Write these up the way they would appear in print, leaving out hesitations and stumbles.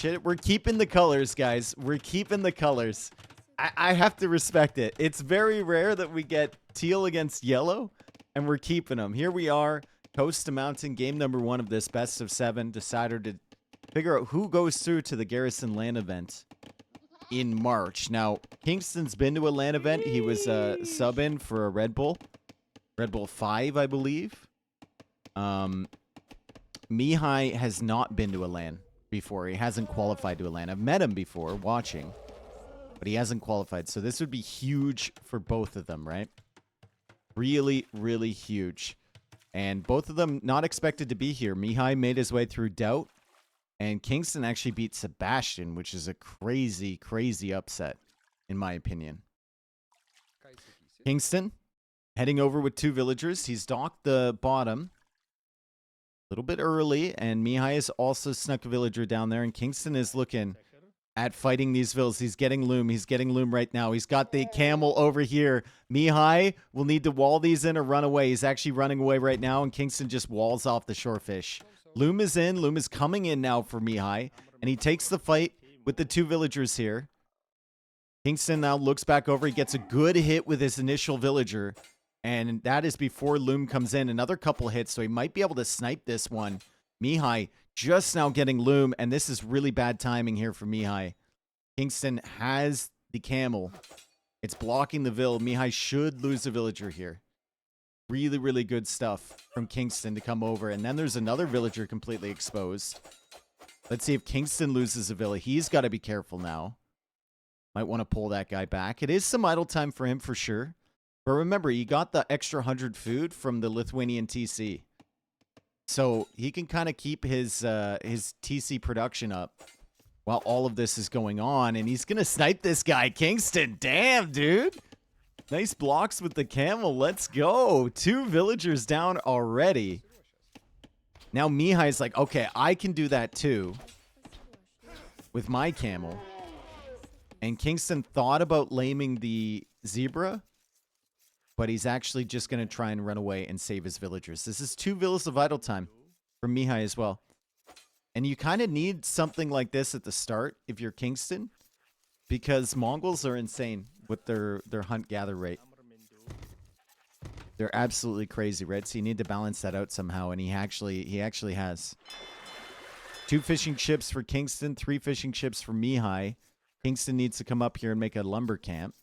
appreciate it. We're keeping the colors, guys. We're keeping the colors. I have to respect it. It's very rare that we get teal against yellow, and we're keeping them. Here we are, Coast to Mountain, game number 1 of this best of 7. Decider to figure out who goes through to the Garrison LAN event in March. Now, Kingstone's been to a LAN event. He was a sub-in for a Red Bull 5, I believe. Mihai has not been to a LAN before. He hasn't qualified to a LAN. I've met him before, watching, but he hasn't qualified. So this would be huge for both of them, right? Really, really huge. And both of them not expected to be here. Mihai made his way through Doubt, and Kingstone actually beat Sebastian, which is a crazy, crazy upset, in my opinion. Kingstone heading over with 2 villagers. He's docked the bottom a little bit early, and Mihai has also snuck a villager down there, and Kingstone is looking at fighting these villas. He's getting loom. He's getting loom right now. He's got the camel over here. Mihai will need to wall these in or run away. He's actually running away right now, and Kingstone just walls off the shorefish. Loom is in. Loom is coming in now for Mihai, and he takes the fight with the 2 villagers here. Kingstone now looks back over. He gets a good hit with his initial villager, and that is before Loom comes in. Another couple hits, so he might be able to snipe this one. Mihai just now getting Loom, and this is really bad timing here for Mihai. Kingstone has the camel. It's blocking the vill. Mihai should lose a villager here. Really, really good stuff from Kingstone to come over. And then there's another villager completely exposed. Let's see if Kingstone loses a villa. He's got to be careful now. Might want to pull that guy back. It is some idle time for him for sure. But remember, he got the extra 100 food from the Lithuanian TC. So he can kind of keep his TC production up while all of this is going on. And he's going to snipe this guy, Kingstone. Damn, dude. Nice blocks with the camel. Let's go. 2 villagers down already. Now Mihai's like, okay, I can do that too with my camel. And Kingstone thought about laming the zebra, but he's actually just going to try and run away and save his villagers. This is 2 villas of idle time from Mihai as well. And you kind of need something like this at the start if you're Kingstone, because Mongols are insane with their hunt-gather rate. They're absolutely crazy, right? So you need to balance that out somehow, and he actually has. 2 fishing ships for Kingstone, 3 fishing ships for Mihai. Kingstone needs to come up here and make a lumber camp.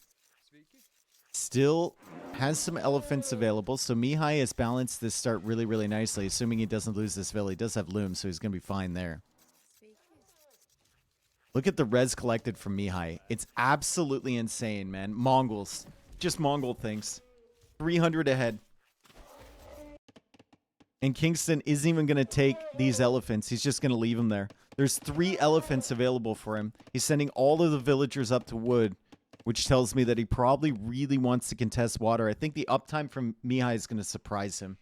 Still has some elephants available, so Mihai has balanced this start really, really nicely, assuming he doesn't lose this villa. He does have loom, so he's going to be fine there. Look at the res collected from Mihai. It's absolutely insane, man. Mongols. Just Mongol things. 300 ahead. And Kingstone isn't even going to take these elephants. He's just going to leave them there. There's 3 elephants available for him. He's sending all of the villagers up to wood, which tells me that he probably really wants to contest water. I think the uptime from Mihai is going to surprise him,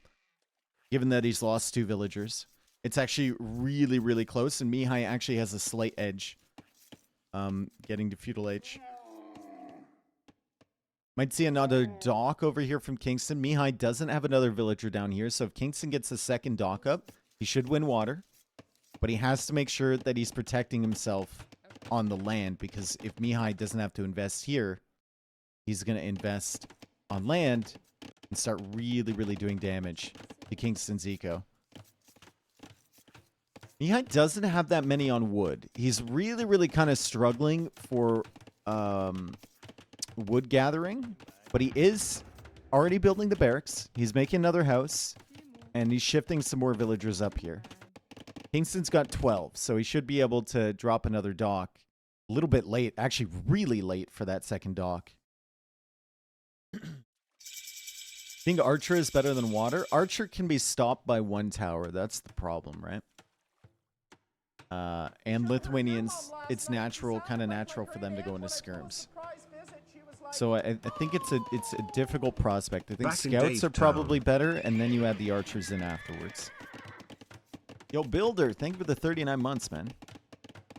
given that he's lost 2 villagers. It's actually really, really close, and Mihai actually has a slight edge. Getting to feudal age. Might see another dock over here from Kingstone. Mihai doesn't have another villager down here, so if Kingstone gets a second dock up, he should win water. But he has to make sure that he's protecting himself on the land, because if Mihai doesn't have to invest here, he's going to invest on land and start really, really doing damage to Kingstone's eco. Mihai doesn't have that many on wood. He's really, really kind of struggling for wood gathering, but he is already building the barracks. He's making another house, and he's shifting some more villagers up here. Kingstone's got 12, so he should be able to drop another dock. A little bit late, actually really late for that second dock. Think Archer is better than Water? Archer can be stopped by 1 tower. That's the problem, right? And Lithuanians, it's kind of natural for them to go into skirms. So I think it's a difficult prospect. I think scouts are probably better, and then you add the archers in afterwards. Yo, Builder, thank you for the 39 months, man.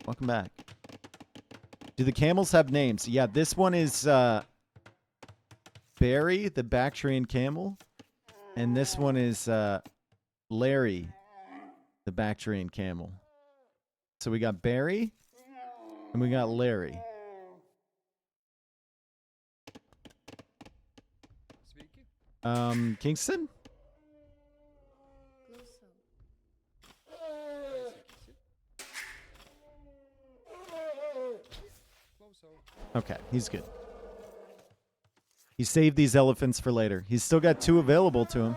Welcome back. Do the camels have names? Yeah, this one is Barry, the Bactrian camel. And this one is Larry, the Bactrian camel. So we got Barry, And we got Larry. Kingston? Okay, he's good. He saved these elephants for later. He's still got 2 available to him.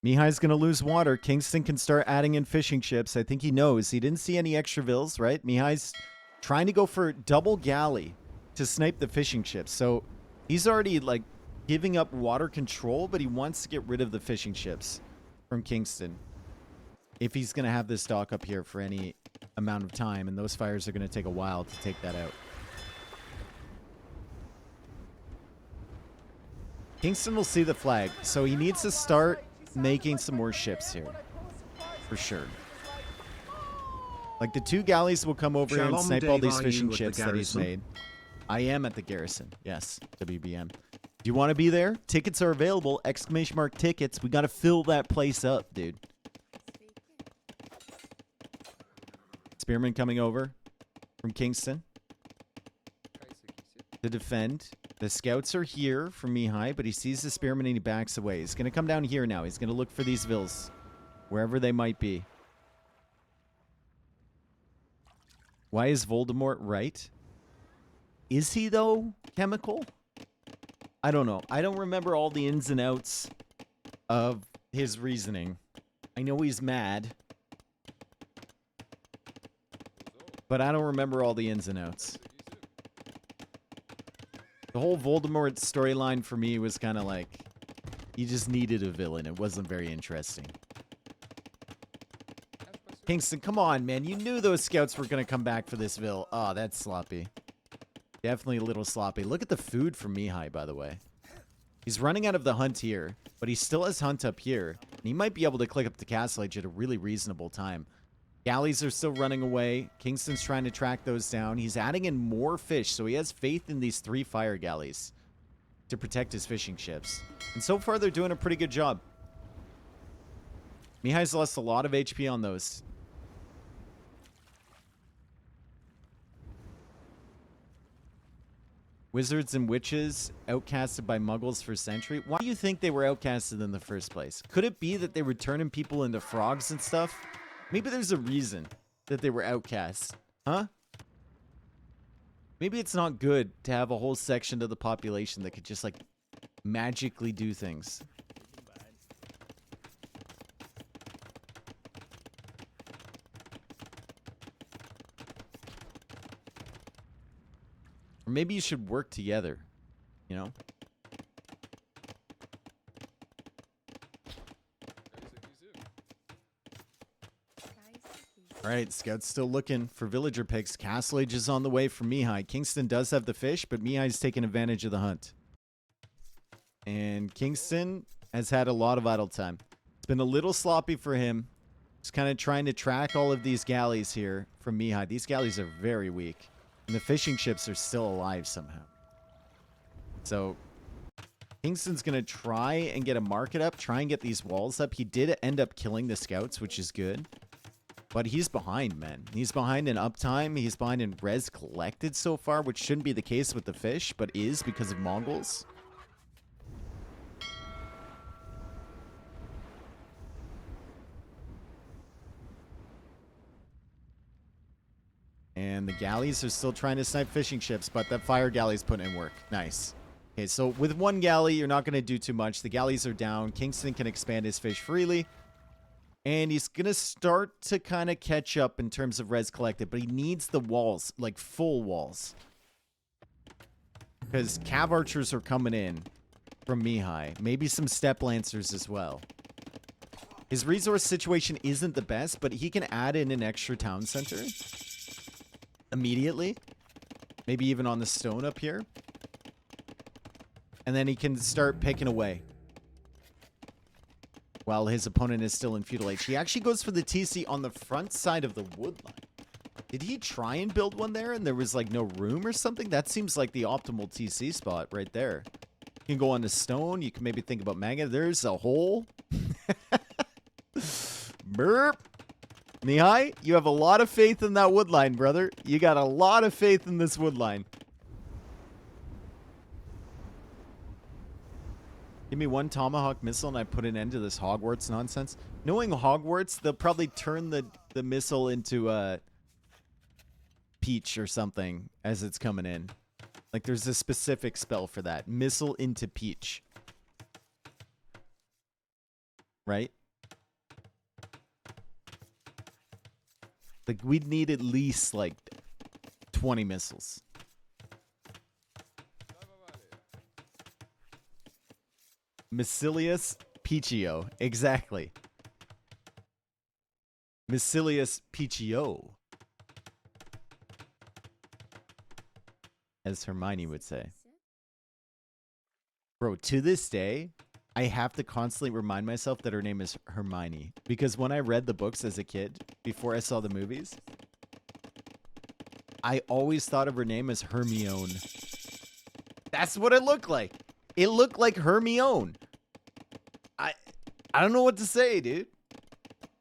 Mihai's going to lose water. Kingston can start adding in fishing ships. I think he knows. He didn't see any extra vills, right? Mihai's trying to go for double galley to snipe the fishing ships. So he's already, like, giving up water control, but he wants to get rid of the fishing ships from Kingston if he's going to have this dock up here for any amount of time, and those fires are going to take a while to take that out. Kingston will see the flag, so he needs to start making some more ships here, for sure. Like, the 2 galleys will come over here and snipe all these fishing ships that he's made. I am at the Garrison. Yes, WBM. Do you want to be there? Tickets are available. ! Tickets. We got to fill that place up, dude. Spearman coming over from Kingston to defend. The scouts are here from Mihai, but he sees the Spearman and he backs away. He's going to come down here now. He's going to look for these vills, wherever they might be. Why is Voldemort right? Is he, though, Chemical? I don't know. I don't remember all the ins and outs of his reasoning. I know he's mad, but I don't remember all the ins and outs. The whole Voldemort storyline for me was kind of like, you just needed a villain. It wasn't very interesting. Kingston, come on, man. You knew those scouts were going to come back for this vill. Oh, that's sloppy. Definitely a little sloppy. Look at the food from Mihai, by the way. He's running out of the hunt here, but he still has hunt up here. And he might be able to click up the castle age at a really reasonable time. Galleys are still running away. Kingston's trying to track those down. He's adding in more fish, so he has faith in these 3 fire galleys to protect his fishing ships. And so far, they're doing a pretty good job. Mihai's lost a lot of HP on those. Wizards and witches outcasted by muggles for century. Why do you think they were outcasted in the first place? Could it be that they were turning people into frogs and stuff? Maybe there's a reason that they were outcast. Huh? Maybe it's not good to have a whole section of the population that could just, like, magically do things. Or maybe you should work together, you know? All right, Scout's still looking for villager picks. Castle Age is on the way for Mihai. Kingston does have the fish, but Mihai's taking advantage of the hunt. And Kingston has had a lot of idle time. It's been a little sloppy for him. Just kind of trying to track all of these galleys here from Mihai. These galleys are very weak. And the fishing ships are still alive somehow. So Kingston's going to try and get a market up, try and get these walls up. He did end up killing the scouts, which is good. But he's behind, man. He's behind in uptime. He's behind in res collected so far, which shouldn't be the case with the fish, but is because of Mongols. And the galleys are still trying to snipe fishing ships, but that fire galley's putting in work. Nice. Okay, so with one galley, you're not going to do too much. The galleys are down. Kingston can expand his fish freely. And he's going to start to kind of catch up in terms of res collected, but he needs the walls, like full walls. Because cav archers are coming in from Mihai. Maybe some step lancers as well. His resource situation isn't the best, but he can add in an extra town center immediately. Maybe even on the stone up here. And then he can start picking away while his opponent is still in feudal age. He actually goes for the TC on the front side of the wood line. Did he try and build one there and there was like no room or something? That seems like the optimal TC spot right there. You can go on the stone. You can maybe think about magnet. There's a hole. Burp. Mihai, you have a lot of faith in that wood line, brother. You got a lot of faith in this wood line. Give me one Tomahawk missile and I put an end to this Hogwarts nonsense. Knowing Hogwarts, they'll probably turn the missile into Peach or something as it's coming in. Like there's a specific spell for that. Missile into Peach. Right? Like we'd need at least like 20 missiles. Misilius Pichio. Exactly. Misilius Pichio. As Hermione would say. Bro, to this day, I have to constantly remind myself that her name is Hermione. Because when I read the books as a kid, before I saw the movies, I always thought of her name as Hermione. That's what it looked like. It looked like Hermione. I don't know what to say, dude.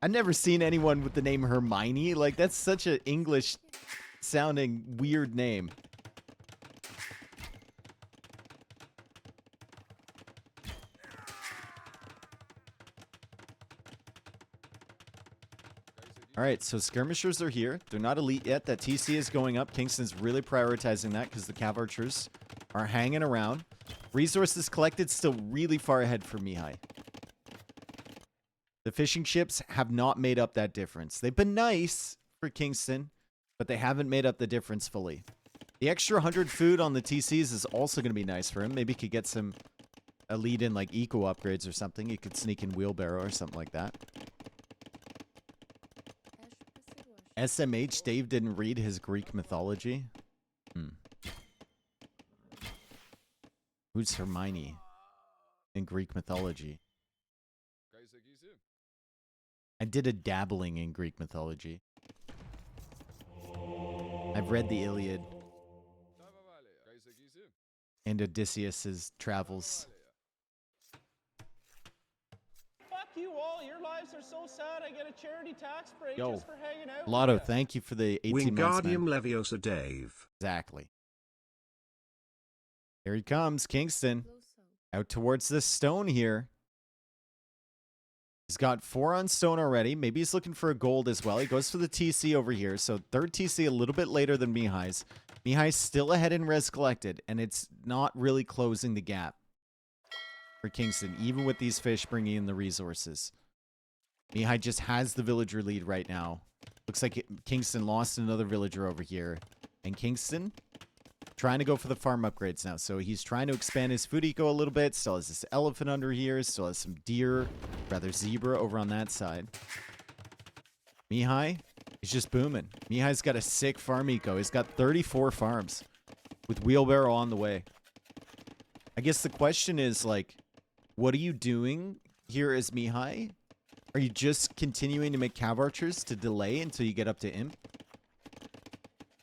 I've never seen anyone with the name Hermione. Like, that's such an English-sounding weird name. All right, so skirmishers are here. They're not elite yet. That TC is going up. Kingston's really prioritizing that because the cav archers are hanging around. Resources collected still really far ahead for Mihai. The fishing ships have not made up that difference. They've been nice for Kingston, but they haven't made up the difference fully. The extra 100 food on the TCs is also going to be nice for him. Maybe he could get some elite in like eco upgrades or something. He could sneak in wheelbarrow or something like that. SMH, Dave didn't read his Greek mythology. Who's Hermione in Greek mythology? I did a dabbling in Greek mythology. I've read the Iliad and Odysseus's travels. Fuck you all. Your lives are so sad. I get a charity tax break Yo, just for hanging out. Lotto, thank you for the 18 months, man. Wingardium Leviosa Dave. Exactly. Here he comes, Kingston. Out towards this stone here. He's got 4 on stone already. Maybe he's looking for a gold as well. He goes for the TC over here. So third TC a little bit later than Mihai's. Mihai's still ahead in res collected, and it's not really closing the gap for Kingston, even with these fish bringing in the resources. Mihai just has the villager lead right now. Looks like Kingston lost another villager over here. And Kingston trying to go for the farm upgrades now. So he's trying to expand his food eco a little bit. Still has this elephant under here. Still has some deer, rather zebra over on that side. Mihai is just booming. Mihai's got a sick farm eco. He's got 34 farms with wheelbarrow on the way. I guess the question is, like, what are you doing here as Mihai? Are you just continuing to make cav archers to delay until you get up to imp?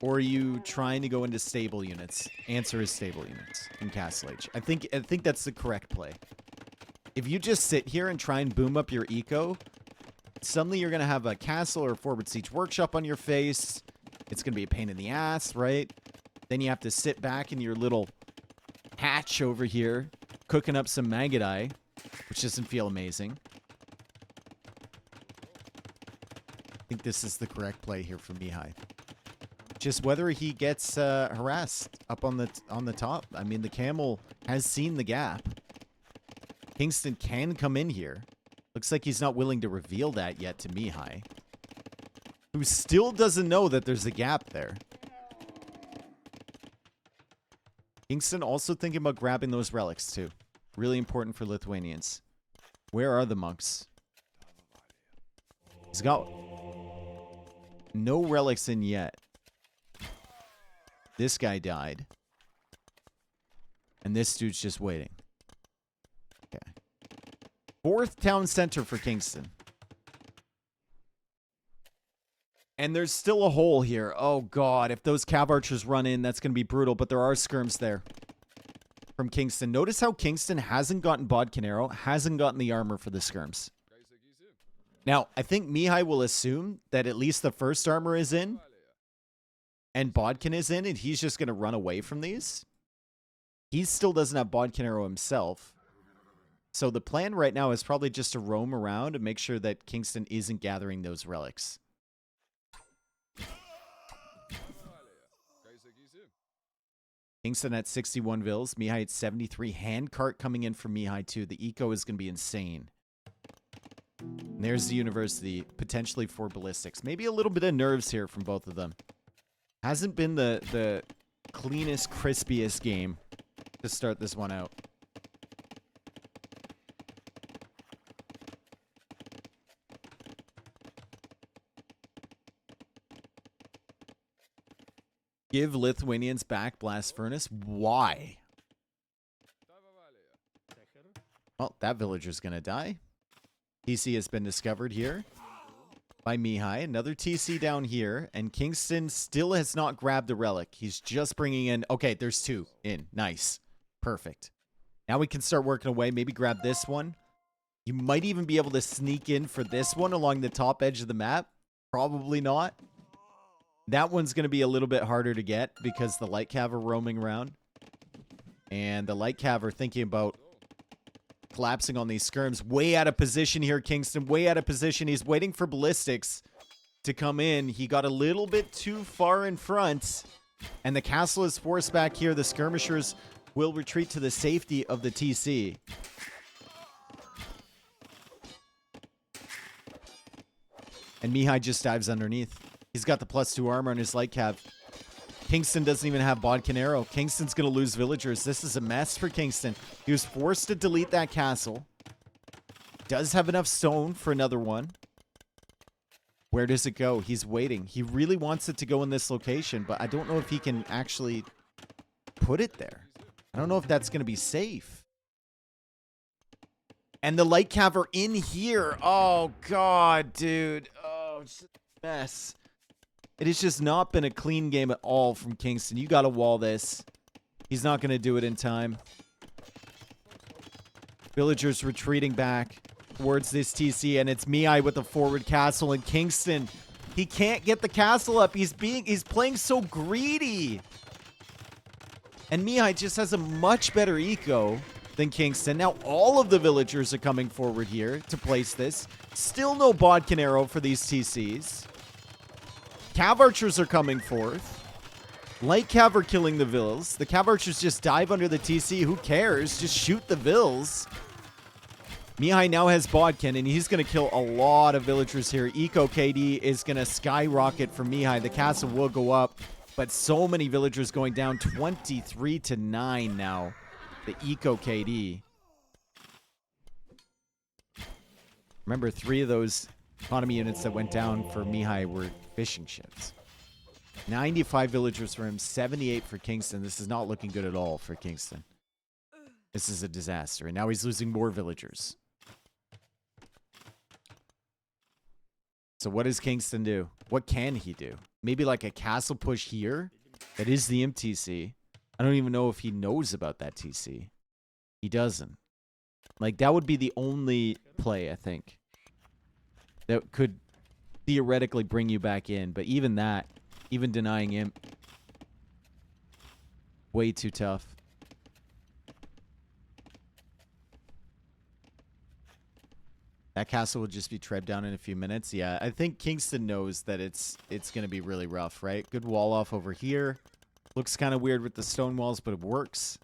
Or are you trying to go into stable units? Answer is stable units in Castle Age. I think that's the correct play. If you just sit here and try and boom up your eco, suddenly you're going to have a castle or a forward siege workshop on your face. It's going to be a pain in the ass, right? Then you have to sit back in your little hatch over here, cooking up some Magadai, which doesn't feel amazing. I think this is the correct play here for Mihai. Just whether he gets harassed up on the top. I mean, the camel has seen the gap. Kingston can come in here. Looks like he's not willing to reveal that yet to Mihai, who still doesn't know that there's a gap there. Kingston also thinking about grabbing those relics too. Really important for Lithuanians. Where are the monks? He's got no relics in yet. This guy died. And this dude's just waiting. Okay. 4th town center for Kingston. And there's still a hole here. Oh, God. If those cav archers run in, that's going to be brutal. But there are skirms there from Kingston. Notice how Kingston hasn't gotten Bodkin Arrow, hasn't gotten the armor for the skirms. Now, I think Mihai will assume that at least the first armor is in and Bodkin is in, and he's just going to run away from these. He still doesn't have Bodkin arrow himself. So the plan right now is probably just to roam around and make sure that Kingston isn't gathering those relics. Kingston at 61 vills. Mihai at 73. Handcart coming in for Mihai too. The eco is going to be insane. And there's the university, potentially for ballistics. Maybe a little bit of nerves here from both of them. Hasn't been the cleanest, crispiest game to start this one out. Give Lithuanians back Blast Furnace. Why? Well, that villager's going to die. TC has been discovered here by Mihai. Another TC down here. And Kingston still has not grabbed the relic. He's just bringing in... Okay, there's two in. Nice. Perfect. Now we can start working away. Maybe grab this one. You might even be able to sneak in for this one along the top edge of the map. Probably not. That one's going to be a little bit harder to get because the light cav are roaming around. And the light cav are thinking about collapsing on these skirms. Way out of position here, Kingston. Way out of position. He's waiting for ballistics to come in. He got a little bit too far in front. And the castle is forced back here. The skirmishers will retreat to the safety of the TC. And Mihai just dives underneath. He's got the +2 armor on his light cav. Kingston doesn't even have Bodkin arrow. Kingston's going to lose villagers. This is a mess for Kingston. He was forced to delete that castle. Does have enough stone for another one. Where does it go? He's waiting. He really wants it to go in this location, but I don't know if he can actually put it there. I don't know if that's going to be safe. And the light cav are in here. Oh, God, dude. Oh, it's just a mess. It has just not been a clean game at all from Kingston. You got to wall this. He's not going to do it in time. Villagers retreating back towards this TC, and it's Mihai with the forward castle, and Kingston, he can't get the castle up. He's playing so greedy. And Mihai just has a much better eco than Kingston. Now all of the villagers are coming forward here to place this. Still no Bodkin arrow for these TCs. Cav archers are coming forth. Light cav are killing the vills. The cav archers just dive under the TC. Who cares? Just shoot the vills. Mihai now has Bodkin, and he's going to kill a lot of villagers here. Eco KD is going to skyrocket for Mihai. The castle will go up, but so many villagers going down. 23-9 now. The Eco KD. Remember, 3 of those economy units that went down for Mihai were fishing ships. 95 villagers for him, 78 for Kingston. This is not looking good at all for Kingston. This is a disaster. And now he's losing more villagers. So what does Kingston do? What can he do? Maybe like a castle push here? That is the MTC. I don't even know if he knows about that TC. He doesn't. Like, that would be the only play, I think, that could theoretically bring you back in. But even that, even denying him, way too tough. That castle will just be trebbed down in a few minutes. Yeah, I think Kingston knows that it's going to be really rough, right? Good wall off over here. Looks kind of weird with the stone walls, but it works.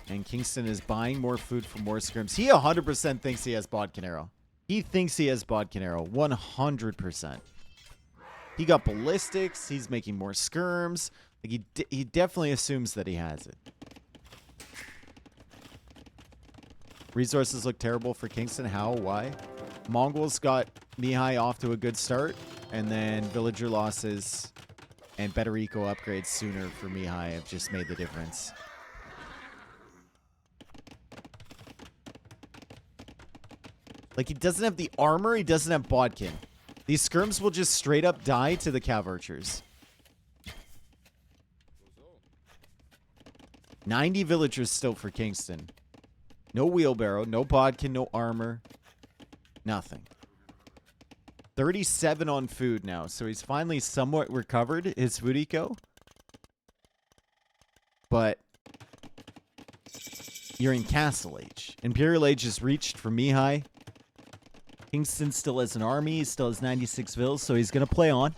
And Kingston is buying more food for more scrims. He 100% thinks he has Bodkin arrow. He thinks he has Bodkin arrow. 100%. He got ballistics. He's making more skirms. Like he definitely assumes that he has it. Resources look terrible for Kingston. How? Why? Mongols got Mihai off to a good start. And then villager losses and better eco upgrades sooner for Mihai have just made the difference. Like, he doesn't have the armor. He doesn't have Bodkin. These skirms will just straight up die to the cav archers. 90 villagers still for Kingston. No wheelbarrow, no Bodkin, no armor. Nothing. 37 on food now, so he's finally somewhat recovered his food eco. But you're in Castle Age. Imperial Age is reached for Mihai. Kingston still has an army. He still has 96 vills, so he's going to play on.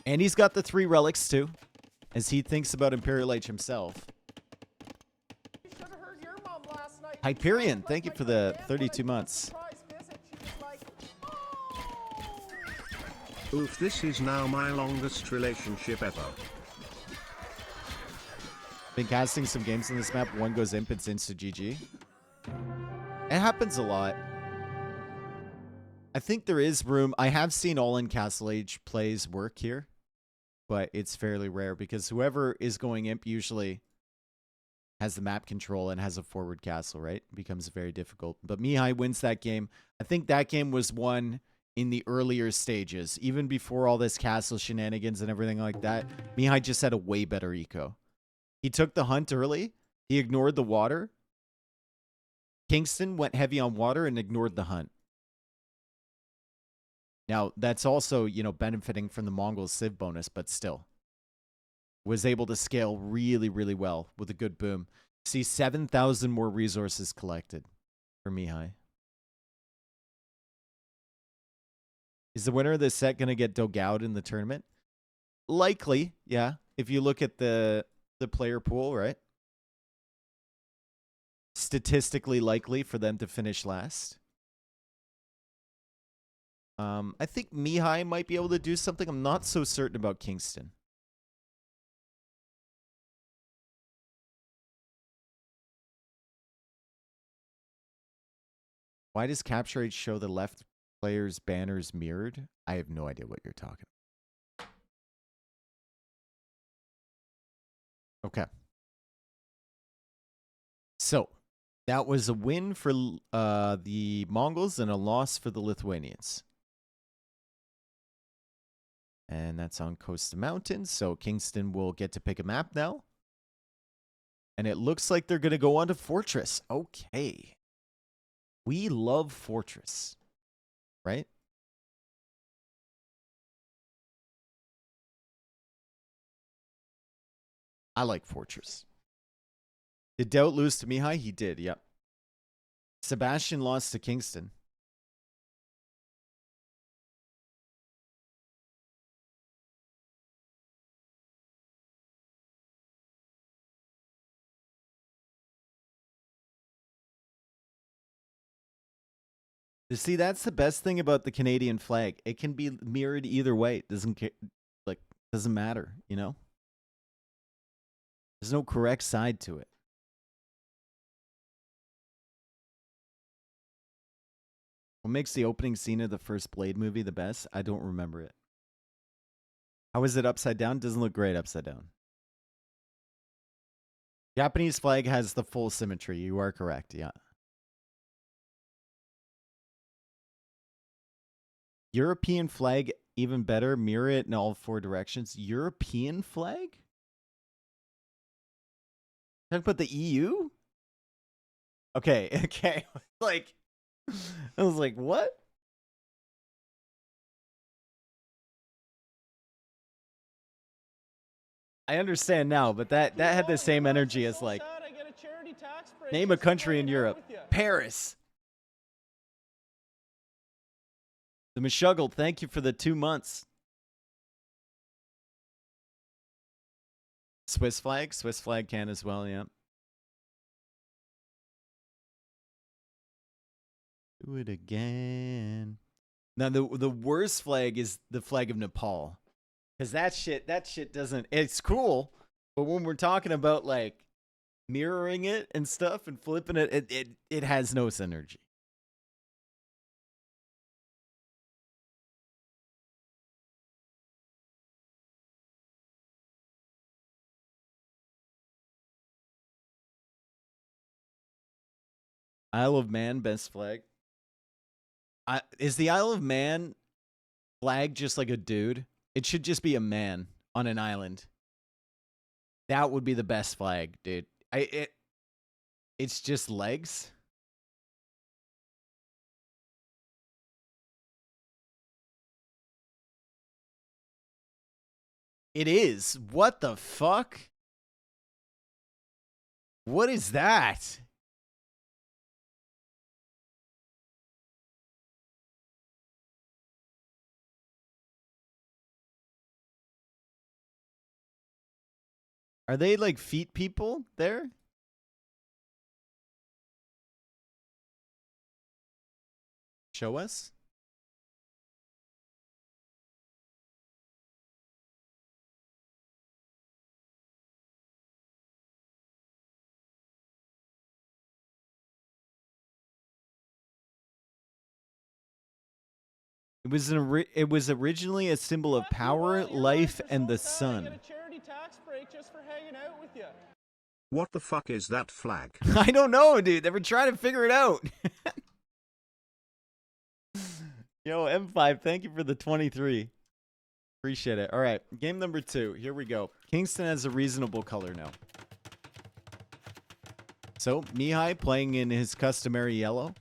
And he's got the 3 relics, too, as he thinks about Imperial Age himself. Hyperion, thank you for the 32 months. Oof, this is now my longest relationship ever. Been casting some games on this map. One goes imp, it's insta GG. It happens a lot. I think there is room. I have seen all-in Castle Age plays work here, but it's fairly rare because whoever is going imp usually has the map control and has a forward castle, right? It becomes very difficult. But Mihai wins that game. I think that game was won in the earlier stages, even before all this castle shenanigans and everything like that. Mihai just had a way better eco. He took the hunt early. He ignored the water. Kingston went heavy on water and ignored the hunt. Now, that's also, you know, benefiting from the Mongol Civ bonus, but still. Was able to scale really, really well with a good boom. See 7,000 more resources collected for Mihai. Is the winner of this set going to get dug out in the tournament? Likely, yeah. If you look at the player pool, right? Statistically likely for them to finish last. I think Mihai might be able to do something. I'm not so certain about Kingston. Why does Capture Age show the left player's banners mirrored? I have no idea what you're talking about. Okay. So, that was a win for the Mongols and a loss for the Lithuanians. And that's on Coast of Mountains. So, Kingston will get to pick a map now. And it looks like they're going to go on to Fortress. Okay. We love Fortress, right? I like Fortress. Did Doubt lose to Mihai? He did, yep. Sebastian lost to Kingston. You see, that's the best thing about the Canadian flag. It can be mirrored either way. It doesn't matter, you know? There's no correct side to it. What makes the opening scene of the first Blade movie the best? I don't remember it. How is it upside down? Doesn't look great upside down. Japanese flag has the full symmetry. You are correct, yeah. European flag, even better. Mirror it in all 4 directions. European flag? Talk about the EU? Okay, okay. Like, I was like, what? I understand now, but that had the same energy as like, name a country in Europe. Paris. The Meshuggles, thank you for the 2 months. Swiss flag can as well, yeah. Do it again. Now the worst flag is the flag of Nepal. Cause that shit doesn't, it's cool, but when we're talking about like mirroring it and stuff and flipping it has no synergy. Isle of Man, best flag. Is the Isle of Man flag just like a dude? It should just be a man on an island. That would be the best flag, dude. It's just legs. It is. What the fuck? What is that? Are they like feet people there? Show us. It was originally a symbol of Fuck you power, all, your life, lives are and so the sad, I sun. get a charity tax break just for hanging out with you. What the fuck is that flag? I don't know, dude. They were trying to figure it out. Yo, M5, thank you for the 23. Appreciate it. All right, game number 2. Here we go. Kingston has a reasonable color now. So, Mihai, playing in his customary yellow,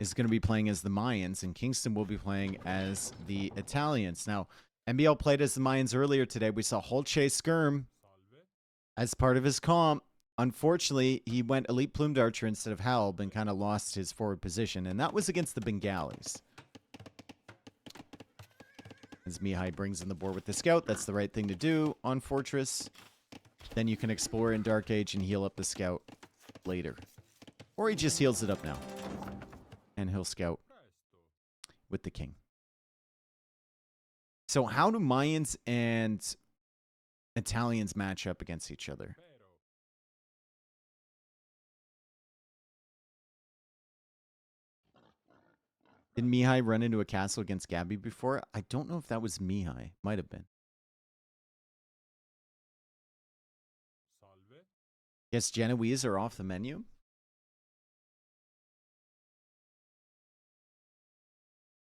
is going to be playing as the Mayans, and Kingston will be playing as the Italians. Now, NBL played as the Mayans earlier today. We saw Holche Skirm as part of his comp. Unfortunately, he went Elite Plumed Archer instead of Halb and kind of lost his forward position, and that was against the Bengalis. As Mihai brings in the board with the Scout, that's the right thing to do on Fortress. Then you can explore in Dark Age and heal up the Scout later. Or he just heals it up now. And he'll Scout with the King. So how do Mayans and Italians match up against each other? Did Mihai run into a castle against Gabby before? I don't know if that was Mihai. Might have been. Yes, Genoese are off the menu.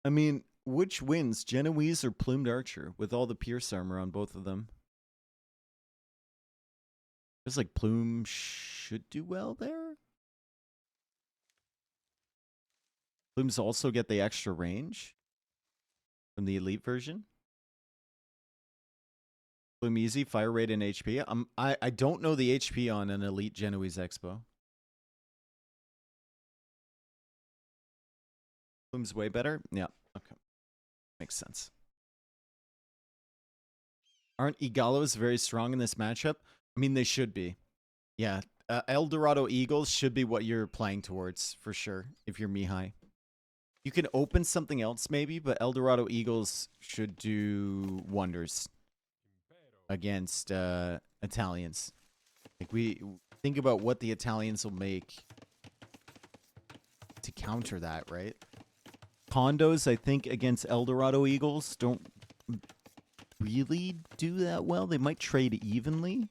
I mean, which wins, Genoese or Plumed Archer, with all the Pierce armor on both of them? Feels like Plume should do well there. Plumes also get the extra range from the Elite version. Plume easy, fire rate, and HP. I don't know the HP on an Elite Genoese Expo. Plume's way better? Yeah, okay. Makes sense. Aren't Igalos very strong in this matchup? I mean, they should be. Yeah, El Dorado Eagles should be what you're playing towards, for sure, if you're Mihai. You can open something else maybe, but El Dorado Eagles should do wonders against Italians. Like, we think about what the Italians will make to counter that, right? Condos, I think, against El Dorado Eagles don't really do that well. They might trade evenly,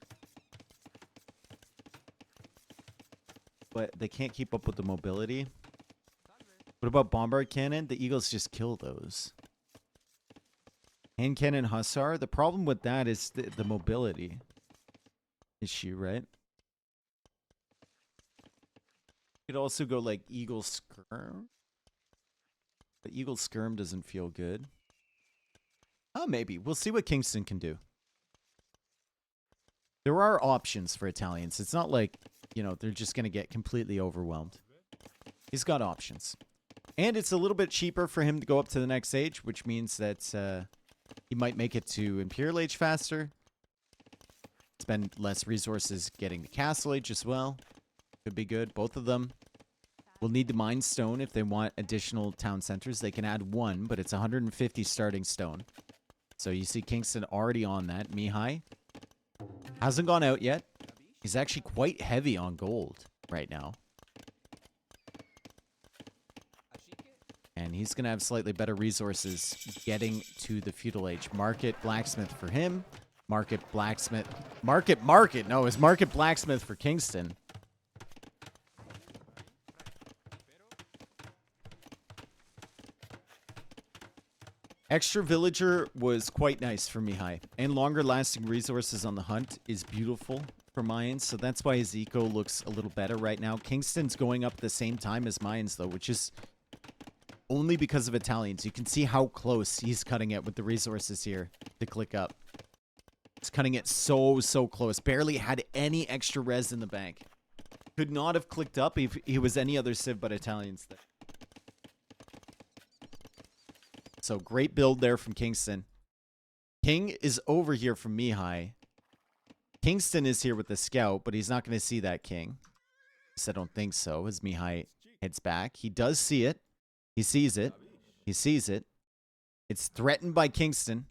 but they can't keep up with the mobility. What about Bombard Cannon? The Eagles just kill those. Hand Cannon Hussar? The problem with that is the mobility issue, right? You could also go like Eagle Skirm. But Eagle Skirm doesn't feel good. Oh, maybe. We'll see what Kingston can do. There are options for Italians. It's not like, you know, they're just going to get completely overwhelmed. He's got options. And it's a little bit cheaper for him to go up to the next age, which means that he might make it to Imperial Age faster. Spend less resources getting to Castle Age as well. Could be good. Both of them will need to mine stone if they want additional town centers. They can add 1, but it's 150 starting stone. So you see Kingston already on that. Mihai hasn't gone out yet. He's actually quite heavy on gold right now. And he's going to have slightly better resources getting to the feudal age. Market blacksmith for him. Market blacksmith. Market. No, it's market blacksmith for Kingston. Extra villager was quite nice for Mihai. And longer lasting resources on the hunt is beautiful for Mayans. So that's why his eco looks a little better right now. Kingston's going up at the same time as Mayans though, which is only because of Italians. You can see how close he's cutting it with the resources here to click up. He's cutting it so close. Barely had any extra res in the bank. Could not have clicked up if he was any other Civ but Italians there. So great build there from Kingston. King is over here from Mihai. Kingston is here with the scout, but he's not going to see that king. So I don't think so, as Mihai heads back. He does see it. He sees it. He sees it. It's threatened by Kingston.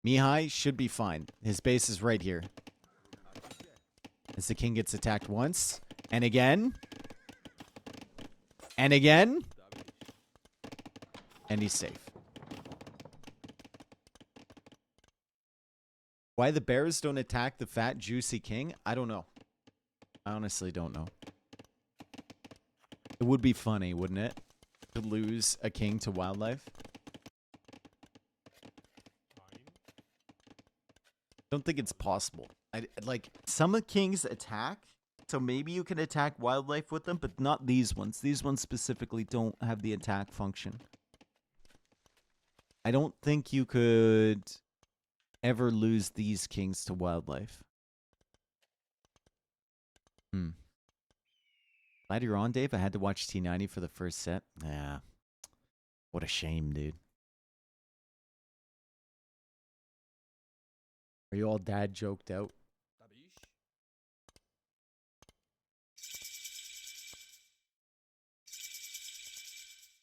Mihai should be fine. His base is right here. As the king gets attacked once. And again. And again. And he's safe. Why the bears don't attack the fat, juicy king? I don't know. I honestly don't know. It would be funny, wouldn't it? To lose a king to wildlife. Don't think it's possible. Like, some of kings attack, so maybe you can attack wildlife with them, but not these ones. These ones specifically don't have the attack function. I don't think you could ever lose these kings to wildlife. Glad you're on, Dave. I had to watch T90 for the first set. Yeah. What a shame, dude. Are you all dad joked out?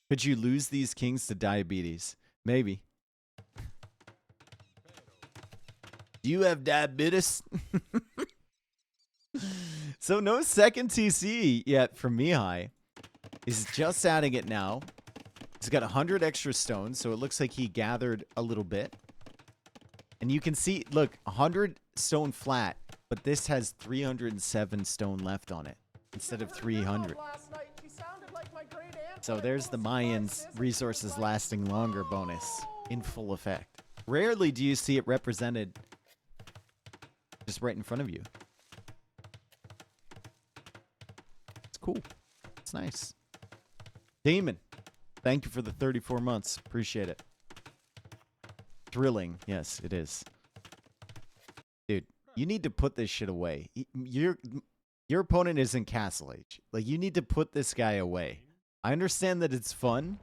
Could you lose these kings to diabetes? Maybe. Do you have diabetes? So no second TC yet from Mihai. He's just adding it now. He's got 100 extra stones, so it looks like he gathered a little bit. And you can see, look, 100 stone flat, but this has 307 stone left on it instead of 300. So there's the Mayans resources lasting longer bonus in full effect. Rarely do you see it represented just right in front of you. It's cool. It's nice. Damon, thank you for the 34 months. Appreciate it. Thrilling. Yes, it is. Dude, you need to put this shit away. Your opponent is in Castle Age. Like, you need to put this guy away. I understand that it's fun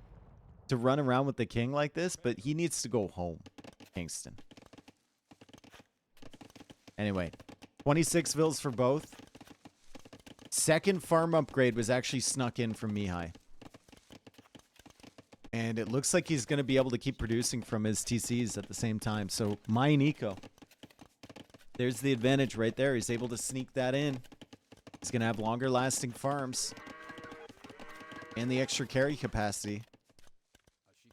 to run around with the king like this, but he needs to go home, Kingston. Anyway, 26 vills for both. Second farm upgrade was actually snuck in from Mihai. And it looks like he's going to be able to keep producing from his TCs at the same time. So, mine eco. There's the advantage right there. He's able to sneak that in. He's going to have longer lasting farms. And the extra carry capacity.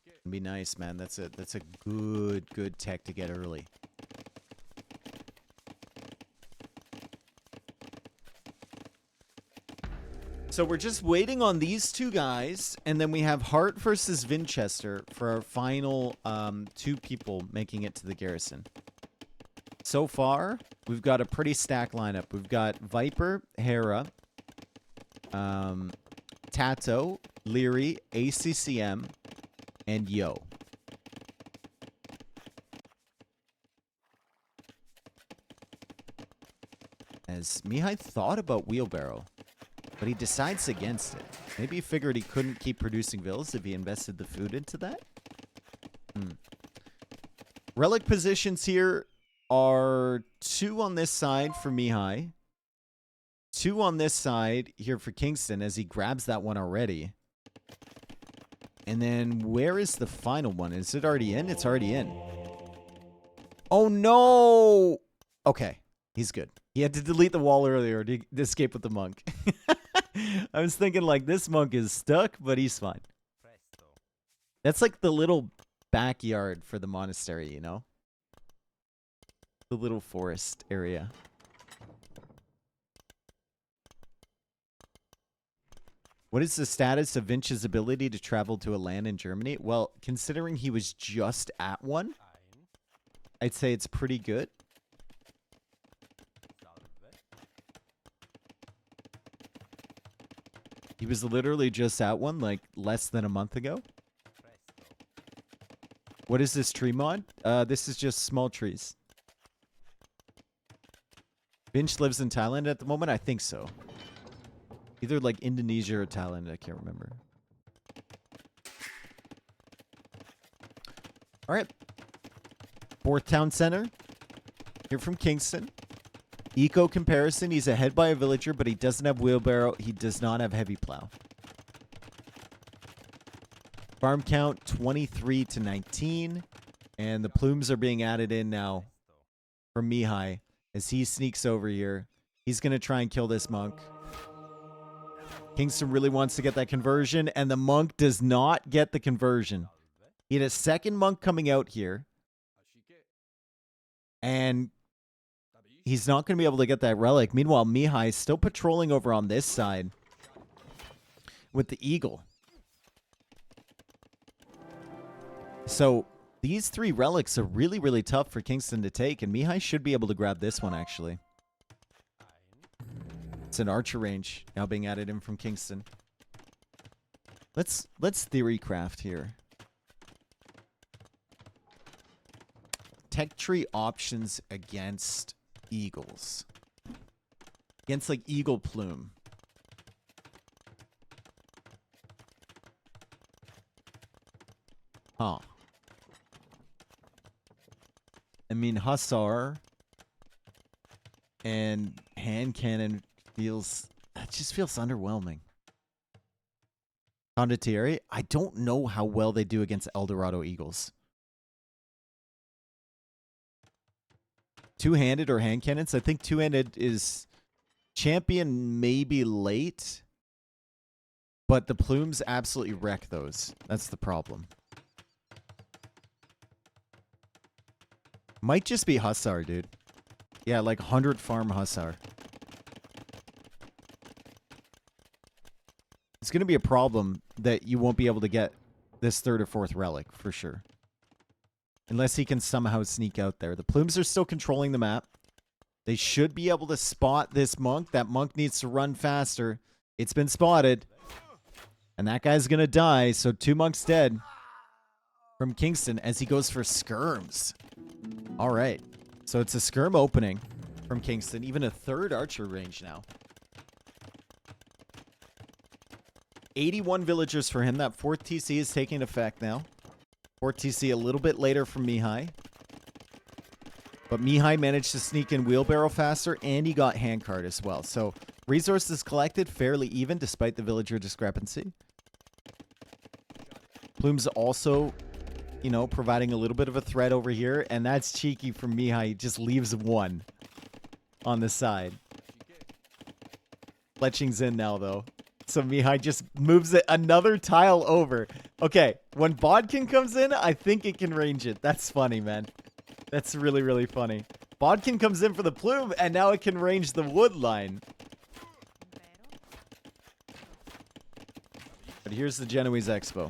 It'd be nice, man. That's a good tech to get early. So we're just waiting on these two guys, and then we have Hart versus Winchester for our final 2 people making it to the Garrison. So far, we've got a pretty stacked lineup. We've got Viper, Hera, Tato, Leary, ACCM, and Yo. As Mihai thought about Wheelbarrow, but he decides against it. Maybe he figured he couldn't keep producing vills if he invested the food into that? Relic positions here are 2 on this side for Mihai. 2 on this side here for Kingston as he grabs that one already. And then where is the final one? Is it already in? It's already in. Oh no! Okay, he's good. He had to delete the wall earlier to escape with the monk. I was thinking like this monk is stuck, but he's fine. That's like the little backyard for the monastery, you know? The little forest area. What is the status of Vinch's ability to travel to a land in Germany? Well, considering he was just at one, I'd say it's pretty good. He was literally just at one, like, less than a month ago. What is this tree mod? This is just small trees. Binch lives in Thailand at the moment? I think so. Either like Indonesia or Thailand. I can't remember. All right. Fourth town center. Here from Kingston. Eco comparison. He's ahead by a villager, but he doesn't have wheelbarrow. He does not have heavy plow. Farm count 23 to 19. And the plumes are being added in now from Mihai as he sneaks over here. He's going to try and kill this monk. Kingston really wants to get that conversion, and the monk does not get the conversion. He had a second monk coming out here, and he's not going to be able to get that relic. Meanwhile, Mihai is still patrolling over on this side with the eagle. So these 3 relics are really, really tough for Kingston to take, and Mihai should be able to grab this one, actually. It's an archer range now being added in from Kingston. Let's theory craft here. Tech tree options against eagles. Against like eagle plume. Huh. I mean, hussar and hand cannon just feels underwhelming. Condottieri, I don't know how well they do against Eldorado Eagles. Two-handed or hand cannons? I think two-handed is champion maybe late, but the plumes absolutely wreck those. That's the problem. Might just be hussar, dude. Yeah, like 100 farm hussar. It's going to be a problem that you won't be able to get this 3rd or 4th relic, for sure. Unless he can somehow sneak out there. The plumes are still controlling the map. They should be able to spot this monk. That monk needs to run faster. It's been spotted. And that guy's going to die, so 2 monks dead from Kingston as he goes for skirms. All right. So it's a skirm opening from Kingston. Even a 3rd archer range now. 81 villagers for him. That 4th TC is taking effect now. 4th TC a little bit later from Mihai. But Mihai managed to sneak in wheelbarrow faster, and he got handcart as well. So resources collected fairly even despite the villager discrepancy. Plume's also, you know, providing a little bit of a threat over here. And that's cheeky from Mihai. He just leaves 1 on the side. Fletching's in now, though. So Mihai just moves it another tile over. Okay, when Bodkin comes in, I think it can range it. That's funny, man. That's really, really funny. Bodkin comes in for the plume, and now it can range the wood line. But here's the Genoese Expo.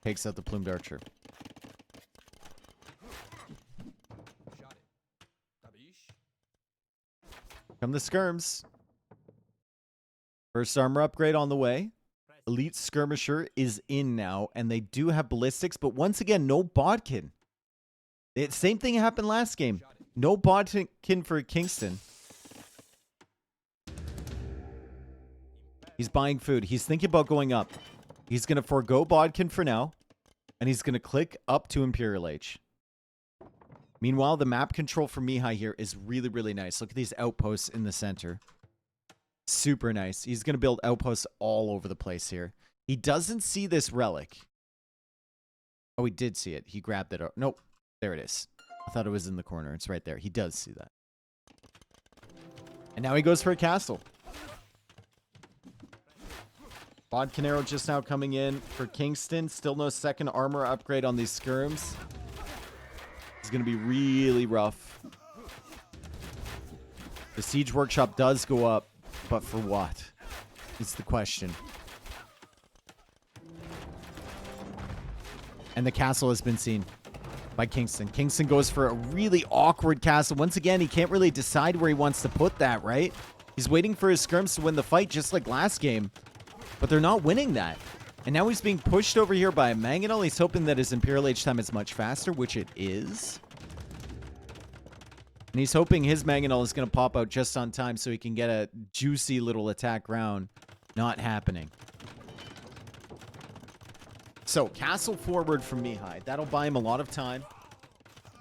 Takes out the plumed archer. Come the skirms. First armor upgrade on the way. Elite Skirmisher is in now, and they do have ballistics, but once again, no bodkin. Same thing happened last game. No bodkin for Kingston. He's buying food. He's thinking about going up. He's going to forego bodkin for now, and he's going to click up to Imperial Age. Meanwhile, the map control for Mihai here is really, really nice. Look at these outposts in the center. Super nice. He's going to build outposts all over the place here. He doesn't see this relic. Oh, he did see it. He grabbed it. Nope. There it is. I thought it was in the corner. It's right there. He does see that. And now he goes for a castle. Bodkin arrow just now coming in for Kingston. Still no second armor upgrade on these skirms. It's going to be really rough. The siege workshop does go up. But for what? It's the question. And the castle has been seen by Kingston. Kingston goes for a really awkward castle. Once again, he can't really decide where he wants to put that, right? He's waiting for his skirms to win the fight, just like last game. But they're not winning that. And now he's being pushed over here by a Mangonel. He's hoping that his Imperial Age time is much faster, which it is. And he's hoping his Mangonel is going to pop out just on time so he can get a juicy little attack round. Not happening. So, castle forward from Mihai. That'll buy him a lot of time.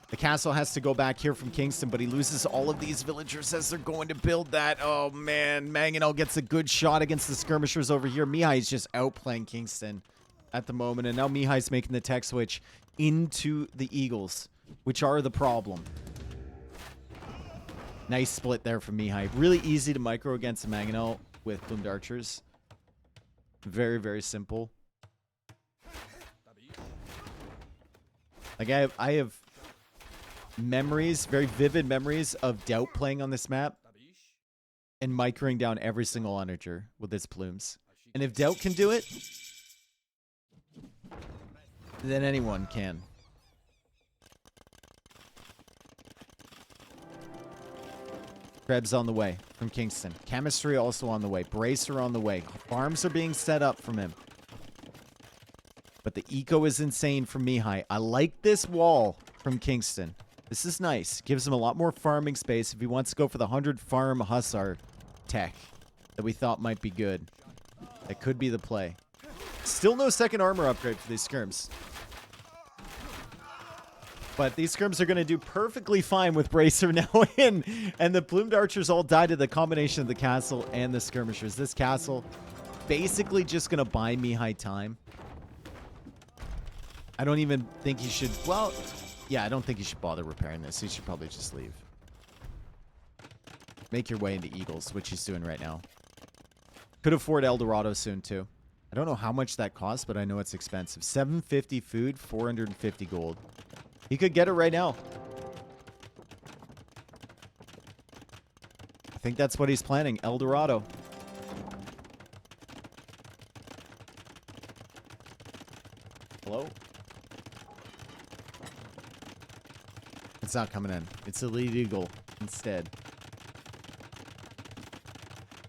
The castle has to go back here from Kingston, but he loses all of these villagers as they're going to build that. Oh, man. Mangonel gets a good shot against the skirmishers over here. Mihai's just outplaying Kingston at the moment, and now Mihai's making the tech switch into the Eagles, which are the problem. Nice split there from Mihai. Really easy to micro against the Mangonel with Plumed Archers. Very, very simple. Like, I have memories, very vivid memories of Doubt playing on this map and microing down every single onager with its plumes. And if Doubt can do it, then anyone can. Krebs on the way from Kingston. Chemistry also on the way. Bracer on the way. Farms are being set up from him. But the eco is insane from Mihai. I like this wall from Kingston. This is nice. Gives him a lot more farming space if he wants to go for the 100 farm Hussar tech that we thought might be good. That could be the play. Still no second armor upgrade for these skirms. But these skirms are going to do perfectly fine with Bracer now in. And the Plumed Archers all died to the combination of the castle and the skirmishers. This castle basically just going to buy Mihai time. I don't even think he should... Well, yeah, I don't think he should bother repairing this. He should probably just leave. Make your way into Eagles, which he's doing right now. Could afford El Dorado soon, too. I don't know how much that costs, but I know it's expensive. 750 food, 450 gold. He could get it right now. I think that's what he's planning. El Dorado. Hello? It's not coming in. It's Elite Eagle instead.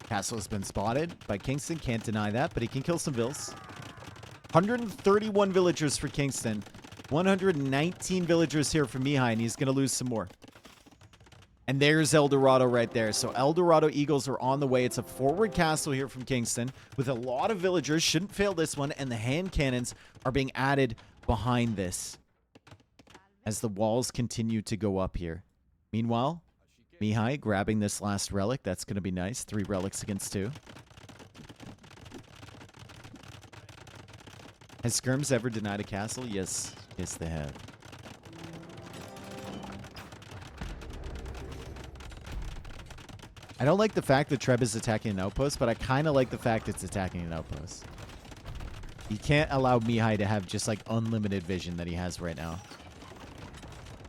Castle has been spotted by Kingston. Can't deny that, but he can kill some vills. 131 villagers for Kingston. 119 villagers here for Mihai, and he's going to lose some more. And there's El Dorado right there. So El Dorado Eagles are on the way. It's a forward castle here from Kingston with a lot of villagers. Shouldn't fail this one. And the hand cannons are being added behind this as the walls continue to go up here. Meanwhile, Mihai grabbing this last relic. That's going to be nice. 3 relics against 2. Has Skirms ever denied a castle? Yes. Yes, they have. I don't like the fact that Treb is attacking an outpost, but I kind of like the fact it's attacking an outpost. You can't allow Mihai to have just like unlimited vision that he has right now.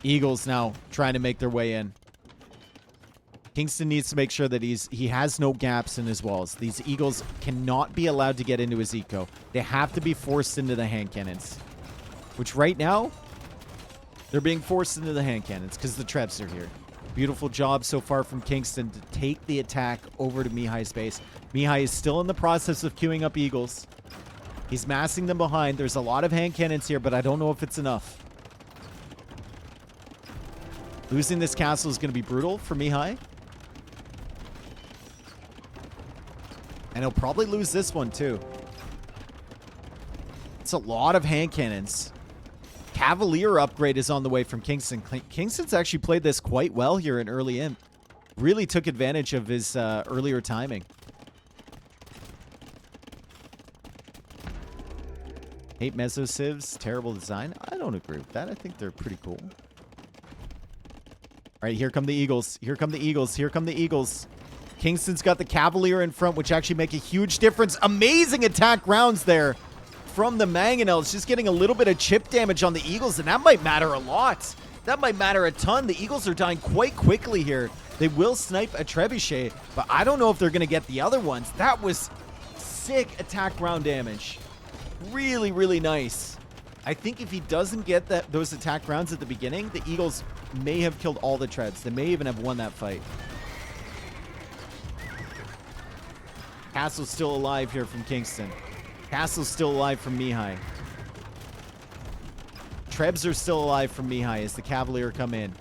Eagles now trying to make their way in. Kingston needs to make sure that he has no gaps in his walls. These Eagles cannot be allowed to get into his eco. They have to be forced into the hand cannons. Which right now, they're being forced into the hand cannons because the Trebs are here. Beautiful job so far from Kingston to take the attack over to Mihai's base. Mihai is still in the process of queuing up Eagles. He's massing them behind. There's a lot of hand cannons here, but I don't know if it's enough. Losing this castle is going to be brutal for Mihai. And he'll probably lose this one too. It's a lot of hand cannons. Cavalier upgrade is on the way from Kingston. Kingston's actually played this quite well here in early imp. Really took advantage of his earlier timing. Hate meso civs, terrible design. I don't agree with that. I think they're pretty cool. All right, here come the Eagles. Here come the Eagles. Here come the Eagles. Kingston's got the Cavalier in front, which actually make a huge difference. Amazing attack rounds there from the Mangonels. Just getting a little bit of chip damage on the Eagles, and that might matter a lot. That might matter a ton. The Eagles are dying quite quickly here. They will snipe a Trebuchet, but I don't know if they're going to get the other ones. That was sick attack round damage. Really, really nice. I think if he doesn't get those attack rounds at the beginning, the Eagles may have killed all the Trebs. They may even have won that fight. Castle's still alive here from Kingston. Castle's still alive from Mihai. Trebs are still alive from Mihai as the Cavalier come in.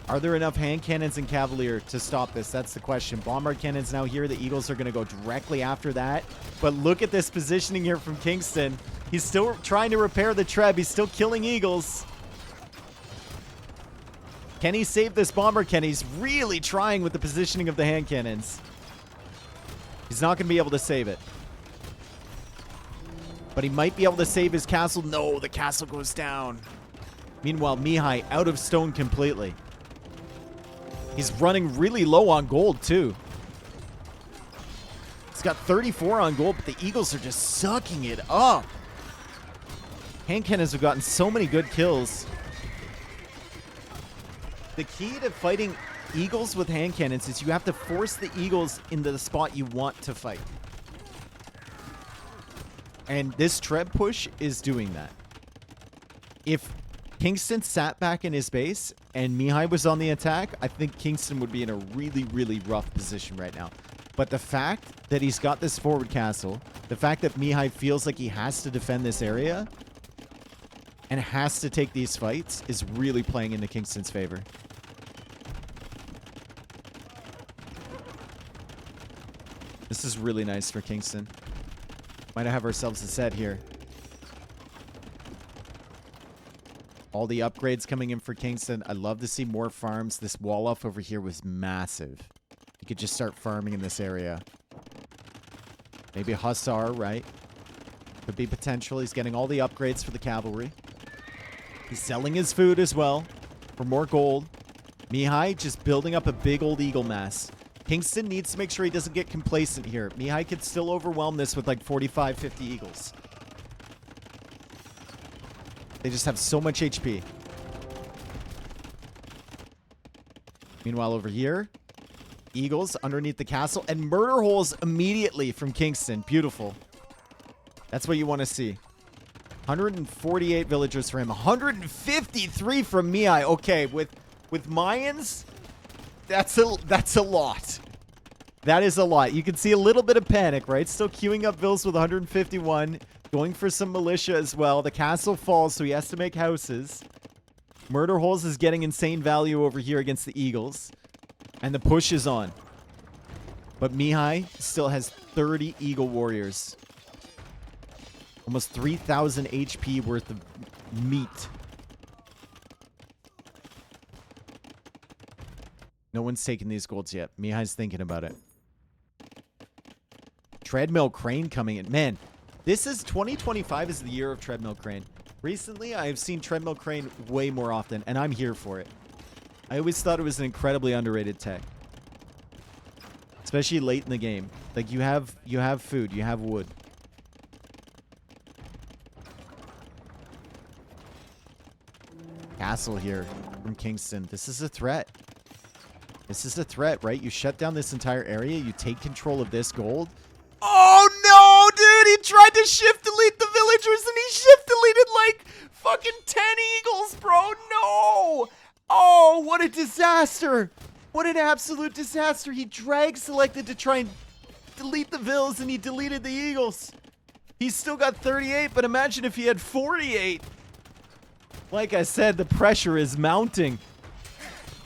Are there enough hand cannons and Cavalier to stop this? That's the question. Bombard cannons now here. The Eagles are going to go directly after that. But look at this positioning here from Kingston. He's still trying to repair the Treb. He's still killing Eagles. Can he save this bomber? He's really trying with the positioning of the hand cannons. He's not going to be able to save it. But he might be able to save his castle. No, the castle goes down. Meanwhile, Mihai out of stone completely. He's running really low on gold, too. He's got 34 on gold, but the Eagles are just sucking it up. Hand cannons have gotten so many good kills. The key to fighting Eagles with hand cannons is you have to force the Eagles into the spot you want to fight. And this Treb push is doing that. If Kingston sat back in his base and Mihai was on the attack, I think Kingston would be in a really, really rough position right now. But the fact that he's got this forward castle, the fact that Mihai feels like he has to defend this area and has to take these fights is really playing into Kingston's favor. This is really nice for Kingston. Might have ourselves a set here. All the upgrades coming in for Kingston. I'd love to see more farms. This wall off over here was massive. You could just start farming in this area. Maybe a Hussar, right? Could be potential. He's getting all the upgrades for the cavalry. He's selling his food as well for more gold. Mihai just building up a big old eagle mass. Kingston needs to make sure he doesn't get complacent here. Mihai could still overwhelm this with like 45, 50 eagles. They just have so much HP. Meanwhile, over here, Eagles underneath the castle and murder holes immediately from Kingston. Beautiful. That's what you want to see. 148 villagers for him. 153 from Mihai. Okay, with Mayans, that's a lot. That is a lot. You can see a little bit of panic, right? Still queuing up vills with 151. Going for some militia as well. The castle falls, so he has to make houses. Murder holes is getting insane value over here against the Eagles. And the push is on. But Mihai still has 30 Eagle Warriors. Almost 3,000 HP worth of meat. No one's taken these golds yet. Mihai's thinking about it. Treadmill Crane coming in. Man, this is 2025 is the year of Treadmill Crane. Recently, I have seen Treadmill Crane way more often, and I'm here for it. I always thought it was an incredibly underrated tech. Especially late in the game. Like, you have food, you have wood. Castle here from Kingston. This is a threat. This is a threat, right? You shut down this entire area, you take control of this gold. Oh no, dude! He tried to shift delete the villagers and he shift deleted like fucking 10 eagles, bro! No! Oh, what a disaster! What an absolute disaster! He drag selected to try and delete the vills and he deleted the eagles. He's still got 38, but imagine if he had 48. Like I said, the pressure is mounting.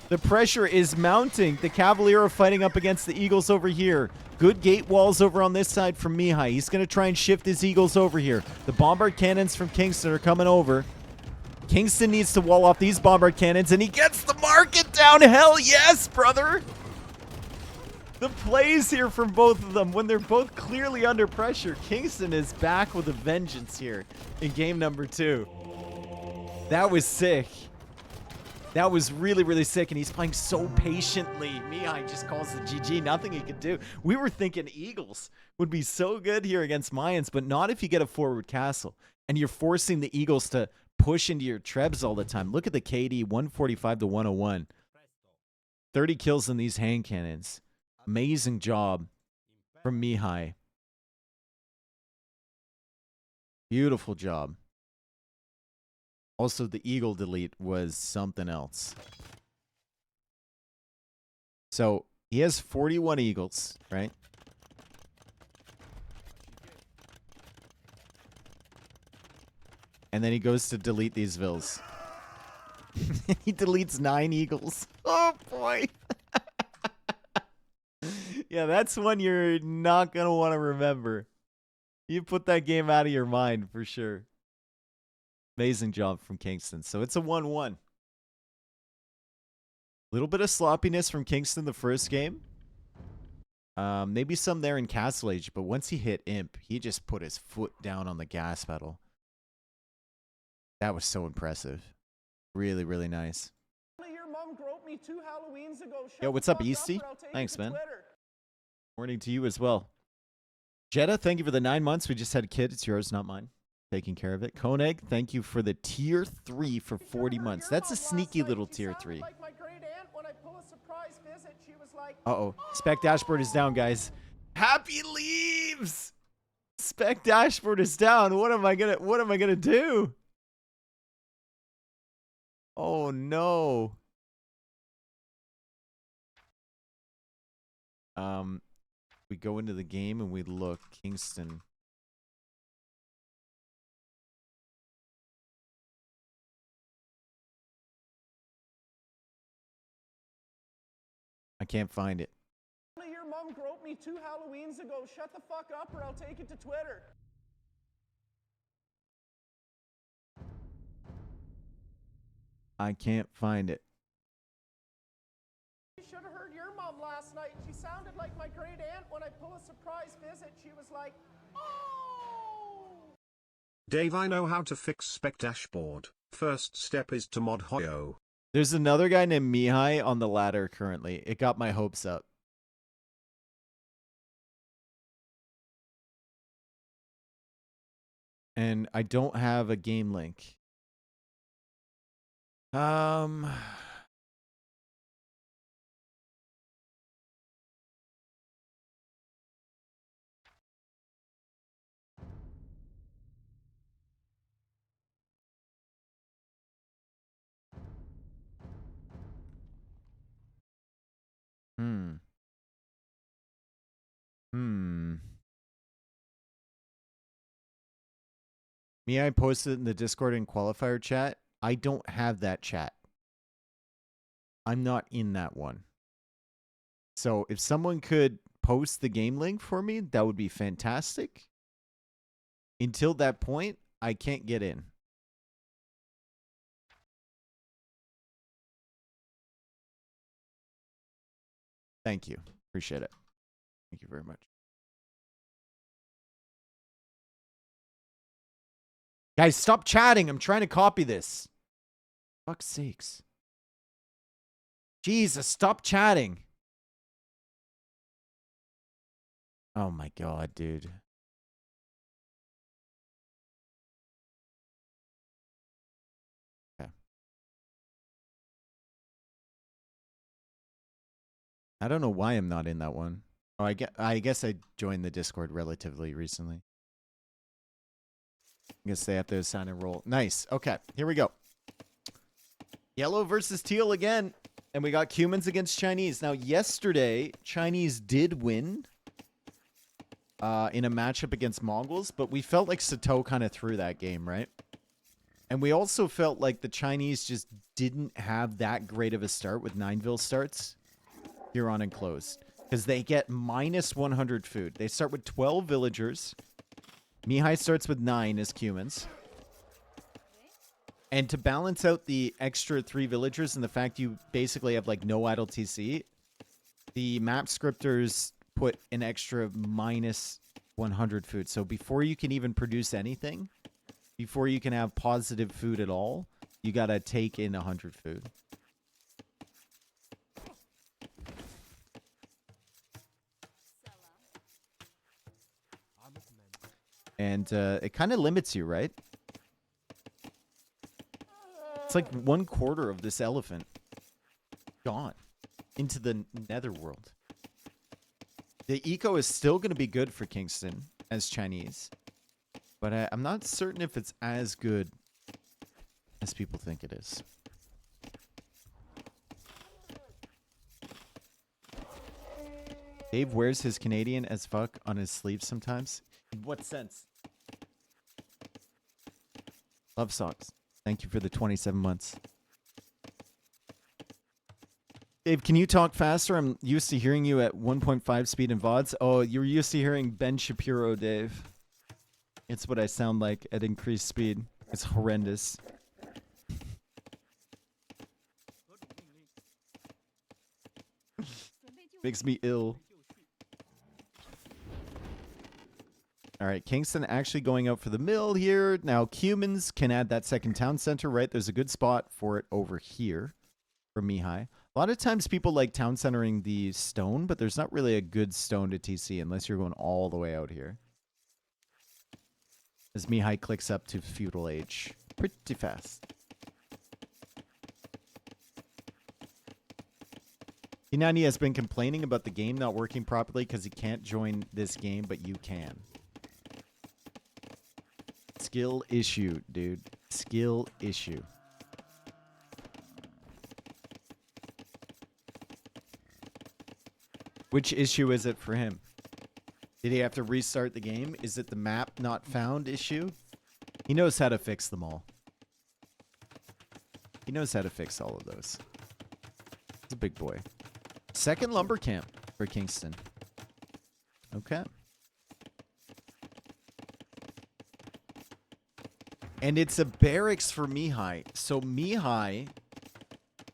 The pressure is mounting. The Cavalier are fighting up against the Eagles over here. Good gate walls over on this side from Mihai. He's going to try and shift his Eagles over here. The bombard cannons from Kingston are coming over. Kingston needs to wall off these bombard cannons, and he gets the market down. Hell yes, brother. The plays here from both of them when they're both clearly under pressure. Kingston is back with a vengeance here in game number 2. That was sick. That was really, really sick, and he's playing so patiently. Mihai just calls the GG. Nothing he could do. We were thinking Eagles would be so good here against Mayans, but not if you get a forward castle, and you're forcing the Eagles to push into your Trebs all the time. Look at the KD, 145 to 101. 30 kills in these hand cannons. Amazing job from Mihai. Beautiful job. Also, the Eagle delete was something else. So, he has 41 Eagles, right? And then he goes to delete these vills. He deletes 9 eagles. Oh, boy. Yeah, that's one you're not going to want to remember. You put that game out of your mind for sure. Amazing job from Kingston. So it's a 1-1. Little bit of sloppiness from Kingston the first game. Maybe some there in Castle Age, but once he hit Imp, he just put his foot down on the gas pedal. That was so impressive. Really, really nice. Your mom groped me 2 Halloweens ago. Shut Yo, what's the up, fuck Easty? or I'll take Thanks, it to man. Twitter. Morning to you as well. Jetta, thank you for the 9 months. We just had a kid. It's yours, not mine. Taking care of it. Koenig, thank you for the tier 3 for 40 months. That's a sneaky little tier 3. Like my great aunt when I pull a surprise visit, she was like, Uh-oh. Spec dashboard is down, guys. Happy leaves! Spec dashboard is down. What am I gonna do? Oh no. We go into the game and we look. Kingston. I can't find it. your mom groped me 2 Halloweens ago. Shut the fuck up or I'll take it to Twitter. I can't find it. You should have heard your mom last night. She sounded like my great aunt when I pull a surprise visit. She was like, oh! Dave, I know how to fix spec dashboard. First step is to mod Hoyo. There's another guy named Mihai on the ladder currently. It got my hopes up. And I don't have a game link. Mihai posted in the Discord and qualifier chat. I don't have that chat. I'm not in that one. So if someone could post the game link for me, that would be fantastic. Until that point, I can't get in. Thank you. Appreciate it. Thank you very much. Guys, stop chatting. I'm trying to copy this. Fuck's sakes. Jesus, stop chatting. Oh my god, dude. Okay. I don't know why I'm not in that one. Oh, I guess I joined the Discord relatively recently. I guess they have to assign a role. Nice. Okay, here we go. Yellow versus teal again. And we got Cumans against Chinese. Now, yesterday, Chinese did win in a matchup against Mongols, but we felt like Sato kind of threw that game, right? And we also felt like the Chinese just didn't have that great of a start with 9-ville starts here on Enclosed. Because they get minus 100 food. They start with 12 villagers. Mihai starts with 9 as Cumans. And to balance out the extra 3 villagers and the fact you basically have like no idle TC, the map scripters put an extra minus 100 food. So before you can even produce anything, before you can have positive food at all, you gotta take in 100 food. And it kind of limits you, right? It's like 1/4 of this elephant gone into the netherworld. The eco is still going to be good for Kingston as Chinese, but I'm not certain if it's as good as people think it is. Dave wears his Canadian as fuck on his sleeve sometimes. In what sense? Love socks. Thank you for the 27 months. Dave, can you talk faster? I'm used to hearing you at 1.5 speed in VODs. Oh, you're used to hearing Ben Shapiro, Dave. It's what I sound like at increased speed. It's horrendous. Makes me ill. All right, Kingston actually going out for the mill here. Now, humans can add that second town center, right? There's a good spot for it over here for Mihai. A lot of times people like town centering the stone, but there's not really a good stone to TC unless you're going all the way out here. As Mihai clicks up to feudal age pretty fast. Inani has been complaining about the game not working properly because he can't join this game, but you can. Skill issue, dude. Skill issue. Which issue is it for him? Did he have to restart the game? Is it the map not found issue? He knows how to fix them all. He knows how to fix all of those. He's a big boy. Second lumber camp for Kingston. Okay. And it's a barracks for Mihai. So Mihai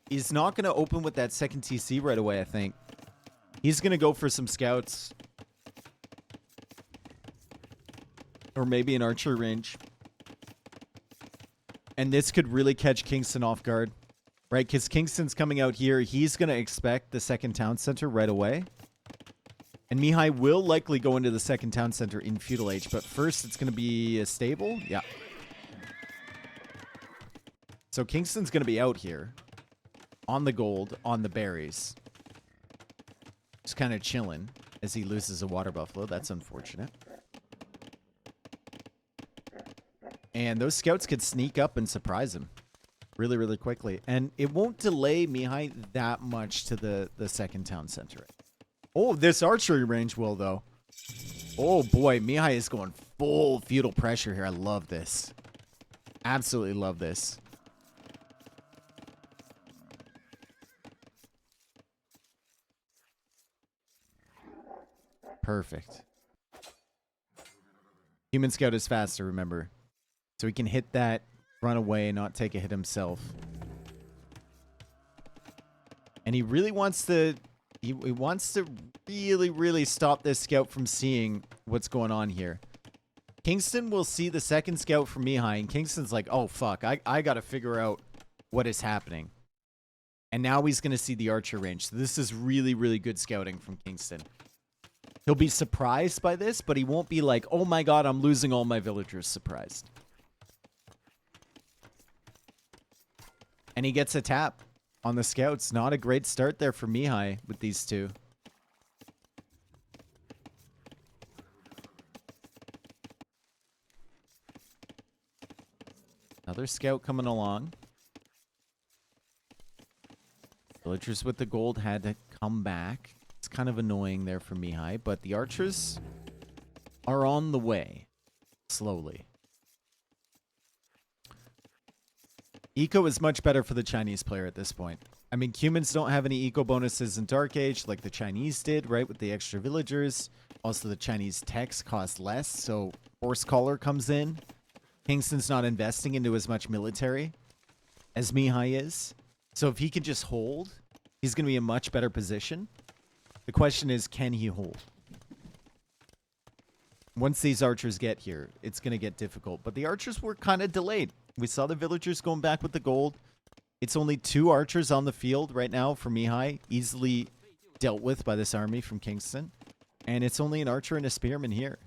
is not going to open with that second TC right away, I think. He's going to go for some scouts. Or maybe an archery range. And this could really catch Kingston off guard. Right? Because Kingston's coming out here. He's going to expect the second town center right away. And Mihai will likely go into the second town center in feudal age. But first, it's going to be a stable. Yeah. So Kingston's going to be out here. On the gold. On the berries. Just kind of chilling. As he loses a water buffalo. That's unfortunate. And those scouts could sneak up and surprise him. Really, really quickly. And it won't delay Mihai that much to the second town center. Oh, this archery range will, though. Oh, boy. Mihai is going full feudal pressure here. I love this. Absolutely love this. Perfect. Human scout is faster, remember. So he can hit that, run away, and not take a hit himself. And he really wants to... He wants to really, really stop this scout from seeing what's going on here. Kingston will see the second scout from Mihai, and Kingston's like, oh, fuck, I got to figure out what is happening. And now he's going to see the archer range. So this is really, really good scouting from Kingston. He'll be surprised by this, but he won't be like, oh my god, I'm losing all my villagers surprised. And he gets a tap on the scouts. Not a great start there for Mihai with these two. Another scout coming along. Villagers with the gold had to come back. It's kind of annoying there for Mihai, but the archers are on the way. Slowly. Eco is much better for the Chinese player at this point. I mean, humans don't have any eco bonuses in Dark Age like the Chinese did, right? With the extra villagers. Also, the Chinese techs cost less, so Horse Collar comes in. Kingston's not investing into as much military as Mihai is. So if he can just hold, he's going to be in a much better position. The question is, can he hold? Once these archers get here, it's going to get difficult. But the archers were kind of delayed. We saw the villagers going back with the gold. It's only 2 archers on the field right now for Mihai. Easily dealt with by this army from Kingston. And it's only an archer and a spearman here.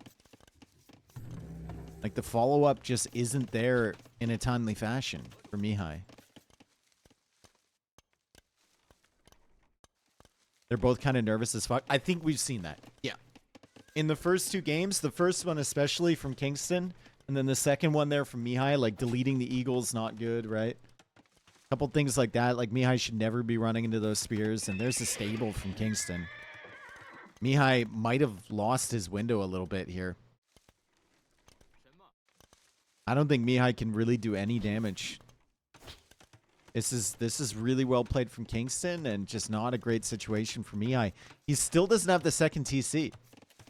Like, the follow-up just isn't there in a timely fashion for Mihai. They're both kind of nervous as fuck. I think we've seen that. Yeah. In the first 2 games, the first one especially from Kingston, and then the second one there from Mihai, like deleting the eagles, not good, right? A couple things like that. Like, Mihai should never be running into those spears, and there's a stable from Kingston. Mihai might have lost his window a little bit here. I don't think Mihai can really do any damage. This is really well played from Kingston and just not a great situation for Mihai. He still doesn't have the second TC.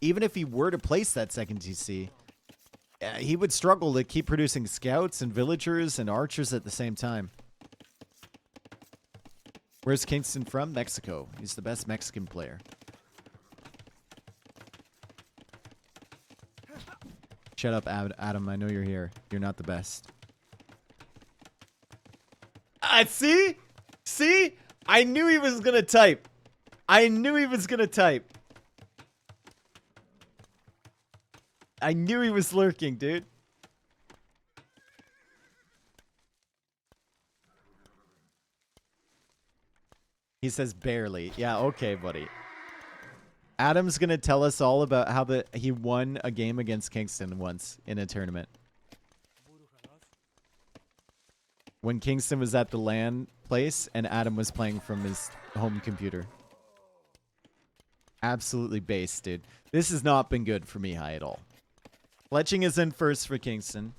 Even if he were to place that second TC, he would struggle to keep producing scouts and villagers and archers at the same time. Where's Kingston from? Mexico. He's the best Mexican player. Shut up, Adam. I know you're here. You're not the best. See? See? I knew he was going to type. I knew he was going to type. I knew he was lurking, dude. He says barely. Yeah, okay, buddy. Adam's going to tell us all about how he won a game against Kingston once in a tournament. When Kingston was at the LAN place and Adam was playing from his home computer. Absolutely based, dude. This has not been good for Mihai at all. Fletching is in first for Kingston.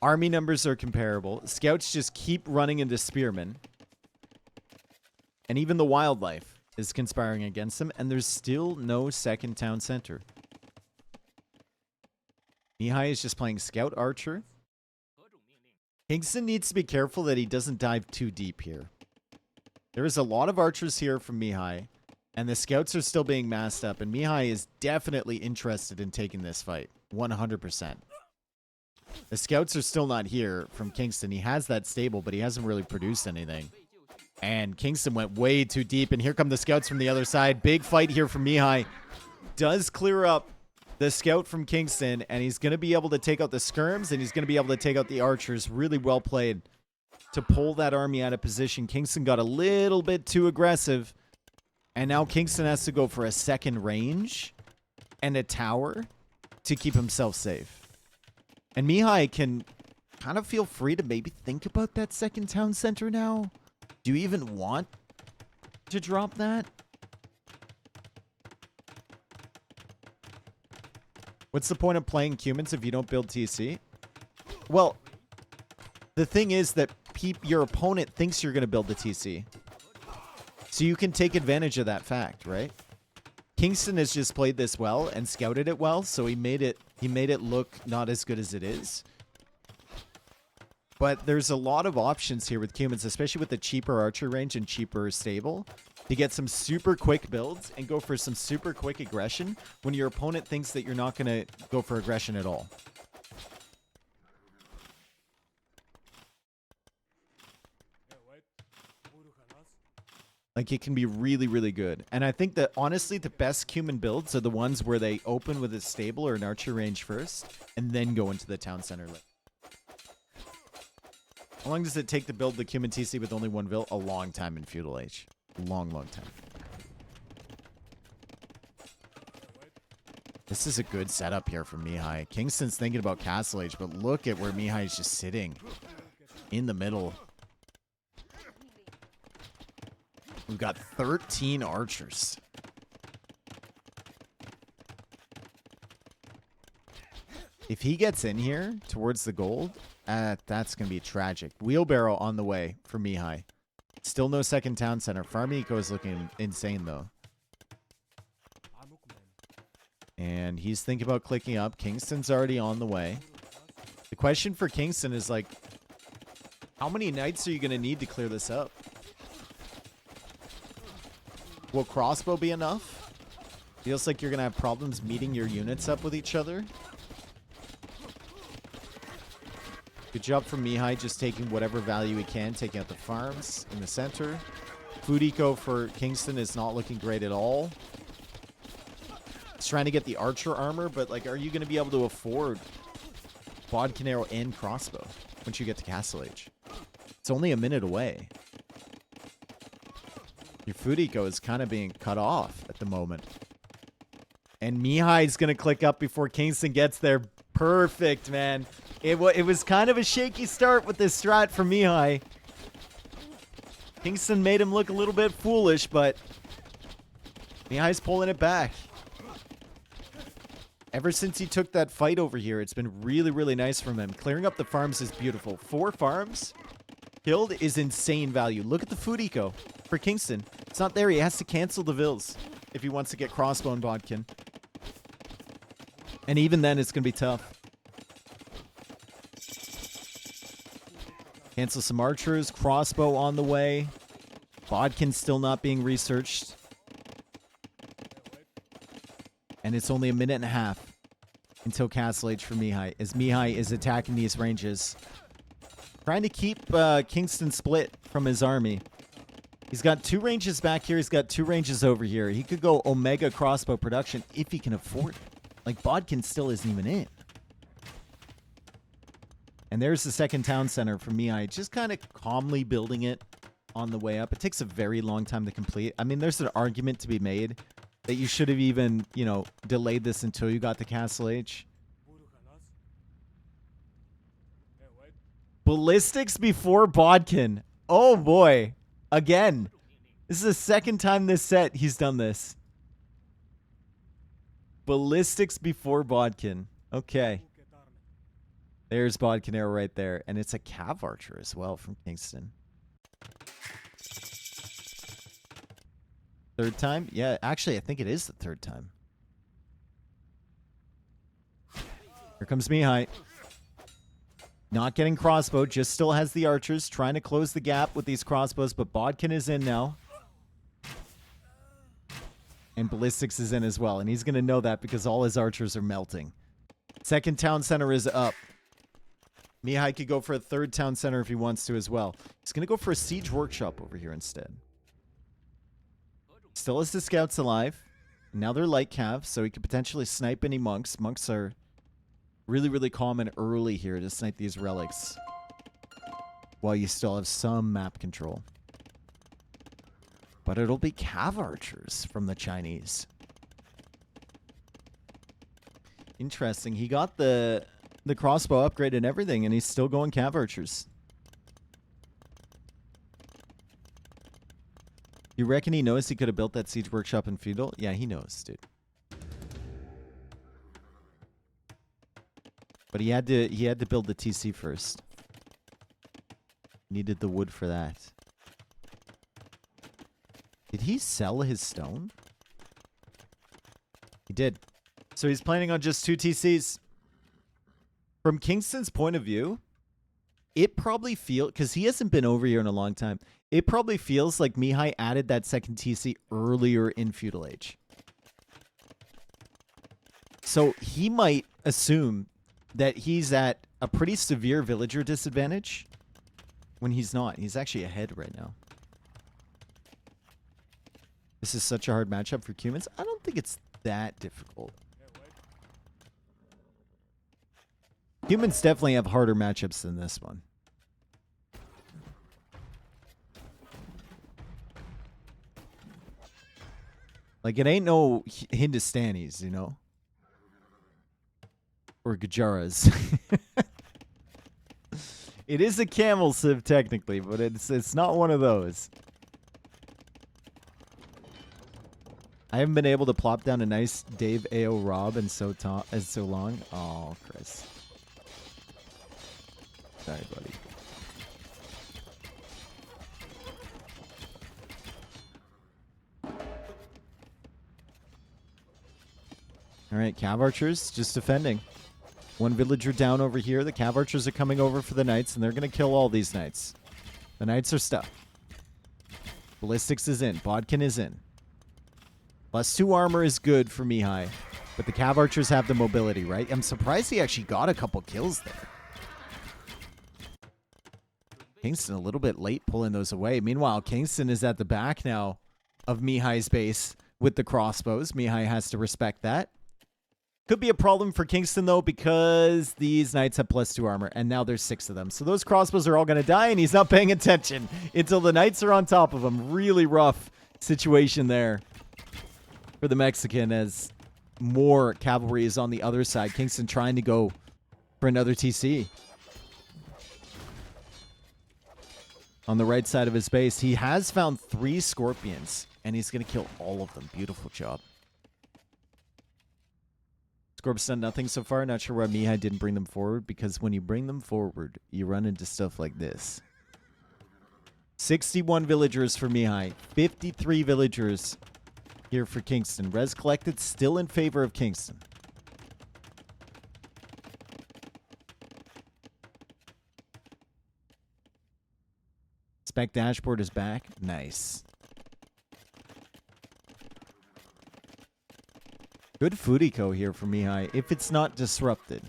Army numbers are comparable. Scouts just keep running into spearmen. And even the wildlife is conspiring against him. And there's still no second town center. Mihai is just playing scout archer. Kingston needs to be careful that he doesn't dive too deep here. There is a lot of archers here from Mihai. And the scouts are still being massed up. And Mihai is definitely interested in taking this fight. 100%. The scouts are still not here from Kingston. He has that stable, but he hasn't really produced anything. And Kingston went way too deep. And here come the scouts from the other side. Big fight here from Mihai. Does clear up the scout from Kingston. And he's going to be able to take out the skirms. And he's going to be able to take out the archers. Really well played to pull that army out of position. Kingston got a little bit too aggressive. And now Kingston has to go for a second range and a tower to keep himself safe. And Mihai can kind of feel free to maybe think about that second town center now. Do you even want to drop that? What's the point of playing humans if you don't build TC? Well, the thing is that your opponent thinks you're going to build the TC. So you can take advantage of that fact, right? Kingston has just played this well and scouted it well, so he made it look not as good as it is. But there's a lot of options here with humans, especially with the cheaper archer range and cheaper stable, to get some super quick builds and go for some super quick aggression when your opponent thinks that you're not going to go for aggression at all. Like, it can be really, really good. And I think that, honestly, the best human builds are the ones where they open with a stable or an archer range first, and then go into the town center. How long does it take to build the human TC with only one vill? A long time in Feudal Age. Long, long time. This is a good setup here for Mihai. Kingston's thinking about Castle Age, but look at where Mihai is just sitting. In the middle. We've got 13 archers. If he gets in here towards the gold, that's going to be tragic. Wheelbarrow on the way for Mihai. Still no second town center. Farm Eco is looking insane, though. And he's thinking about clicking up. Kingston's already on the way. The question for Kingston is, like, how many knights are you going to need to clear this up? Will crossbow be enough? Feels like you're going to have problems meeting your units up with each other. Good job from Mihai, just taking whatever value he can, taking out the farms in the center. Food eco for Kingston is not looking great at all. He's trying to get the archer armor, but, like, are you going to be able to afford bodkin arrow and crossbow once you get to Castle Age? It's only a minute away. Your food eco is kind of being cut off at the moment. And Mihai's going to click up before Kingston gets there. Perfect, man. It was kind of a shaky start with this strat for Mihai. Kingston made him look a little bit foolish, but Mihai's pulling it back. Ever since he took that fight over here, it's been really, really nice from him. Clearing up the farms is beautiful. 4 farms killed is insane value. Look at the food eco for Kingston. It's not there. He has to cancel the vills if he wants to get crossbow and bodkin. And even then, it's going to be tough. Cancel some archers. Crossbow on the way. Bodkin still not being researched. And it's only a minute and a half until Castle Age for Mihai, as Mihai is attacking these ranges. Trying to keep Kingston split from his army. He's got 2 ranges back here. He's got 2 ranges over here. He could go Omega crossbow production if he can afford it. Like, Bodkin still isn't even in. And there's the second town center for Mihai. Just kind of calmly building it on the way up. It takes a very long time to complete. I mean, there's an argument to be made that you should have even, you know, delayed this until you got to Castle Age. Ballistics before Bodkin. Oh, boy. Again. This is the second time this set he's done this. Ballistics before Bodkin. Okay. There's Bodkin arrow right there. And it's a Cav Archer as well from Kingston. Third time? Yeah, actually, I think it is the third time. Here comes Mihai. Not getting crossbow, just still has the archers. Trying to close the gap with these crossbows, but Bodkin is in now. And Ballistics is in as well. And he's going to know that because all his archers are melting. Second town center is up. Mihai could go for a third town center if he wants to as well. He's going to go for a siege workshop over here instead. Still has the scouts alive. Now they're light cav, so he could potentially snipe any monks. Monks are really, really common early here to snipe these relics, while you still have some map control. But it'll be Cav Archers from the Chinese. Interesting. He got the crossbow upgrade and everything, and he's still going Cav Archers. You reckon he knows he could have built that siege workshop in feudal? Yeah, he knows, dude. But he had to build the TC first. Needed the wood for that. Did he sell his stone? He did. So he's planning on just 2 TCs. From Kingston's point of view, it probably feels, because he hasn't been over here in a long time, it probably feels like Mihai added that second TC earlier in Feudal Age. So he might assume that he's at a pretty severe villager disadvantage when he's not. He's actually ahead right now. This is such a hard matchup for humans. I don't think it's that difficult. Humans definitely have harder matchups than this one. Like, it ain't no Hindustanis, you know? Or Gujaras. It is a camel civ, technically, but it's not one of those. I haven't been able to plop down a nice Dave A.O. Rob in so long. Oh, Chris. Sorry, buddy. All right, Cav Archers just defending. One villager down over here. The Cav Archers are coming over for the knights, and they're going to kill all these knights. The knights are stuck. Ballistics is in. Bodkin is in. +2 armor is good for Mihai, but the Cav Archers have the mobility, right? I'm surprised he actually got a couple kills there. Kingston a little bit late pulling those away. Meanwhile, Kingston is at the back now of Mihai's base with the crossbows. Mihai has to respect that. Could be a problem for Kingston, though, because these knights have +2 armor, and now there's 6 of them. So those crossbows are all going to die, and he's not paying attention until the knights are on top of him. Really rough situation there for the Mexican, as more cavalry is on the other side. Kingston trying to go for another TC. On the right side of his base, he has found 3 scorpions, and he's going to kill all of them. Beautiful job. Scorp's done nothing so far. Not sure why Mihai didn't bring them forward, because when you bring them forward, you run into stuff like this. 61 villagers for Mihai. 53 villagers here for Kingston. Res collected still in favor of Kingston. Spec dashboard is back. Nice. Good food eco here for Mihai, if it's not disrupted.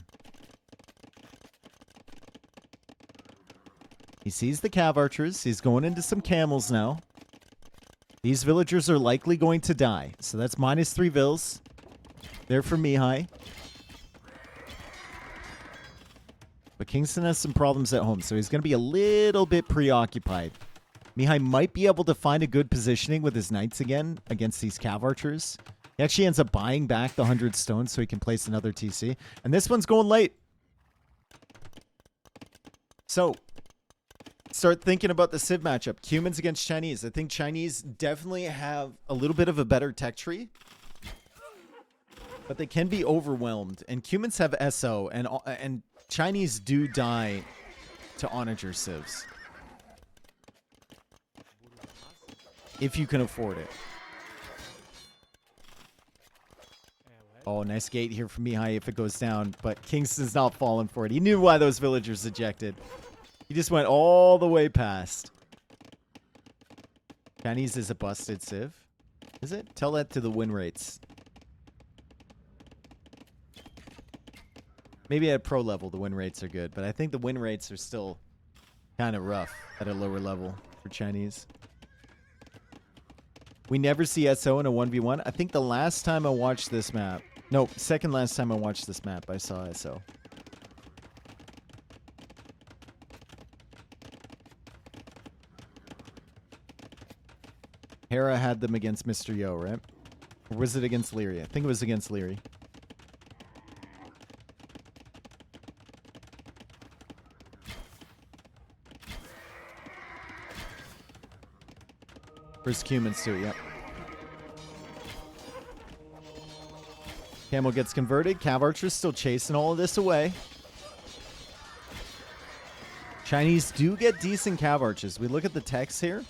He sees the cav archers. He's going into some camels now. These villagers are likely going to die. So that's -3 vills. There for Mihai. But Kingston has some problems at home, so he's going to be a little bit preoccupied. Mihai might be able to find a good positioning with his knights again against these cav archers. He actually ends up buying back the 100 stones so he can place another TC. And this one's going late. So, start thinking about the Civ matchup. Cumans against Chinese. I think Chinese definitely have a little bit of a better tech tree. But they can be overwhelmed. And Cumans have SO. And Chinese do die to Onager Civs. If you can afford it. Oh, nice gate here from Mihai if it goes down. But Kingston's not falling for it. He knew why those villagers ejected. He just went all the way past. Chinese is a busted Civ. Is it? Tell that to the win rates. Maybe at pro level the win rates are good. But I think the win rates are still kind of rough at a lower level for Chinese. We never see SO in a 1v1. I think the last time I watched this map... No, second last time I watched this map, I saw SO. Hera had them against Mr. Yo, right? Or was it against Leary? I think it was against Leary. First Cumans too, yep. Camel gets converted. Cav Archer's still chasing all of this away. Chinese do get decent Cav Archers. We look at the text here.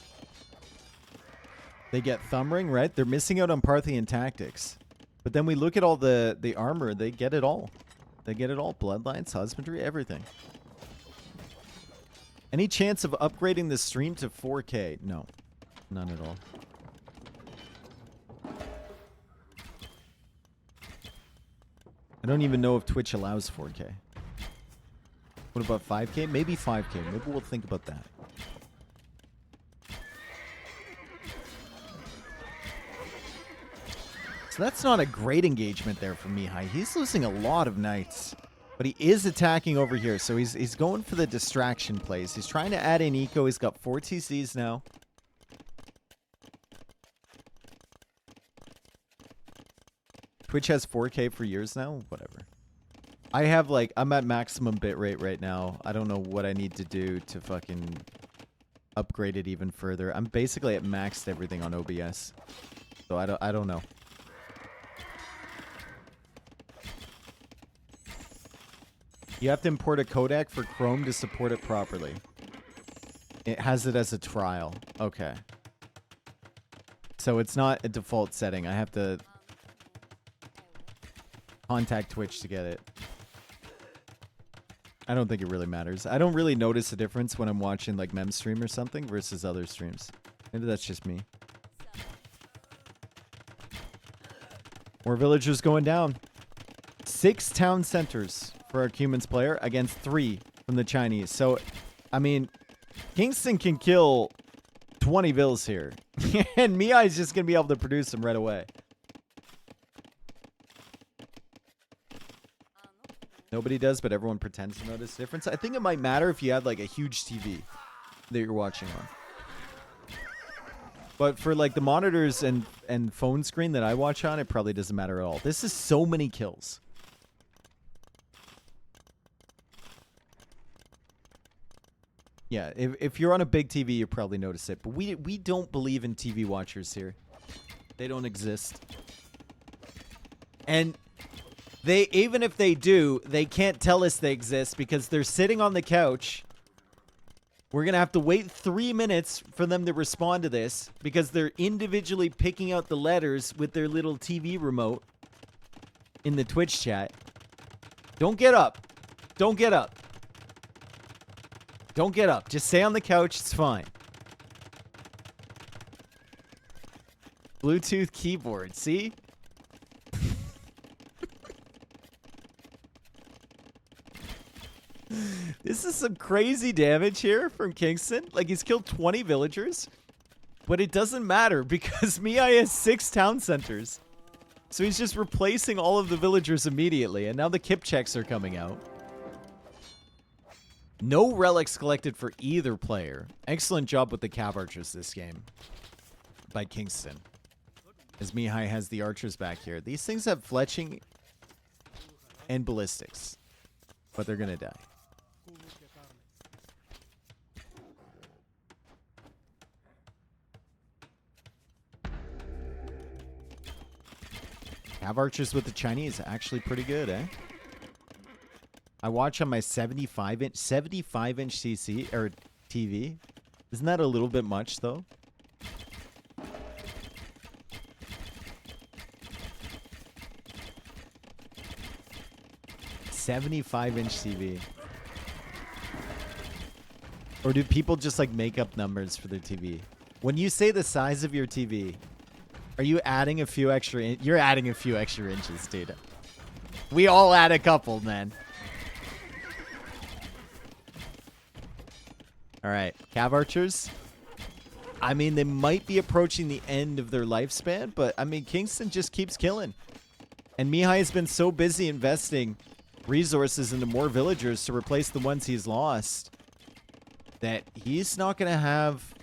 They get Thumb Ring, right? They're missing out on Parthian tactics. But then we look at all the armor. They get it all. They get it all. Bloodlines, husbandry, everything. Any chance of upgrading the stream to 4K? No. None at all. I don't even know if Twitch allows 4K. What about 5K? Maybe 5K. Maybe we'll think about that. So that's not a great engagement there for Mihai. He's losing a lot of knights. But he is attacking over here. So he's going for the distraction plays. He's trying to add in eco. He's got 4 TCs now. Twitch has 4K for years now? Whatever. I have like, I'm at maximum bitrate right now. I don't know what I need to do to fucking upgrade it even further. I'm basically at maxed everything on OBS. So I don't know. You have to import a codec for Chrome to support it properly. It has it as a trial. Okay. So it's not a default setting. I have to contact Twitch to get it. I don't think it really matters. I don't really notice a difference when I'm watching like Mem stream or something versus other streams. Maybe that's just me. More villagers going down. 6 town centers for our Cumans player against 3 from the Chinese. So, I mean, Kingston can kill 20 vills here. And Mihai is just going to be able to produce them right away. Nobody does, but everyone pretends to notice the difference. I think it might matter if you had like a huge TV that you're watching on. But for like the monitors and phone screen that I watch on, it probably doesn't matter at all. This is so many kills. Yeah, if you're on a big TV, you probably notice it. But we don't believe in TV watchers here. They don't exist. And they, even if they do, they can't tell us they exist because they're sitting on the couch We're going to have to wait 3 minutes for them to respond to this because they're individually picking out the letters with their little TV remote in the Twitch chat. Don't get up. Don't get up. Don't get up. Just stay on the couch. It's fine. Bluetooth keyboard. See? This is some crazy damage here from Kingston. Like, he's killed 20 villagers. But it doesn't matter because Mihai has 6 town centers. So he's just replacing all of the villagers immediately. And now the kip checks are coming out. No relics collected for either player. Excellent job with the cav archers this game by Kingston. As Mihai has the archers back here. These things have fletching and ballistics. But they're going to die. Cav archers with the Chinese actually pretty good, eh? I watch on my 75-inch CC or TV. Isn't that a little bit much though? $75-inch TV. Or do people just like make up numbers for their TV? When you say the size of your TV, are you adding a few extra? You're adding a few extra inches, dude. We all add a couple, man. All right, cav archers. I mean, they might be approaching the end of their lifespan, but I mean, Kingston just keeps killing. And Mihai has been so busy investing resources into more villagers to replace the ones he's lost that he's not going to have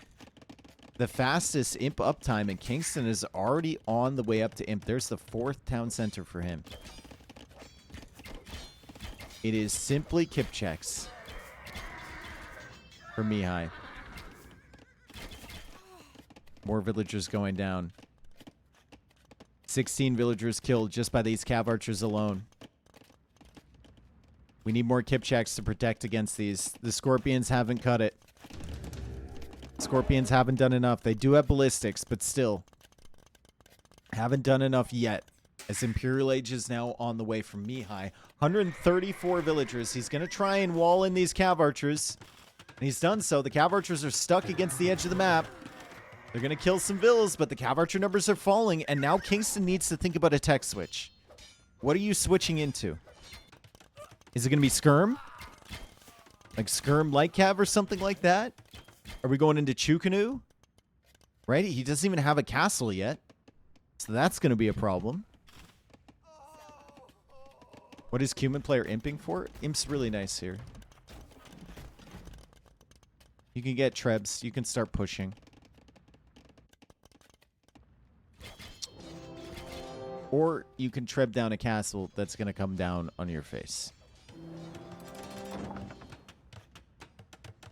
the fastest imp uptime, and Kingston is already on the way up to imp. There's the 4th town center for him. It is simply kip checks for Mihai. More villagers going down. 16 villagers killed just by these cav archers alone. We need more kip checks to protect against these. The scorpions haven't cut it. Scorpions haven't done enough. They do have ballistics, but still haven't done enough yet. As Imperial Age is now on the way from Mihai. 134 villagers. He's going to try and wall in these cav archers. And he's done so. The cav archers are stuck against the edge of the map. They're going to kill some vills, but the cav archer numbers are falling. And now Kingston needs to think about a tech switch. What are you switching into? Is it going to be skirm? Like skirm light cav or something like that? Are we going into Chukanu? Right? He doesn't even have a castle yet. So that's going to be a problem. What is Cumin player imping for? Imp's really nice here. You can get trebs. You can start pushing. Or you can treb down a castle that's going to come down on your face.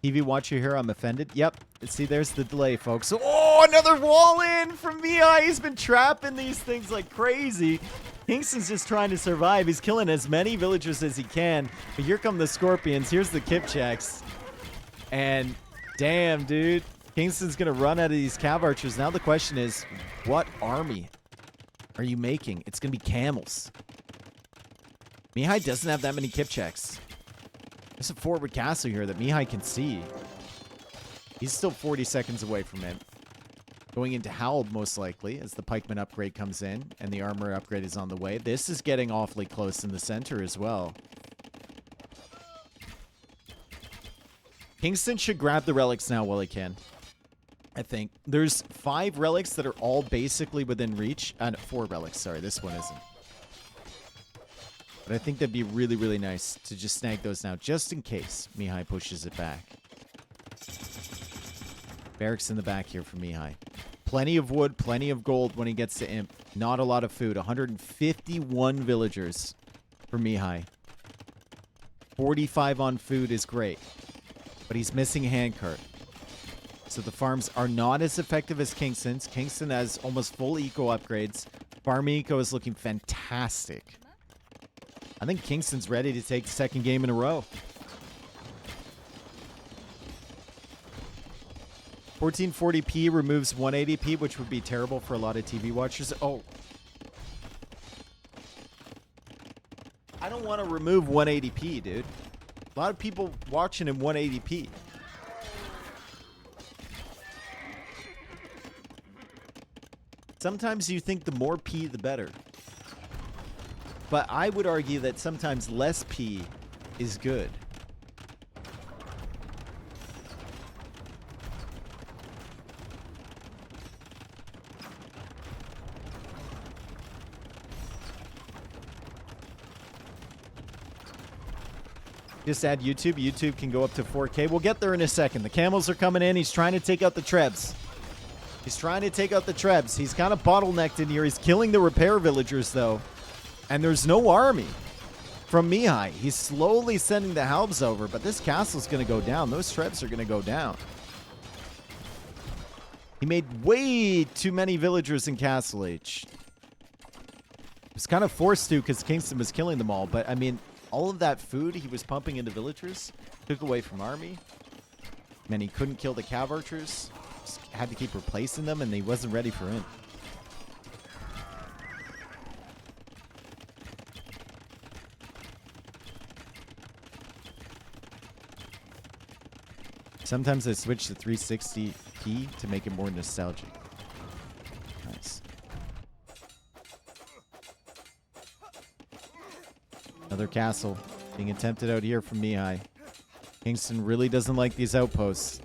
TV watcher here, I'm offended. Yep. See, there's the delay, folks. Oh, another wall in from Mihai. He's been trapping these things like crazy. Kingston's just trying to survive. He's killing as many villagers as he can. But here come the scorpions. Here's the kip checks. And damn, dude. Kingston's going to run out of these cav archers. Now the question is, what army are you making? It's going to be camels. Mihai doesn't have that many kip checks. There's a forward castle here that Mihai can see. He's still 40 seconds away from it. Going into Howled, most likely, as the pikeman upgrade comes in and the armor upgrade is on the way. This is getting awfully close in the center as well. Kingston should grab the relics now while he can. I think. There's 5 relics that are all basically within reach. 4 relics, sorry. This one isn't. But I think that'd be really, really nice to just snag those now, just in case Mihai pushes it back. Barracks in the back here for Mihai. Plenty of wood, plenty of gold when he gets to imp. Not a lot of food. 151 villagers for Mihai. 45 on food is great. But he's missing a handcart. So the farms are not as effective as Kingston's. Kingston has almost full eco upgrades. Farm eco is looking fantastic. I think Kingston's ready to take the second game in a row. 1440p removes 180p, which would be terrible for a lot of TV watchers. Oh. I don't want to remove 180p, dude. A lot of people watching in 180p. Sometimes you think the more P, the better. But I would argue that sometimes less P is good. Just add YouTube. YouTube can go up to 4K. We'll get there in a second. The camels are coming in. He's trying to take out the trebs. He's trying to take out the trebs. He's kind of bottlenecked in here. He's killing the repair villagers, though. And there's no army from Mihai. He's slowly sending the halbs over, but this castle's going to go down. Those trebs are going to go down. He made way too many villagers in Castle Age. He was kind of forced to because Kingston was killing them all. But, I mean, all of that food he was pumping into villagers took away from army. And then he couldn't kill the cav archers. Just had to keep replacing them, and he wasn't ready for it. Sometimes I switch to 360p to make it more nostalgic. Nice. Another castle being attempted out here from Mihai. Kingston really doesn't like these outposts.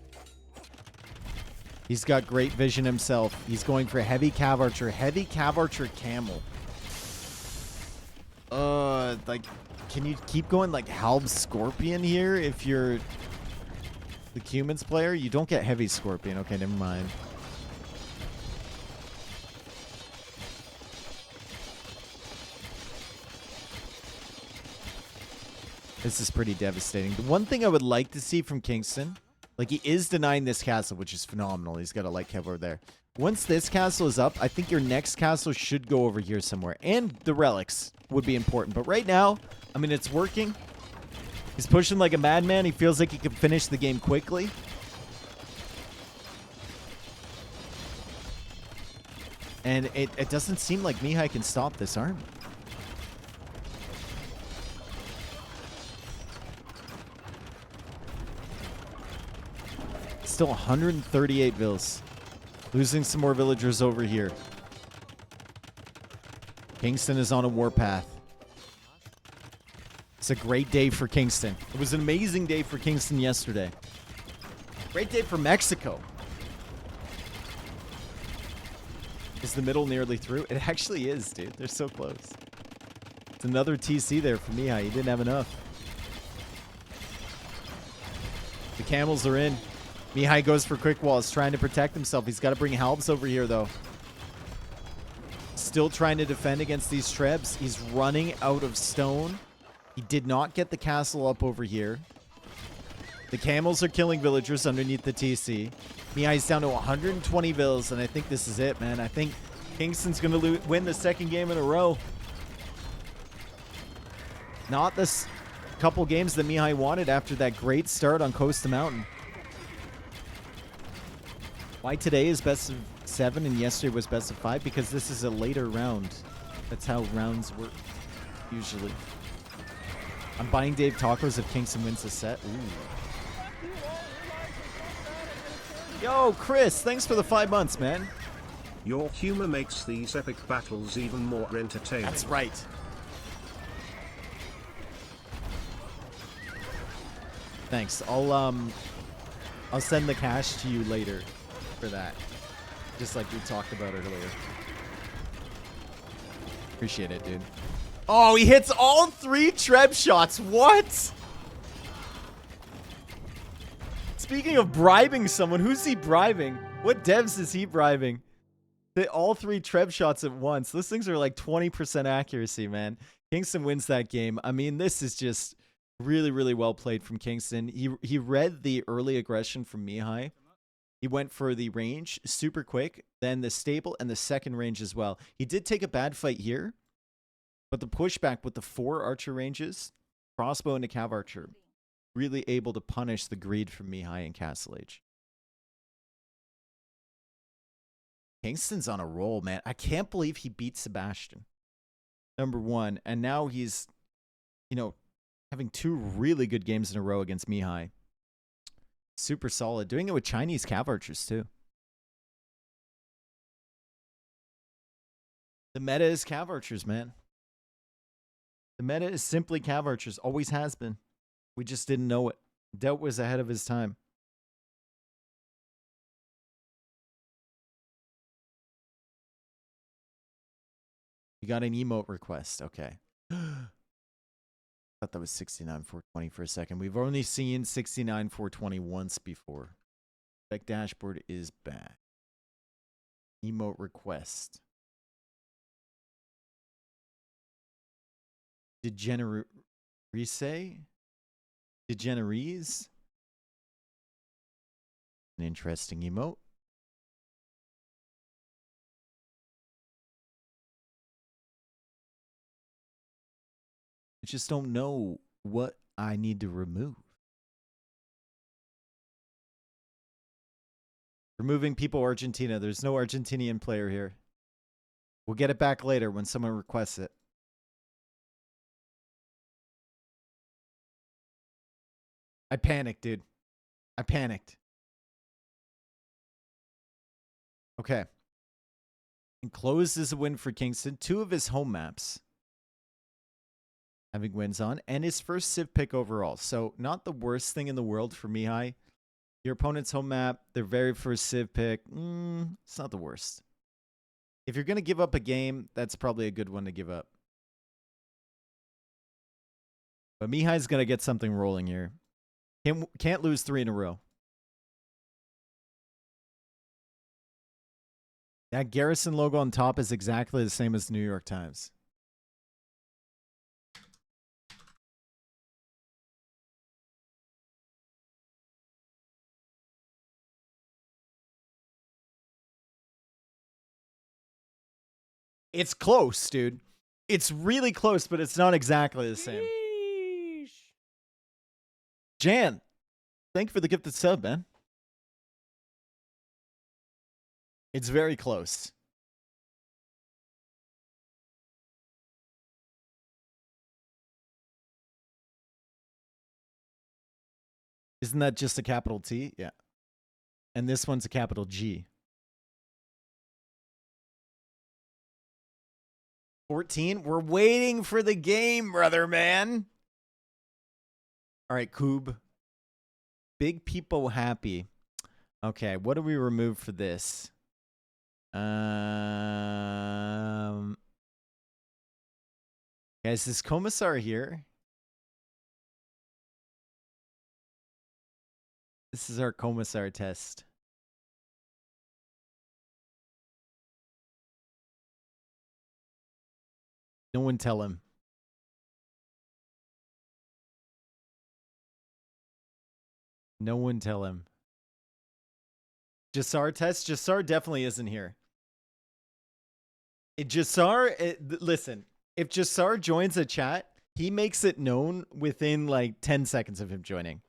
He's got great vision himself. He's going for heavy cav archer camel. Like, can you keep going like halb scorpion here if you're the humans player? You don't get heavy scorpion. Okay, never mind. This is pretty devastating. The one thing I would like to see from Kingston, like, he is denying this castle, which is phenomenal. He's got a light cav over there. Once this castle is up, I think your next castle should go over here somewhere. And the relics would be important. But right now, I mean, it's working. He's pushing like a madman. He feels like he can finish the game quickly. And it doesn't seem like Mihai can stop this army. Still 138 vills. Losing some more villagers over here. Kingston is on a warpath. It's a great day for Kingston. It was an amazing day for Kingston yesterday. Great day for Mexico. Is the middle nearly through? It actually is, dude. They're so close. It's another TC there for Mihai. He didn't have enough. The camels are in. Mihai goes for quick walls, trying to protect himself. He's got to bring halbs over here, though. Still trying to defend against these trebs. He's running out of stone. He did not get the castle up over here. The camels are killing villagers underneath the TC. Mihai's down to 120 vills, and I think this is it, man. I think Kingston's going to win the second game in a row. Not this couple games that Mihai wanted after that great start on Coast to Mountain. Why today is best of 7 and yesterday was best of 5? Because this is a later round. That's how rounds work, usually. I'm buying Dave tacos if Kingston wins the set. Ooh. Yo, Chris, thanks for the 5 months, man. Your humor makes these epic battles even more entertaining. That's right. Thanks. I'll send the cash to you later for that. Just like we talked about earlier. Appreciate it, dude. Oh, he hits all 3 treb shots. What? Speaking of bribing someone, who's he bribing? What devs is he bribing? They all 3 treb shots at once. Those things are like 20% accuracy, man. Kingston wins that game. I mean, this is just really, really well played from Kingston. He read the early aggression from Mihai. He went for the range super quick, then the stable and the second range as well. He did take a bad fight here, but the pushback with the 4 archer ranges, crossbow and a cav archer, really able to punish the greed from Mihai and Castle Age. Kingstone's on a roll, man. I can't believe he beat Sebastian. Number one. And now he's, having 2 really good games in a row against Mihai. Super solid. Doing it with Chinese cav archers, too. The meta is cav archers, man. The meta is simply cav archers. Always has been. We just didn't know it. Doubt was ahead of his time. You got an emote request. Okay. Thought that was 69,420 for a second. We've only seen 69,420 once before. Spec dashboard is back. Emote request. Degenerese? Degenerese? An interesting emote. I just don't know what I need to remove. Removing people Argentina. There's no Argentinian player here. We'll get it back later when someone requests it. I panicked, dude. I panicked. Okay. Enclosed is a win for Kingston. 2 of his home maps having wins on, and his first Civ pick overall. So not the worst thing in the world for Mihai. Your opponent's home map, their very first Civ pick, it's not the worst. If you're going to give up a game, that's probably a good one to give up. But Mihai's going to get something rolling here. Can't lose 3 in a row. That Garrison logo on top is exactly the same as the New York Times. It's close, dude. It's really close, but it's not exactly the same. Sheesh. Jan, thank you for the gifted sub, man. It's very close. Isn't that just a capital T? Yeah. And this one's a capital G. 14. We're waiting for the game, brother, man. All right, Koob. Big people happy. Okay, what do we remove for this? Guys, is Commissar here? This is our Commissar test. No one tell him. No one tell him. Jassar test? Jassar definitely isn't here. Listen, if Jassar joins a chat, he makes it known within like 10 seconds of him joining.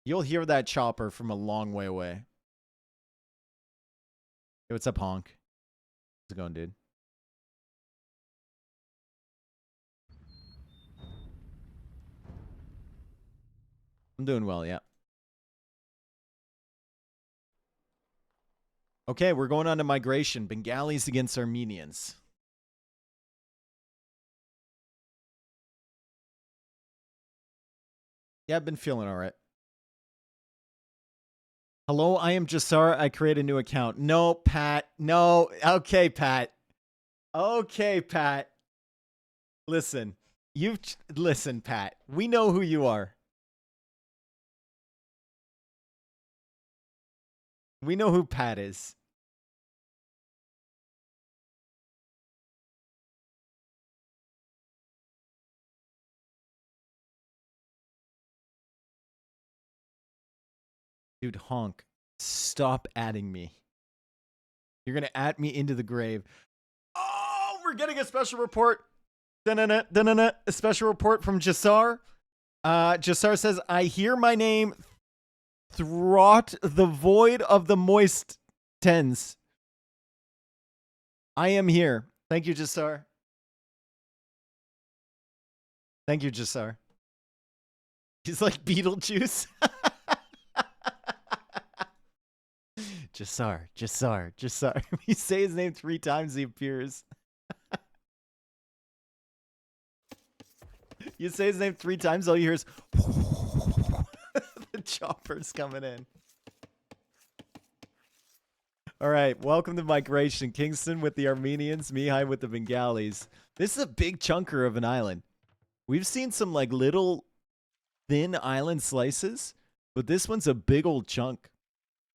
You'll hear that chopper from a long way away. Hey, what's up, Honk? How's it going, dude? I'm doing well, yeah. Okay, we're going on to migration. Bengalis against Armenians. Yeah, I've been feeling all right. Hello, I am Jassar. I create a new account. No, Pat. No. Okay, Pat. Okay, Pat. Listen. Listen, Pat. We know who you are. We know who Pat is. Dude, Honk, stop adding me. You're going to add me into the grave. Oh, we're getting a special report. Da-na-na, da-na-na. A special report from Jassar. Jassar says, I hear my name Throt the void of the moist tens. I am here. Thank you, Jasar. Thank you, Jasar. He's like Beetlejuice. Jasar, Jasar, Jasar. You say his name 3 times, he appears. You say his name 3 times, all you hear is the chopper's coming in. All right, welcome to Migration. Kingston with the Armenians, Mihai with the Bengalis. This is a big chunker of an island. We've seen some like little thin island slices, but this one's a big old chunk.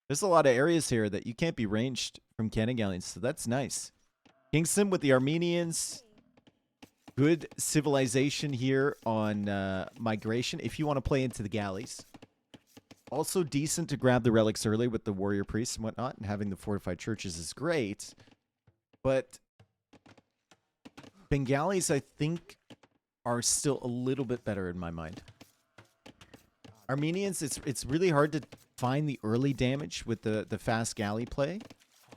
There's a lot of areas here that you can't be ranged from cannon galleons, so that's nice. Kingston with the Armenians. Good civilization here on Migration if you want to play into the galleys. Also decent to grab the relics early with the warrior priests and whatnot, and having the fortified churches is great. But Bengalis, I think, are still a little bit better in my mind. Armenians, it's really hard to find the early damage with the fast galley play.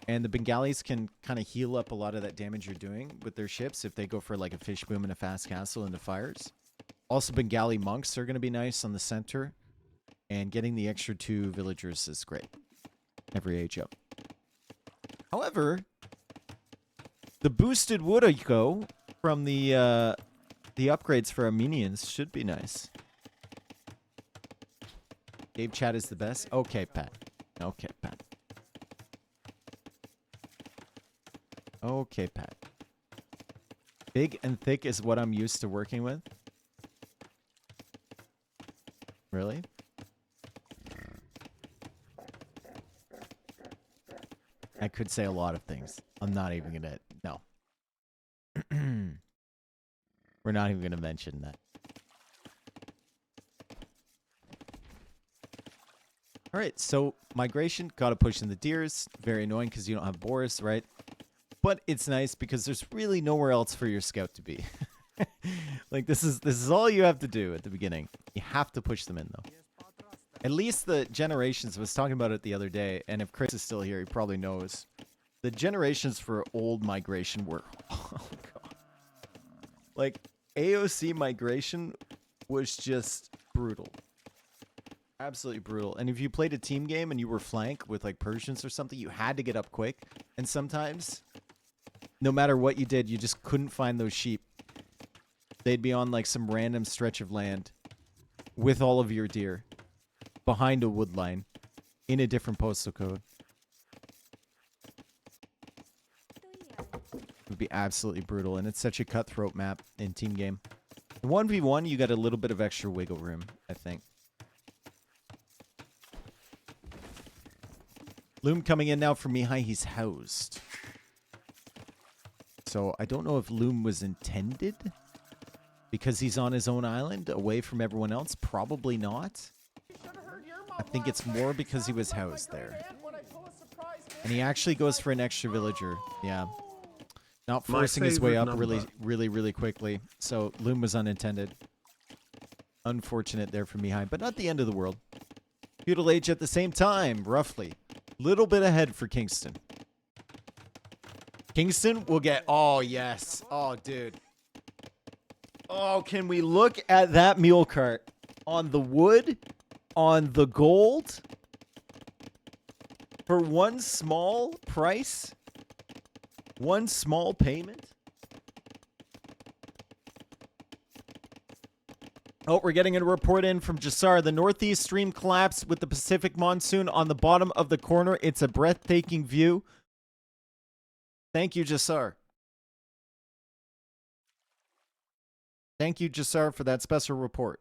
And the Bengalis can kind of heal up a lot of that damage you're doing with their ships if they go for like a fish boom and a fast castle into fires. Also, Bengali monks are going to be nice on the center. And getting the extra 2 villagers is great. Every age up. However, the boosted wood eco from the upgrades for Armenians should be nice. Dave Chat is the best. Okay, Pat. Okay, Pat. Okay, Pat. Big and thick is what I'm used to working with. Really? I could say a lot of things. I'm not even gonna... No. We're not even gonna mention that. Alright, so Migration, gotta push in the deers. Very annoying because you don't have Boris, right? But it's nice because there's really nowhere else for your scout to be. Like, this is all you have to do at the beginning. You have to push them in, though. At least the generations, I was talking about it the other day, and if Chris is still here, he probably knows. The generations for old Migration were... Oh, God. Like, AOC Migration was just brutal. Absolutely brutal. And if you played a team game and you were flank with, like, Persians or something, you had to get up quick. And sometimes, no matter what you did, you just couldn't find those sheep. They'd be on, like, some random stretch of land with all of your deer. Behind a wood line in a different postal code. It would be absolutely brutal, and it's such a cutthroat map in team game. In 1v1, you got a little bit of extra wiggle room, I think. Loom coming in now for Mihai. He's housed. So I don't know if Loom was intended because he's on his own island away from everyone else. Probably not. I think it's more because he was housed there. And he actually goes for an extra villager. Yeah. Not forcing his way up really quickly. So Loom was unintended. Unfortunate there for Mihai, but not the end of the world. Feudal Age at the same time, roughly. Little bit ahead for Kingston. Kingston will get... Oh, yes. Oh, dude. Oh, can we look at that mule cart? On the wood... On the gold, for one small price, one small payment. Oh, we're getting a report in from Jasar. The northeast stream collapsed with the Pacific monsoon on the bottom of the corner. It's a breathtaking view. Thank you, Jasar. Thank you, Jasar, for that special report.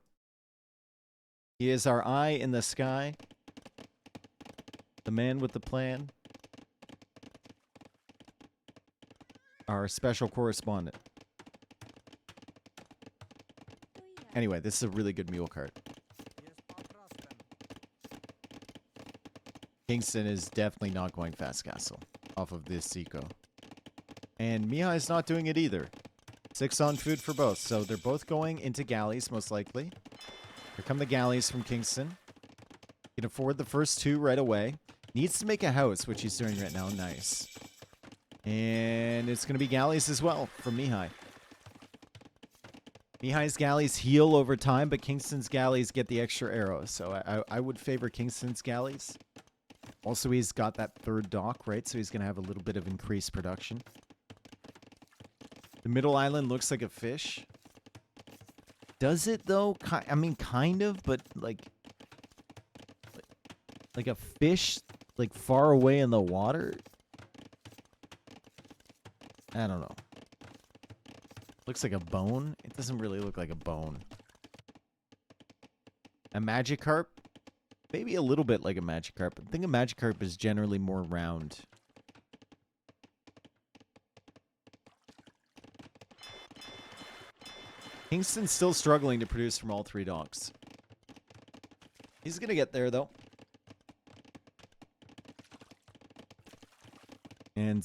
He is our eye in the sky. The man with the plan. Our special correspondent. Anyway, this is a really good mule cart. Kingston is definitely not going fast castle off of this eco. And Mihai is not doing it either. 6 on food for both. So they're both going into galleys, most likely. Here come the galleys from Kingston. Can afford the first 2 right away. Needs to make a house, which he's doing right now. Nice. And it's going to be galleys as well from Mihai. Mihai's galleys heal over time, but Kingston's galleys get the extra arrows. So I would favor Kingston's galleys. Also, he's got that 3rd dock, right? So he's going to have a little bit of increased production. The middle island looks like a fish. Does it, though? I mean, kind of, but like a fish, like far away in the water? I don't know. Looks like a bone. It doesn't really look like a bone. A Magikarp? Maybe a little bit like a Magikarp. I think a Magikarp is generally more round. Kingston's still struggling to produce from all 3 docks. He's going to get there, though. And,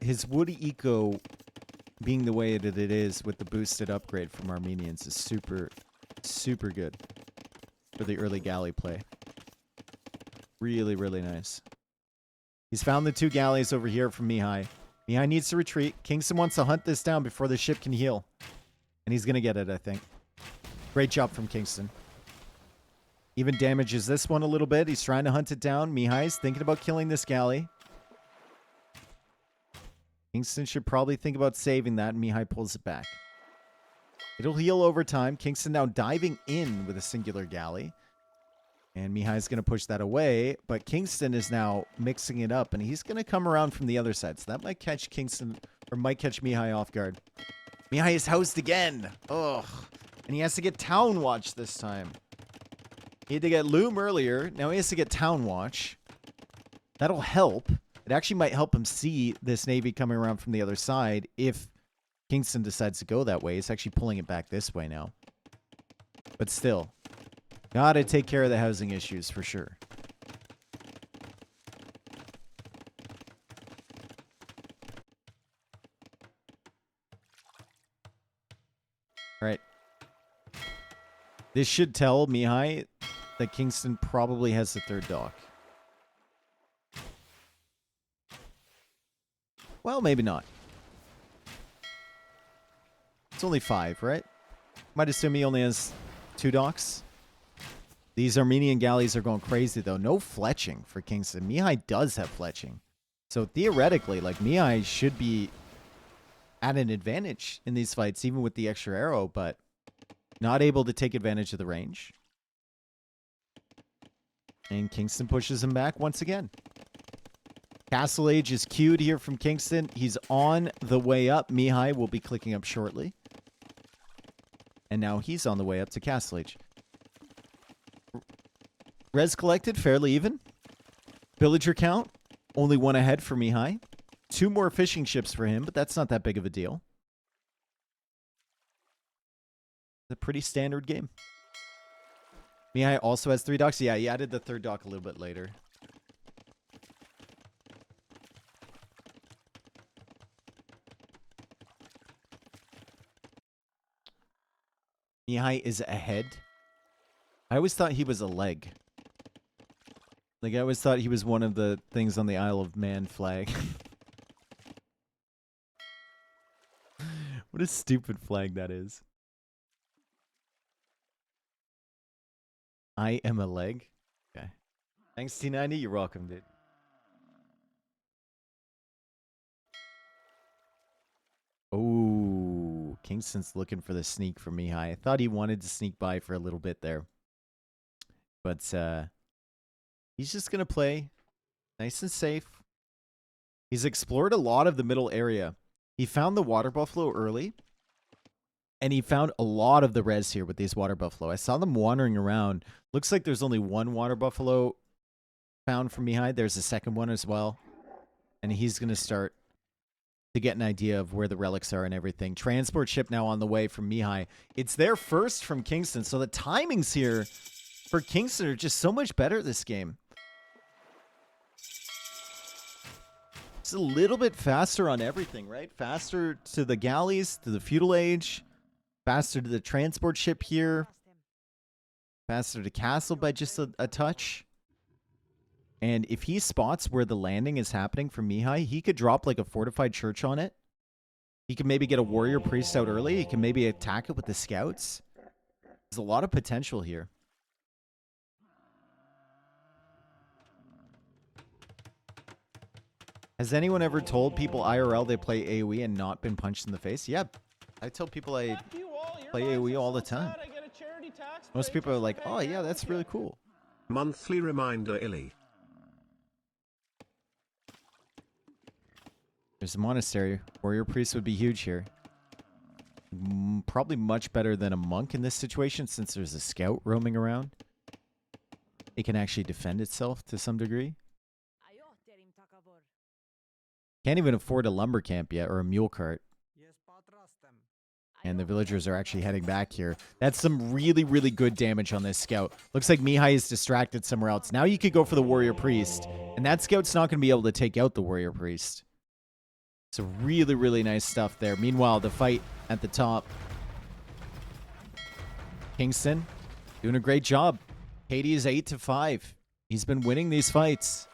his wood eco being the way that it is with the boosted upgrade from Armenians is super, super good for the early galley play. Really, really nice. He's found the 2 galleys over here from Mihai. Mihai needs to retreat. Kingston wants to hunt this down before the ship can heal. And he's going to get it, I think. Great job from Kingston. Even damages this one a little bit. He's trying to hunt it down. Mihai's thinking about killing this galley. Kingston should probably think about saving that, and Mihai pulls it back. It'll heal over time. Kingston now diving in with a singular galley. And Mihai's going to push that away, but Kingston is now mixing it up, and he's going to come around from the other side. So that might catch Kingston, or might catch Mihai off guard. Mihai is housed again. Ugh. And he has to get Town Watch this time. He had to get Loom earlier. Now he has to get Town Watch. That'll help. It actually might help him see this Navy coming around from the other side if Kingston decides to go that way. He's actually pulling it back this way now. But still, gotta take care of the housing issues for sure. All right. This should tell Mihai that Kingston probably has the 3rd dock. Well, maybe not. It's only 5, right? Might assume he only has 2 docks. These Armenian galleys are going crazy, though. No fletching for Kingston. Mihai does have fletching. So theoretically, like, Mihai should be at an advantage in these fights, even with the extra arrow, but not able to take advantage of the range. And Kingston pushes him back once again. Castle Age is queued here from Kingston. He's on the way up. Mihai will be clicking up shortly. And now he's on the way up to Castle Age. Res collected, fairly even. Villager count, only 1 ahead for Mihai. 2 more fishing ships for him, but that's not that big of a deal. It's a pretty standard game. Mihai also has 3 docks. Yeah, he added the 3rd dock a little bit later. Mihai is ahead. I always thought he was a leg. Like, I always thought he was one of the things on the Isle of Man flag. What a stupid flag that is. I am a leg? Okay. Thanks, T90. You're welcome, dude. Oh, Kingston's looking for the sneak from Mihai. I thought he wanted to sneak by for a little bit there. But he's just going to play nice and safe. He's explored a lot of the middle area. He found the water buffalo early. And he found a lot of the res here with these water buffalo. I saw them wandering around. Looks like there's only 1 water buffalo found from Mihai. There's a second one as well. And he's going to start to get an idea of where the relics are and everything. Transport ship now on the way from Mihai. It's there first from Kingston. So the timings here for Kingston are just so much better this game. It's a little bit faster on everything, right? Faster to the galleys, to the feudal age. Faster to the transport ship here. Faster to castle by just a touch. And if he spots where the landing is happening for Mihai, he could drop like a fortified church on it. He can maybe get a warrior priest out early. He can maybe attack it with the scouts. There's a lot of potential here. Has anyone ever told people IRL they play AoE and not been punched in the face? Yeah, I tell people I play AoE all the time. Most people are like, oh yeah, that's really cool. Monthly reminder, Illy. There's a monastery. Warrior priest would be huge here. Probably much better than a monk in this situation since there's a scout roaming around. It can actually defend itself to some degree. Can't even afford a lumber camp yet or a mule cart. And the villagers are actually heading back here. That's some really, really good damage on this scout. Looks like Mihai is distracted somewhere else. Now you could go for the warrior priest. And that scout's not going to be able to take out the warrior priest. So really, really nice stuff there. Meanwhile, the fight at the top. Kingston doing a great job. Katie is 8-5. He's been winning these fights.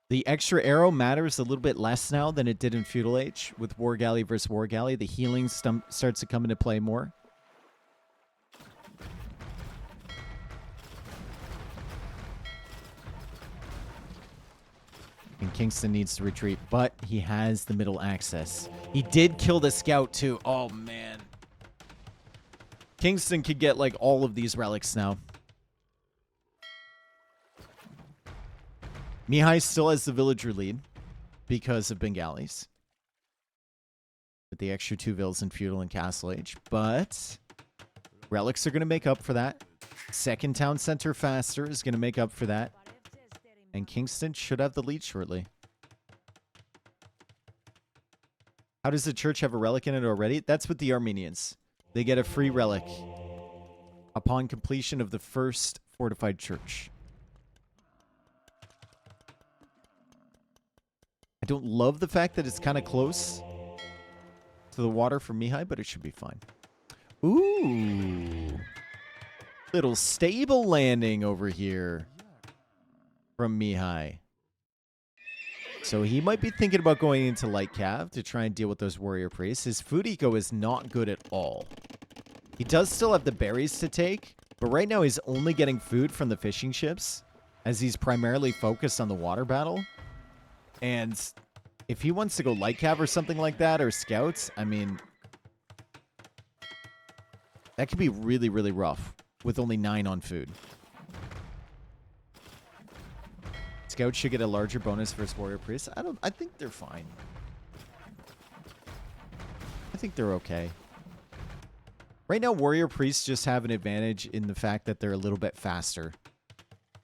The extra arrow matters a little bit less now than it did in Feudal Age with War Galley versus War Galley. The healing starts to come into play more. And Kingston needs to retreat, but he has the middle access. He did kill the scout too. Oh, man. Kingston could get like all of these relics now. Mihai still has the villager lead because of Bengalis. With the extra 2 vills in Feudal and Castle Age. But relics are going to make up for that. Second town center faster is going to make up for that. And Kingston should have the lead shortly. How does the church have a relic in it already? That's with the Armenians. They get a free relic upon completion of the first fortified church. I don't love the fact that it's kind of close to the water for Mihai, but it should be fine. Ooh. Little stable landing over here from Mihai. So he might be thinking about going into Light Cav to try and deal with those warrior priests. His food eco is not good at all. He does still have the berries to take, but right now he's only getting food from the fishing ships as he's primarily focused on the water battle. And if he wants to go Light Cav or something like that, or Scouts, I mean, that could be really, really rough with only 9 on food. Scouts should get a larger bonus versus Warrior Priest. I think they're fine. I think they're okay. Right now, Warrior Priests just have an advantage in the fact that they're a little bit faster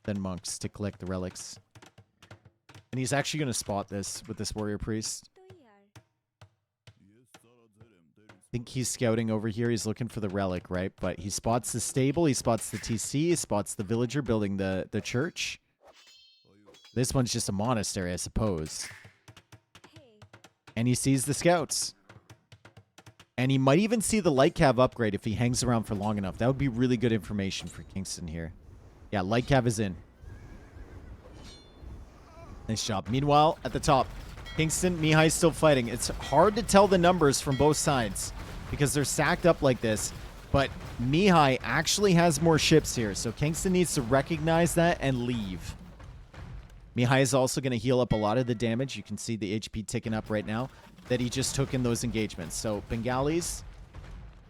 than monks to collect the relics. And he's actually going to spot this with this Warrior Priest. I think he's scouting over here. He's looking for the relic, right? But he spots the stable. He spots the TC. He spots the villager building the church. This one's just a monastery, I suppose. And he sees the scouts. And he might even see the Light Cav upgrade if he hangs around for long enough. That would be really good information for Kingston here. Yeah, Light Cav is in. Nice job. Meanwhile, at the top, Kingston, Mihai's still fighting. It's hard to tell the numbers from both sides because they're stacked up like this. But Mihai actually has more ships here, so Kingston needs to recognize that and leave. Mihai is also going to heal up a lot of the damage. You can see the HP ticking up right now that he just took in those engagements. So Bengalis,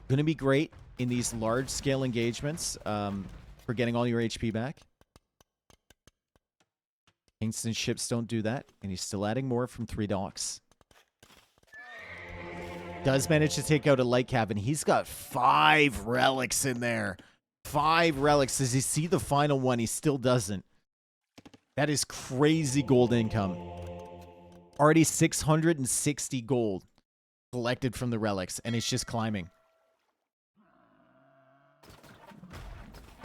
going to be great in these large-scale engagements for getting all your HP back. Kingston's ships don't do that, and he's still adding more from 3 docks. Does manage to take out a Light Cav, and he's got 5 relics in there. 5 relics. Does he see the final one? He still doesn't. That is crazy gold income. Already 660 gold collected from the relics, and it's just climbing.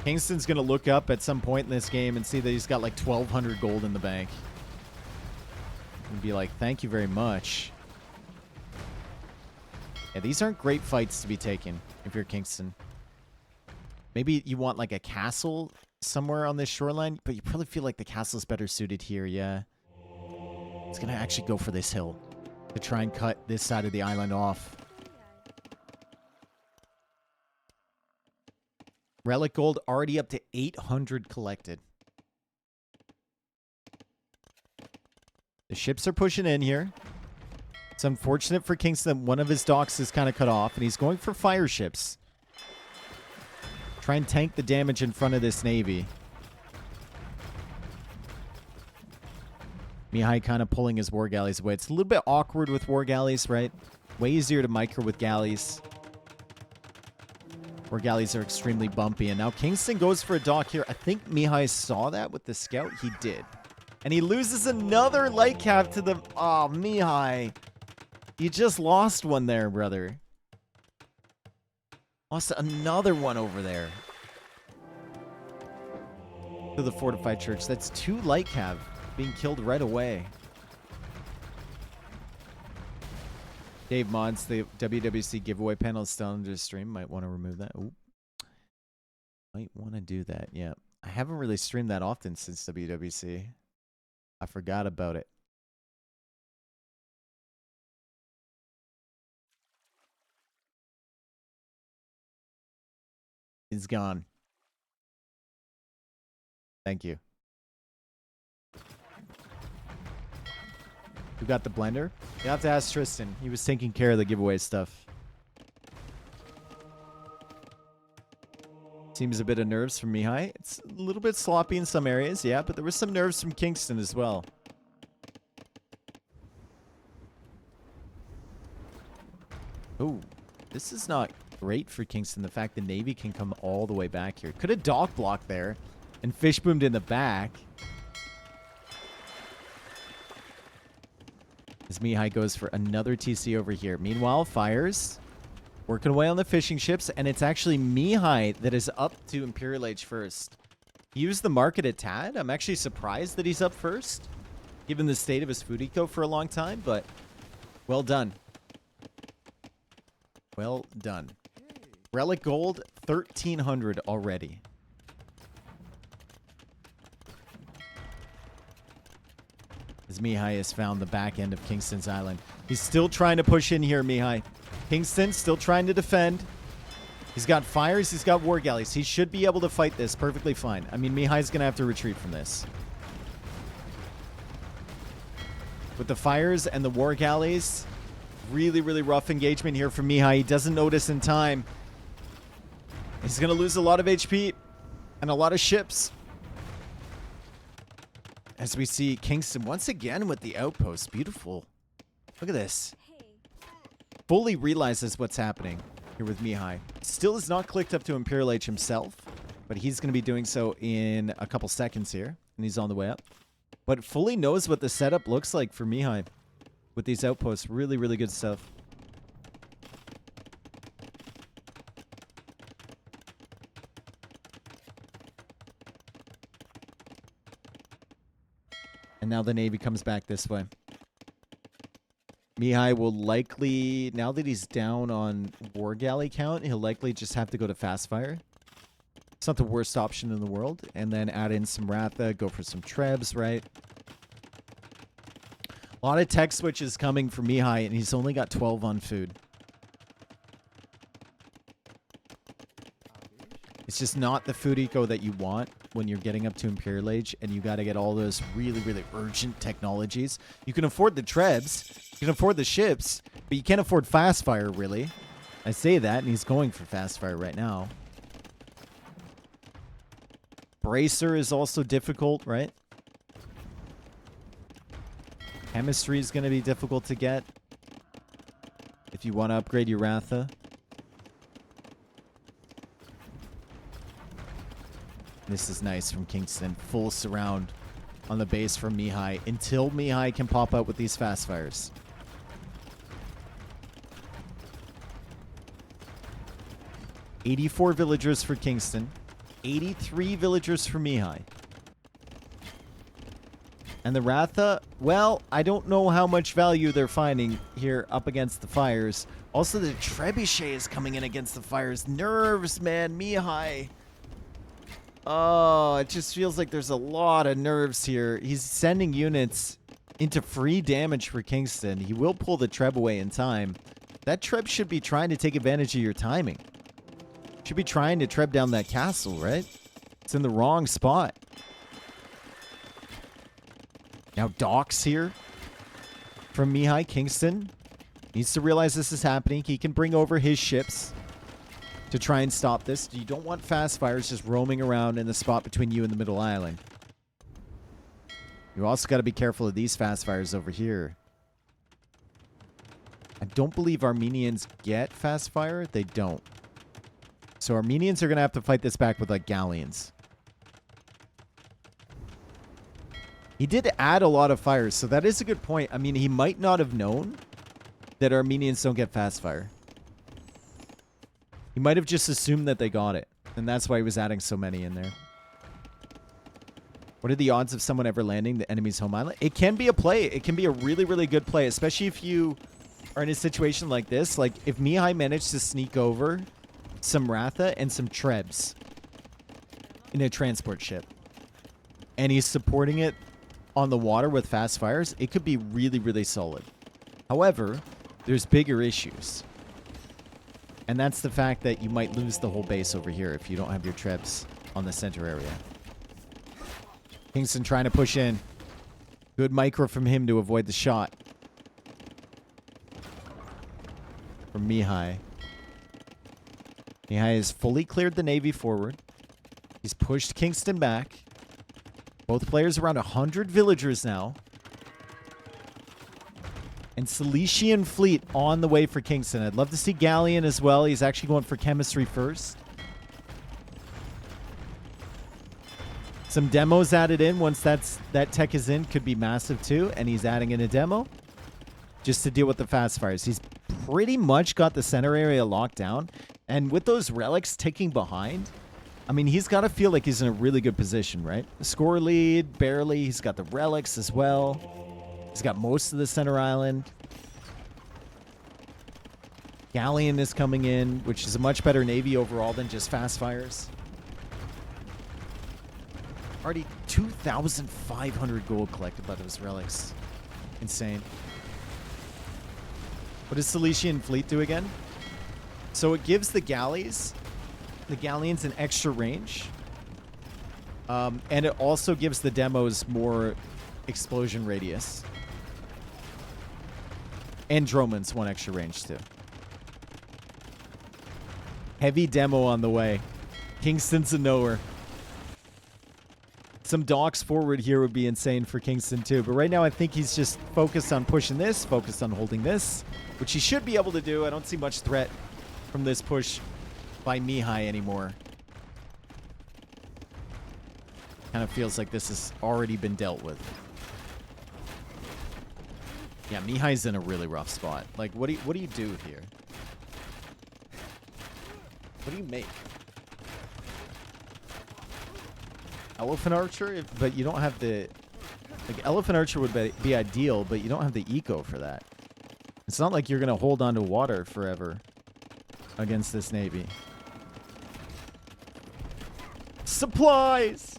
Kingston's going to look up at some point in this game and see that he's got like 1,200 gold in the bank. And be like, thank you very much. Yeah, these aren't great fights to be taken if you're Kingston. Maybe you want like a castle somewhere on this shoreline, but you probably feel like the castle's better suited here, yeah. It's going to actually go for this hill to try and cut this side of the island off. Relic gold already up to 800 collected. The ships are pushing in here. It's unfortunate for Kingston that one of his docks is kind of cut off, and he's going for fire ships. Try and tank the damage in front of this navy. Mihai kind of pulling his war galleys away. It's a little bit awkward with war galleys, right? Way easier to micro with galleys. War galleys are extremely bumpy. And now Kingston goes for a dock here. I think Mihai saw that with the scout. He did. And he loses another light cap to the... Oh, Mihai. You just lost one there, brother. Lost another one over there. To the fortified church. That's 2 light cav being killed right away. Dave Mods, the WWC giveaway panel is still under the stream. Might want to remove that. Ooh. Might want to do that, yeah. I haven't really streamed that often since WWC. I forgot about it. It's gone. Thank you. Who got the blender? You have to ask Tristan. He was taking care of the giveaway stuff. Seems a bit of nerves from Mihai. It's a little bit sloppy in some areas, yeah, but there was some nerves from Kingston as well. Oh, this is not great for Kingston. The fact the Navy can come all the way back here. Could have dock blocked there and fish boomed in the back. As Mihai goes for another TC over here. Meanwhile, fires. Working away on the fishing ships, and it's actually Mihai that is up to Imperial Age first. He used the market at Tad. I'm actually surprised that he's up first, given the state of his food eco for a long time, but well done. Well done. Relic gold, 1,300 already. As Mihai has found the back end of Kingston's Island. He's still trying to push in here, Mihai. Kingston still trying to defend. He's got fires. He's got war galleys. He should be able to fight this perfectly fine. I mean, Mihai's going to have to retreat from this. With the fires and the war galleys, really, really rough engagement here for Mihai. He doesn't notice in time. He's going to lose a lot of HP and a lot of ships. As we see Kingston once again with the outpost. Beautiful. Look at this. Fully realizes what's happening here with Mihai. Still is not clicked up to Imperial Age himself, but he's going to be doing so in a couple seconds here, and he's on the way up. But fully knows what the setup looks like for Mihai with these outposts. Really, really good stuff. And now the Navy comes back this way. Mihai will likely, now that he's down on war galley count, he'll likely just have to go to fast fire. It's not the worst option in the world. And then add in some Ratha, go for some Trebs, right? A lot of tech switches coming for Mihai, and he's only got 12 on food. It's just not the food eco that you want when you're getting up to Imperial Age, and you got to get all those really, really urgent technologies. You can afford the Trebs, you can afford the ships, but you can't afford fast fire, really. I say that, and he's going for fast fire right now. Bracer is also difficult, right? Chemistry is going to be difficult to get if you want to upgrade your Ratha. This is nice from Kingston. Full surround on the base from Mihai until Mihai can pop out with these fast fires. $84 villagers for Kingston. 83 villagers for Mihai. And the Ratha, well, I don't know how much value they're finding here up against the fires. Also, the Trebuchet is coming in against the fires. Nerves, man. Mihai Oh, it just feels like there's a lot of nerves here. He's sending units into free damage for Kingston. He will pull the Treb away in time. That Treb should be trying to take advantage of your timing. Should be trying to Treb down that castle, right? It's in the wrong spot. Now Docks here from Mihai. Kingston needs to realize this is happening. He can bring over his ships to try and stop this. You don't want fast fires just roaming around in the spot between you and the middle island. You also got to be careful of these fast fires over here. I don't believe Armenians get fast fire. They don't. So Armenians are going to have to fight this back with like galleons. He did add a lot of fires, so that is a good point. I mean, he might not have known that Armenians don't get fast fire. He might have just assumed that they got it, and that's why he was adding so many in there. What are the odds of someone ever landing the enemy's home island? It can be a play. It can be a really, really good play, especially if you are in a situation like this. Like, if Mihai managed to sneak over some Ratha and some Trebs in a transport ship, and he's supporting it on the water with fast fires, it could be really, really solid. However, there's bigger issues. And that's the fact that you might lose the whole base over here if you don't have your Trebs on the center area. Kingston trying to push in. Good micro from him to avoid the shot. From Mihai. Mihai has fully cleared the Navy forward. He's pushed Kingston back. Both players around 100 villagers now. And Cilician fleet on the way for Kingston. I'd love to see Galleon as well. He's actually going for chemistry first. Some demos added in once that tech is in. Could be massive too. And he's adding in a demo just to deal with the fast fires. He's pretty much got the center area locked down. And with those relics ticking behind, I mean, he's got to feel like he's in a really good position, right? The score lead, barely. He's got the relics as well. He's got most of the center island. Galleon is coming in, which is a much better navy overall than just fast fires. Already 2,500 gold collected by those relics. Insane. What does Cilician fleet do again? So it gives the galleons an extra range. And it also gives the demos more explosion radius. And Dromans one extra range too. Heavy demo on the way. Kingston's a knower. Some docks forward here would be insane for Kingston too. But right now I think he's just focused on pushing this, focused on holding this, which he should be able to do. I don't see much threat from this push by Mihai anymore. Kind of feels like this has already been dealt with. Yeah, Mihai's in a really rough spot. Like, what do you do here? What do you make? Elephant Archer? But you don't have the... Like, Elephant Archer would be ideal, but you don't have the eco for that. It's not like you're going to hold on to water forever against this navy. Supplies!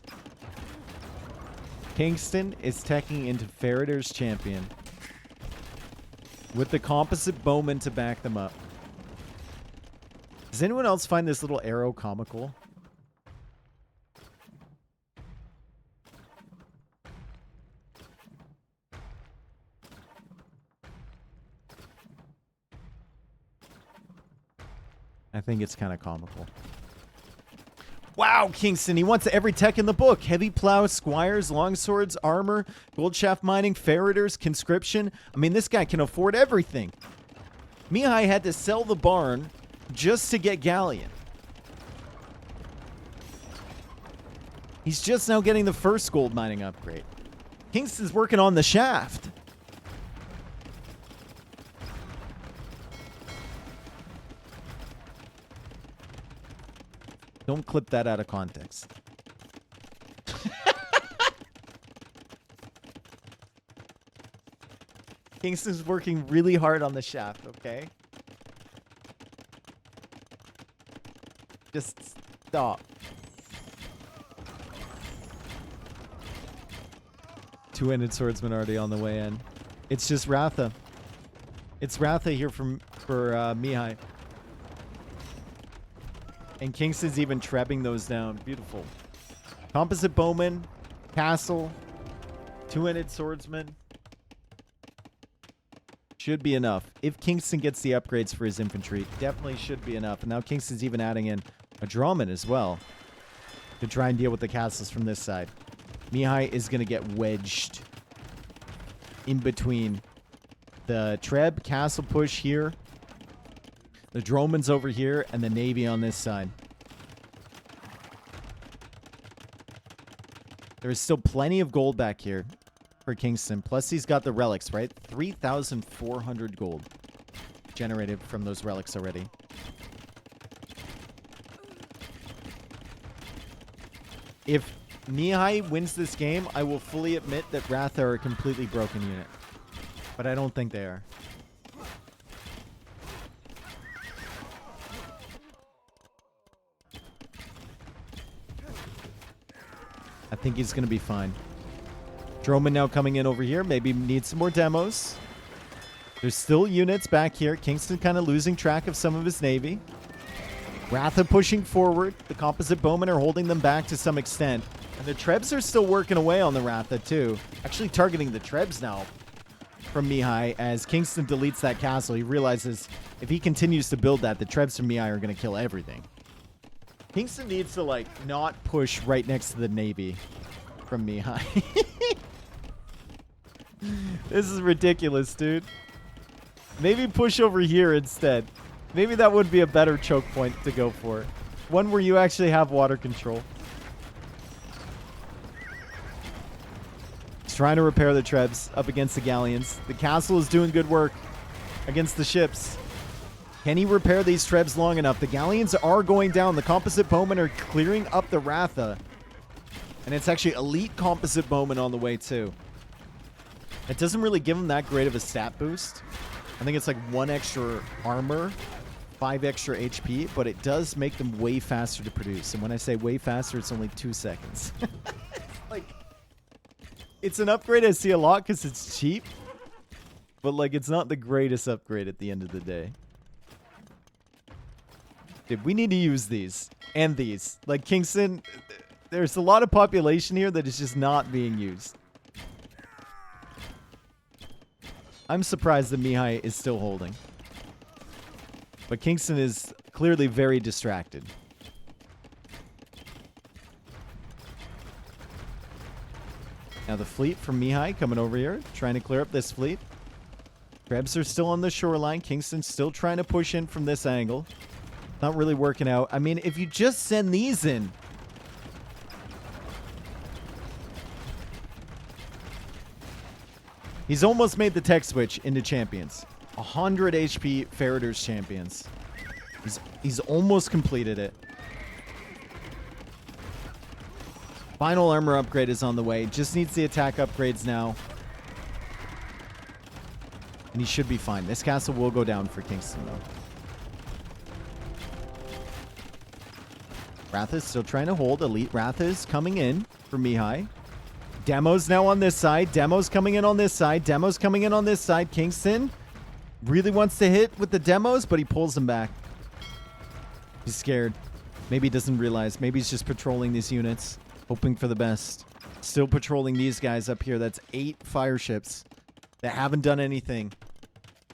Kingston is teching into Farader's champion with the composite bowman to back them up. Does anyone else find this little arrow comical? I think it's kind of comical. Wow, Kingston, he wants every tech in the book. Heavy plow, squires, longswords, armor, gold shaft mining, Faraders, conscription. I mean, this guy can afford everything. Mihai had to sell the barn just to get Galleon. He's just now getting the first gold mining upgrade. Kingston's working on the shaft. Don't clip that out of context. Kingston's working really hard on the shaft, okay? Just stop. Two-handed swordsman already on the way in. It's just Ratha. It's Ratha here for Mihai. And Kingston's even trebbing those down. Beautiful. Composite bowman, castle, two-handed swordsman. Should be enough. If Kingston gets the upgrades for his infantry, definitely should be enough. And now Kingston's even adding in a drawman as well to try and deal with the castles from this side. Mihai is going to get wedged in between the Treb castle push here, the Dromans over here, and the Navy on this side. There is still plenty of gold back here for Kingston. Plus, he's got the relics, right? 3,400 gold generated from those relics already. If Mihai wins this game, I will fully admit that Ratha are a completely broken unit. But I don't think they are. I think he's going to be fine. Droman now coming in over here. Maybe needs some more demos. There's still units back here. Kingston kind of losing track of some of his navy. Ratha pushing forward. The composite bowmen are holding them back to some extent. And the Trebs are still working away on the Ratha too. Actually targeting the Trebs now from Mihai as Kingston deletes that castle. He realizes if he continues to build that, the Trebs from Mihai are going to kill everything. Kingston needs to, like, not push right next to the Navy from Mihai. This is ridiculous, dude. Maybe push over here instead. Maybe that would be a better choke point to go for. One where you actually have water control. He's trying to repair the Trebs up against the galleons. The castle is doing good work against the ships. Can he repair these Trebs long enough? The galleons are going down. The composite bowmen are clearing up the Ratha. And it's actually elite composite bowmen on the way too. It doesn't really give him that great of a stat boost. I think it's like 1 extra armor, 5 extra HP, but it does make them way faster to produce. And when I say way faster, it's only 2 seconds. Like, it's an upgrade I see a lot because it's cheap. But, like, it's not the greatest upgrade at the end of the day. Dude, we need to use these. And these. Like, Kingston, there's a lot of population here that is just not being used. I'm surprised that Mihai is still holding. But Kingston is clearly very distracted. Now the fleet from Mihai coming over here, trying to clear up this fleet. Krebs are still on the shoreline. Kingston's still trying to push in from this angle. Not really working out. I mean, if you just send these in. He's almost made the tech switch into champions. 100 HP Farador's champions. He's almost completed it. Final armor upgrade is on the way. Just needs the attack upgrades now. And he should be fine. This castle will go down for Kingston, though. Ratha's still trying to hold. Elite Ratha's coming in for Mihai. Demo's now on this side. Demo's coming in on this side. Demo's coming in on this side. Kingston really wants to hit with the demos, but he pulls them back. He's scared. Maybe he doesn't realize. Maybe he's just patrolling these units, hoping for the best. Still patrolling these guys up here. That's 8 fire ships that haven't done anything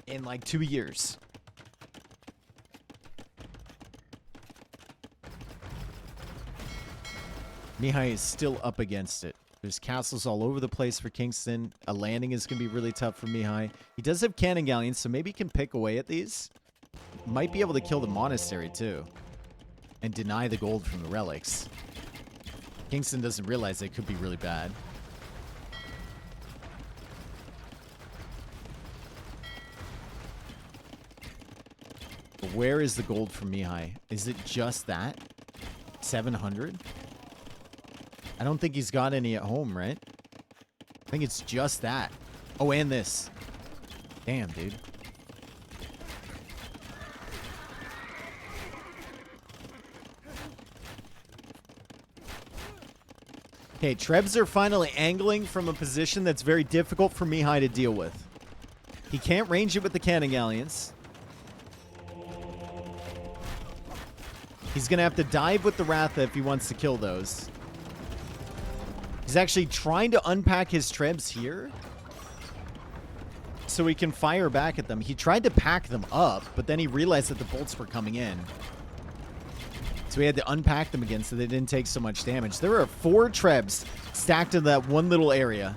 in like 2 years. Mihai is still up against it. There's castles all over the place for Kingston. A landing is going to be really tough for Mihai. He does have cannon galleons, so maybe he can pick away at these. Might be able to kill the monastery, too. And deny the gold from the relics. Kingston doesn't realize it could be really bad. But where is the gold from Mihai? Is it just that? 700? I don't think he's got any at home, right? I think it's just that. Oh, and this. Damn, dude. Okay, Trebs are finally angling from a position that's very difficult for Mihai to deal with. He can't range it with the cannon galleons. He's going to have to dive with the Ratha if he wants to kill those. He's actually trying to unpack his Trebs here so he can fire back at them. He tried to pack them up, but then he realized that the bolts were coming in. So he had to unpack them again so they didn't take so much damage. There are 4 Trebs stacked in that one little area.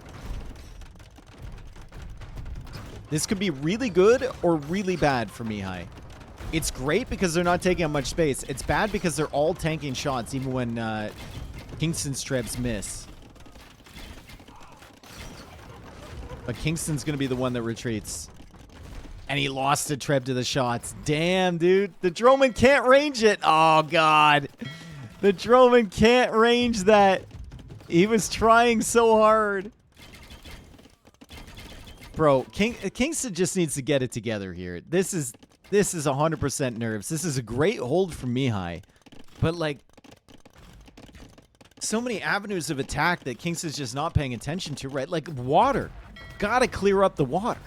This could be really good or really bad for Mihai. It's great because they're not taking up much space. It's bad because they're all tanking shots even when Kingston's Trebs miss. But Kingston's going to be the one that retreats. And he lost a Treb to the shots. Damn, dude. The Droman can't range it. Oh, God. The Droman can't range that. He was trying so hard. Bro, Kingston just needs to get it together here. This is 100% nerves. This is a great hold from Mihai. But, like, so many avenues of attack that Kingston's just not paying attention to, right? Like, water. Gotta clear up the water.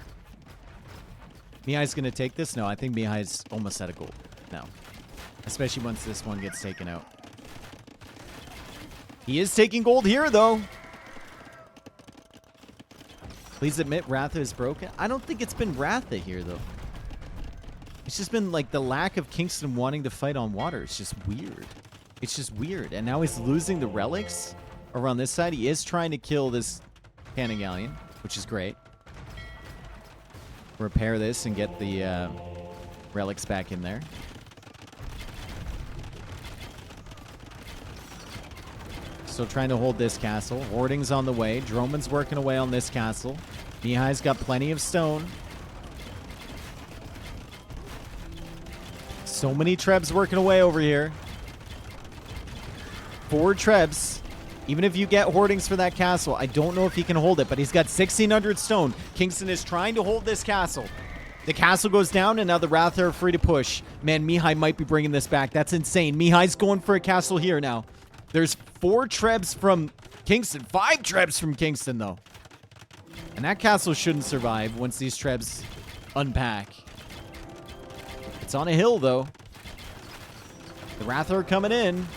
Mihai's gonna take this? No, I think Mihai's almost at a goal now. Especially once this one gets taken out. He is taking gold here, though. Please admit Ratha is broken. I don't think it's been Ratha here, though. It's just been, like, the lack of Kingston wanting to fight on water. It's just weird. It's just weird. And now he's losing the relics around this side. He is trying to kill this cannon galleon, which is great. Repair this and get the relics back in there. Still trying to hold this castle. Hoarding's on the way. Droman's working away on this castle. Mihai's got plenty of stone. So many Trebs working away over here. 4 Trebs. Even if you get hoardings for that castle, I don't know if he can hold it, but he's got 1,600 stone. Kingston is trying to hold this castle. The castle goes down, and now the Ratha are free to push. Man, Mihai might be bringing this back. That's insane. Mihai's going for a castle here now. There's 4 Trebs from Kingston. 5 Trebs from Kingston, though. And that castle shouldn't survive once these Trebs unpack. It's on a hill, though. The Ratha are coming in.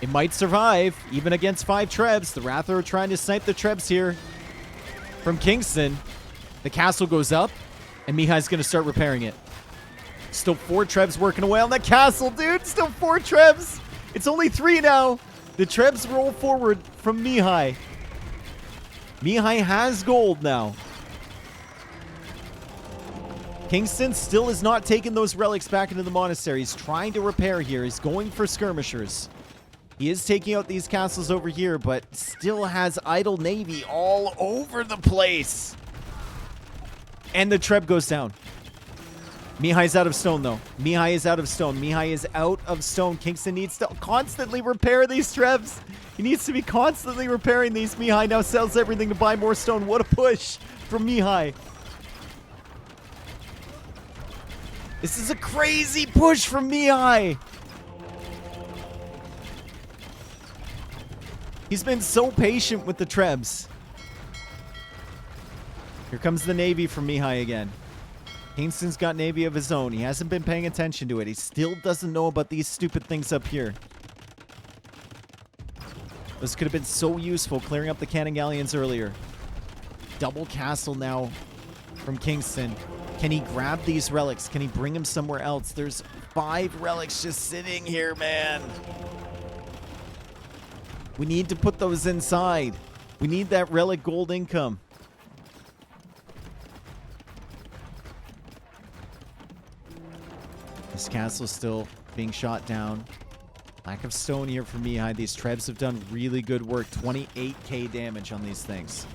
It might survive, even against 5 Trebs. The Ratha are trying to snipe the Trebs here from Kingston. The castle goes up, and Mihai's going to start repairing it. Still 4 Trebs working away on the castle, dude. Still 4 Trebs. It's only 3 now. The Trebs roll forward from Mihai. Mihai has gold now. Kingston still is not taking those relics back into the monastery. He's trying to repair here. He's going for skirmishers. He is taking out these castles over here, but still has idle navy all over the place. And the Treb goes down. Mihai's out of stone, though. Mihai is out of stone. Mihai is out of stone. Kingston needs to constantly repair these Trebs. He needs to be constantly repairing these. Mihai now sells everything to buy more stone. What a push from Mihai. This is a crazy push from Mihai. He's been so patient with the Trebs. Here comes the navy from Mihai again. Kingston's got navy of his own. He hasn't been paying attention to it. He still doesn't know about these stupid things up here. This could have been so useful clearing up the cannon galleons earlier. Double castle now from Kingston. Can he grab these relics? Can he bring them somewhere else? There's 5 relics just sitting here, man. We need to put those inside. We need that relic gold income. This castle's still being shot down. Lack of stone here for Mihai. These Trebs have done really good work. 28k damage on these things.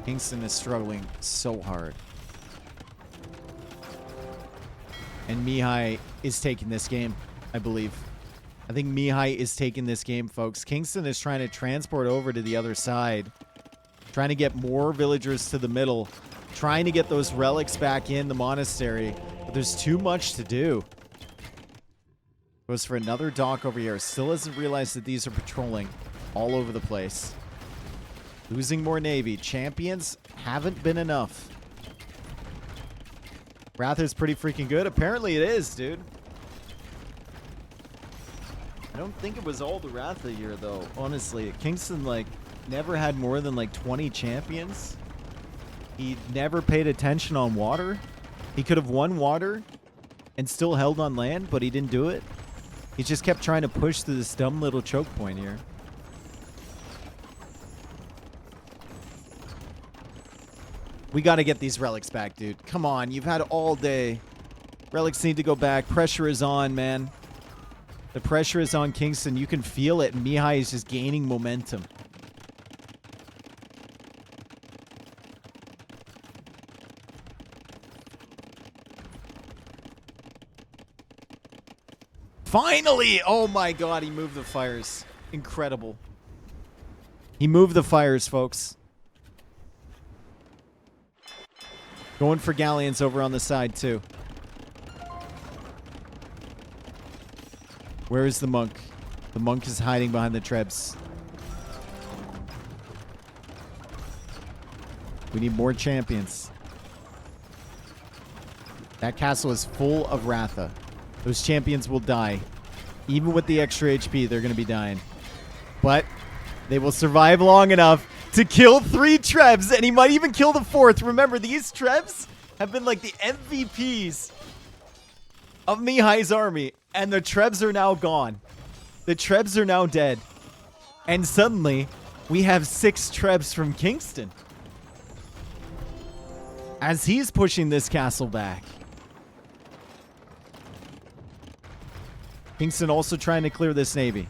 Kingston is struggling so hard. And Mihai is taking this game, I believe. I think Mihai is taking this game, folks. Kingston is trying to transport over to the other side. Trying to get more villagers to the middle. Trying to get those relics back in the monastery. But there's too much to do. Goes for another dock over here. Still hasn't realized that these are patrolling all over the place. Losing more Navy. Champions haven't been enough. Wrath is pretty freaking good. Apparently it is, dude. I don't think it was all the Ratha year, though. Honestly, Kingston, like, never had more than, like, 20 champions. He never paid attention on water. He could have won water and still held on land, but he didn't do it. He just kept trying to push through this dumb little choke point here. We got to get these relics back, dude. Come on, you've had all day. Relics need to go back. Pressure is on, man. The pressure is on Kingston. You can feel it. Mihai is just gaining momentum. Finally! Oh my god, he moved the fires. Incredible. He moved the fires, folks. Going for galleons over on the side, too. Where is the monk? The monk is hiding behind the trebs. We need more champions. That castle is full of Ratha. Those champions will die. Even with the extra HP, they're going to be dying. But they will survive long enough to kill 3 trebs, and he might even kill the 4th. Remember, these trebs have been like the MVPs of Mihai's army, and the trebs are now gone. The trebs are now dead. And suddenly, we have 6 trebs from Kingston as he's pushing this castle back. Kingston also trying to clear this navy.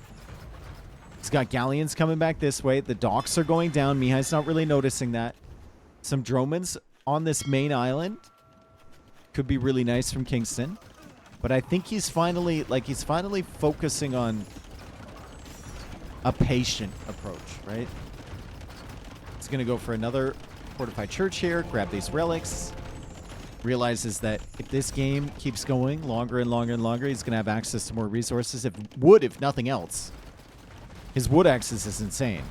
He's got galleons coming back this way. The docks are going down. Mihai's not really noticing that. Some dromans on this main island could be really nice from Kingston. But I think he's finally focusing on a patient approach, right? He's going to go for another fortified church here, grab these relics. Realizes that if this game keeps going longer and longer and longer, he's going to have access to more resources. If nothing else. His wood access is insane.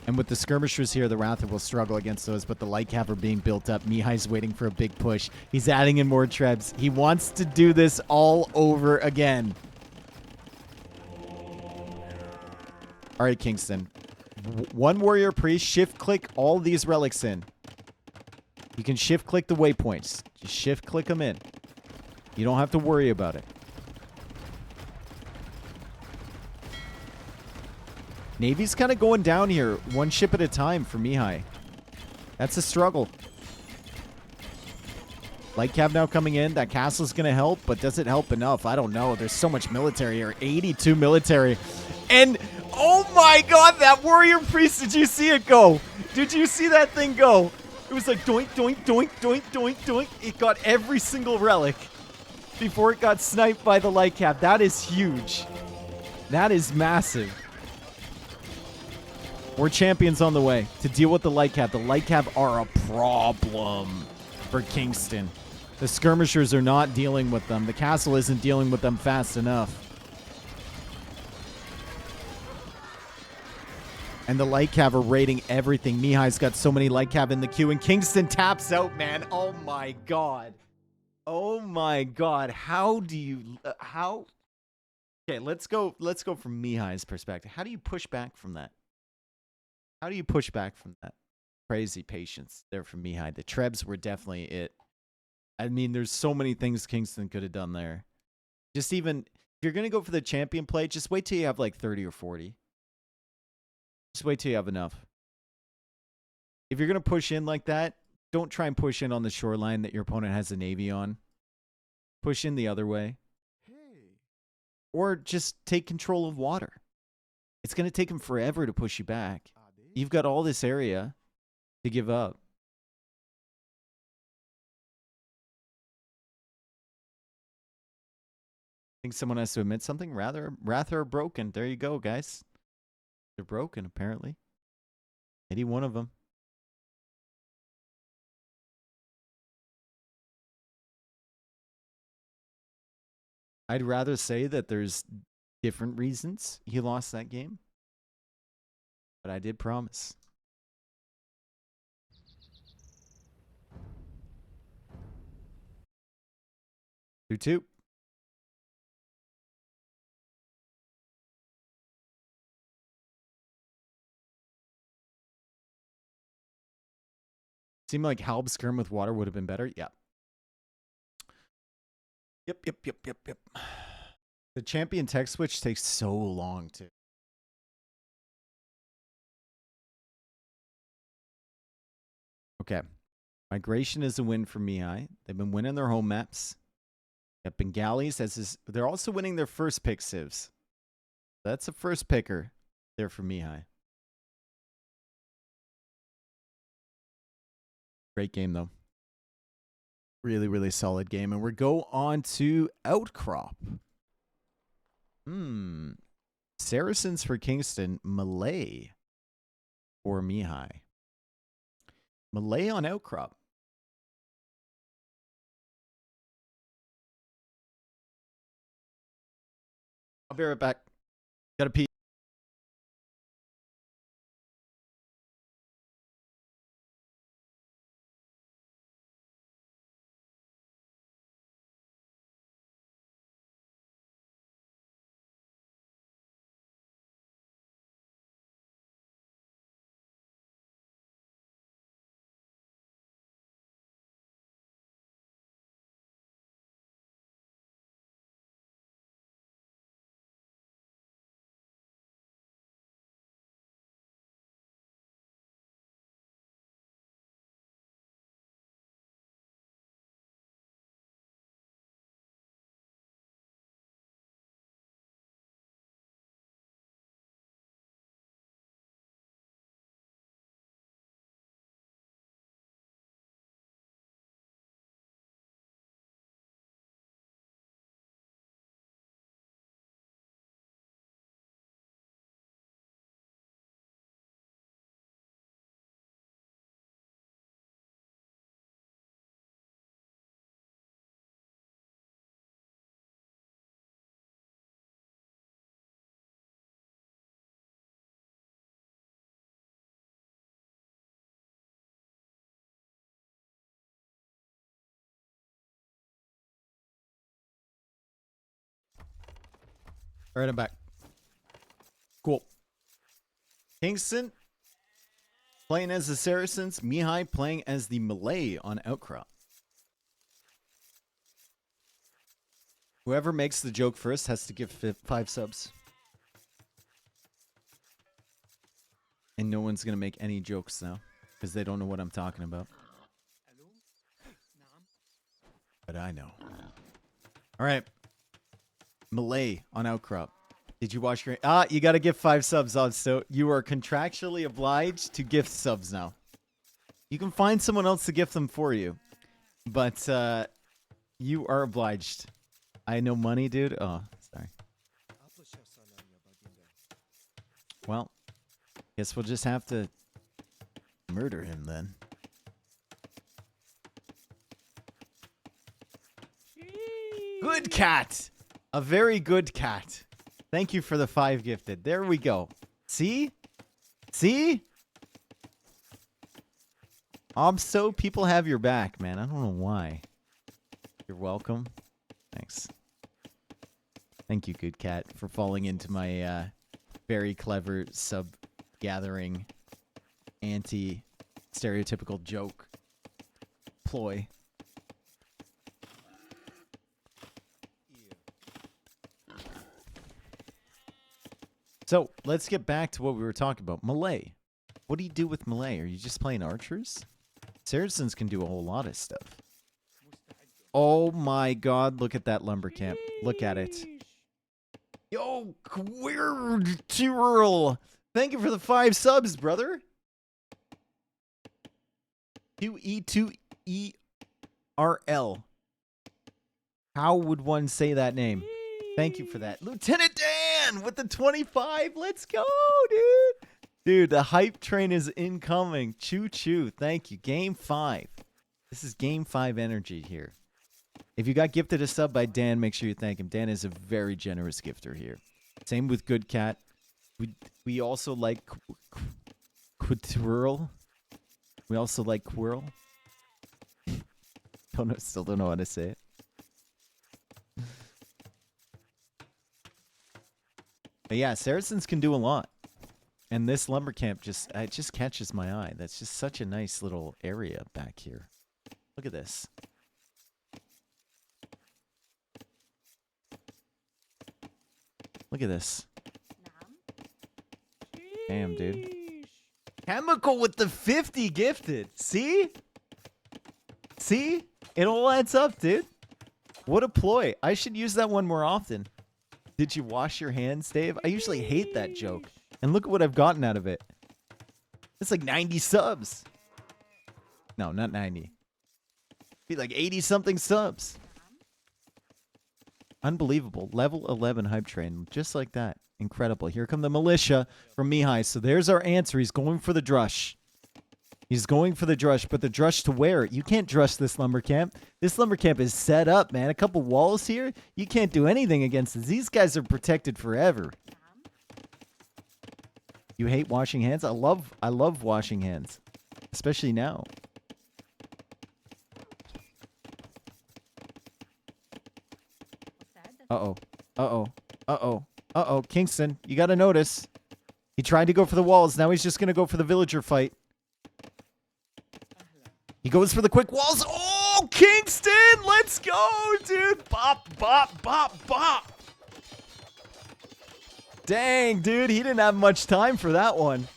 And with the skirmishers here, the Ratha will struggle against those, but the light cav are being built up. Mihai's waiting for a big push. He's adding in more trebs. He wants to do this all over again. All right, Kingston. One warrior priest, shift click all these relics in. You can shift click the waypoints. Just shift click them in. You don't have to worry about it. Navy's kind of going down here, one ship at a time for Mihai. That's a struggle. Light cav now coming in. That castle's going to help, but does it help enough? I don't know. There's so much military here. 82 military. And oh my god, that warrior priest, did you see it go? Did you see that thing go? It was like doink, doink, doink, doink, doink, doink. It got every single relic before it got sniped by the light cav. That is huge. That is massive. More champions on the way to deal with the light cav. The light cav are a problem for Kingston. The skirmishers are not dealing with them. The castle isn't dealing with them fast enough. And the light cav are raiding everything. Mihai's got so many light cav in the queue, and Kingston taps out, man. Oh my god. Oh my god. How do you how Okay, let's go from Mihai's perspective. How do you push back from that? How do you push back from that? Crazy patience there from Mihai. The trebs were definitely it. I mean, there's so many things Kingston could have done there. Just even, if you're going to go for the champion play, just wait till you have like 30 or 40. Just wait till you have enough. If you're going to push in like that, don't try and push in on the shoreline that your opponent has a navy on. Push in the other way. Or just take control of water. It's going to take him forever to push you back. You've got all this area to give up. I think someone has to admit something. Ratha are broken. There you go, guys. They're broken, apparently. Any one of them. I'd rather say that there's different reasons he lost that game. But I did promise. Two. Seemed like Halb skirm with water would have been better. Yeah. Yep. The champion tech switch takes so long to. Okay. Migration is a win for Mihai. They've been winning their home maps. Yep, Bengalis they're also winning their first pick civs. That's a first picker there for Mihai. Great game though. Really, really solid game. And we go on to Outcrop. Saracens for Kingston. Malay for Mihai. Malay on Outcrop. I'll be right back. Gotta pee. All right, I'm back. Cool. Kingston playing as the Saracens. Mihai playing as the Malay on Outcrop. Whoever makes the joke first has to give 5 subs. And no one's going to make any jokes now because they don't know what I'm talking about. But I know. All right. Malay on Outcrop. Did you watch your... you got to give 5 subs on, so you are contractually obliged to gift subs now. You can find someone else to gift them for you. But you are obliged. I know money, dude. Oh, sorry. Well, guess we'll just have to murder him then. Good cat! A very good cat. Thank you for the 5 gifted. There we go. See? See? Obso, people have your back, man. I don't know why. You're welcome. Thanks. Thank you, good cat, for falling into my very clever sub-gathering anti-stereotypical joke ploy. So, let's get back to what we were talking about. Malay. What do you do with Malay? Are you just playing archers? Saracens can do a whole lot of stuff. Oh my god, look at that lumber camp. Look at it. Yo, Queer thank you for the 5 subs, brother. QE2ERL. How would one say that name? Thank you for that. Lieutenant Dan with the 25. Let's go, dude. Dude, the hype train is incoming. Choo choo. Thank you. Game 5. This is game 5 energy here. If you got gifted a sub by Dan, make sure you thank him. Dan is a very generous gifter here. Same with Good Cat. We also like Quirrell. We also like Quirrell. Still don't know how to say it. But yeah, Saracens can do a lot. And this lumber camp just catches my eye. That's just such a nice little area back here. Look at this. Look at this. Damn, dude. Chemical with the 50 gifted. See? See? It all adds up, dude. What a ploy. I should use that one more often. Did you wash your hands, Dave? I usually hate that joke. And look at what I've gotten out of it. It's like 90 subs. No, not 90. Be like 80-something subs. Unbelievable. Level 11 hype train. Just like that. Incredible. Here come the militia from Mihai. So there's our answer. He's going for the drush. He's going for the drush, but the drush to where? You can't drush this lumber camp. This lumber camp is set up, man. A couple walls here. You can't do anything against this. These guys are protected forever. You hate washing hands? I love washing hands. Especially now. Uh-oh. Uh-oh. Uh-oh. Uh-oh. Kingston, you got to notice. He tried to go for the walls. Now he's just going to go for the villager fight. He goes for the quick walls. Oh, Kingston! Let's go, dude! Bop, bop, bop, bop! Dang, dude. He didn't have much time for that one.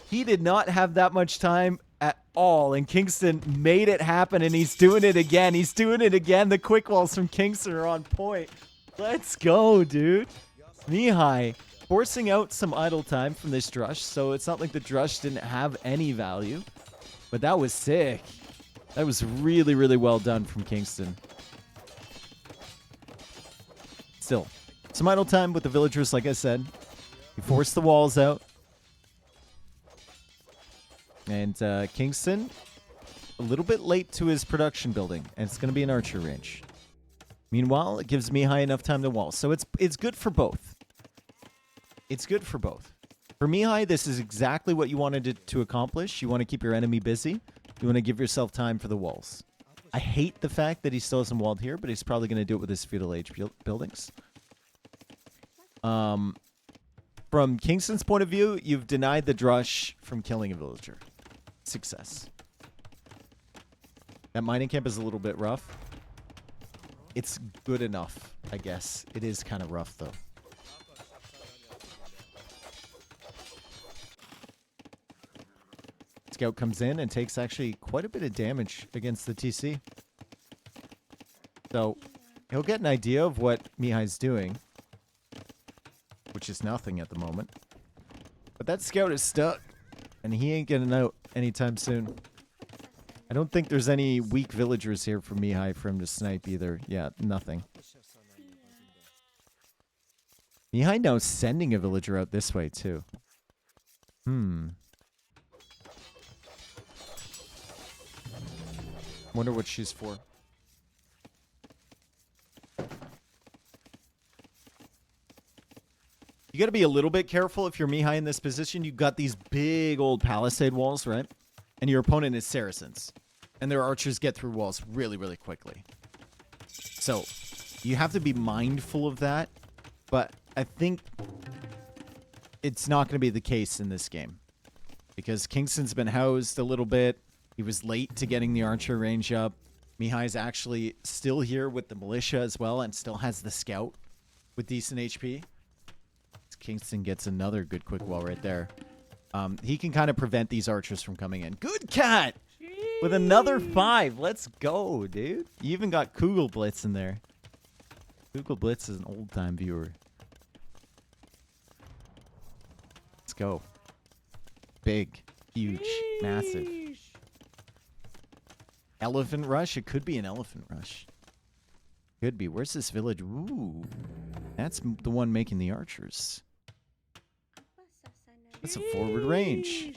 He did not have that much time at all. And Kingston made it happen, and he's doing it again. He's doing it again. The quick walls from Kingston are on point. Let's go, dude. Mihai forcing out some idle time from this drush, so it's not like the drush didn't have any value. But that was sick. That was really, really well done from Kingston. Still, some idle time with the villagers, like I said. He forced the walls out. And Kingston, a little bit late to his production building, and it's going to be an archer range. Meanwhile, it gives Mihai enough time to wall. So it's good for both. It's good for both. For Mihai, this is exactly what you wanted to accomplish. You want to keep your enemy busy. You want to give yourself time for the walls. I hate the fact that he still hasn't walled here, but he's probably going to do it with his feudal age buildings. From Kingston's point of view, you've denied the drush from killing a villager. Success. That mining camp is a little bit rough. It's good enough, I guess. It is kind of rough, though. Scout comes in and takes actually quite a bit of damage against the TC. So he'll get an idea of what Mihai's doing, which is nothing at the moment. But that scout is stuck, and he ain't getting out anytime soon. I don't think there's any weak villagers here for Mihai for him to snipe either. Yeah, nothing. Mihai now sending a villager out this way, too. Wonder what she's for. You got to be a little bit careful if you're Mihai in this position. You've got these big old palisade walls, right? And your opponent is Saracens. And their archers get through walls really, really quickly. So, you have to be mindful of that. But I think it's not going to be the case in this game. Because Kingston's been housed a little bit. He was late to getting the archer range up. Mihai's actually still here with the militia as well and still has the scout with decent HP. Kingston gets another good quick wall right there. He can kind of prevent these archers from coming in. Good cat! With another 5. Let's go, dude. You even got Kugel Blitz in there. Kugel Blitz is an old-time viewer. Let's go. Big. Huge. Massive. Elephant rush? It could be an elephant rush. Could be. Where's this village? Ooh. That's the one making the archers. That's a forward range.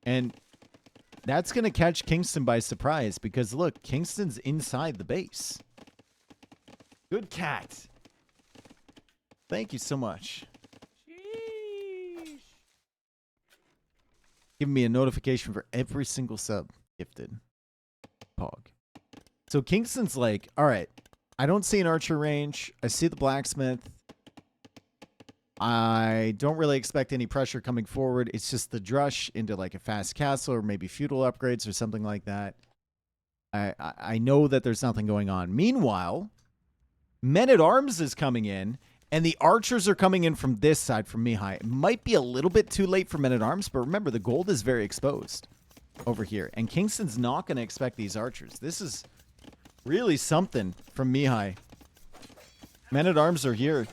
And that's going to catch Kingston by surprise because, look, Kingston's inside the base. Good cat. Thank you so much. Sheesh. Giving me a notification for every single sub gifted. Pog. So Kingstone's like, all right, I don't see an archer range. I see the blacksmith. I don't really expect any pressure coming forward. It's just the drush into like a fast castle or maybe feudal upgrades or something like that. I know that there's nothing going on. Meanwhile, Men-at-Arms is coming in, and the archers are coming in from this side from Mihai. It might be a little bit too late for Men-at-Arms, but remember, the gold is very exposed over here. And Kingstone's not going to expect these archers. This is really something from Mihai. Men-at-Arms are here.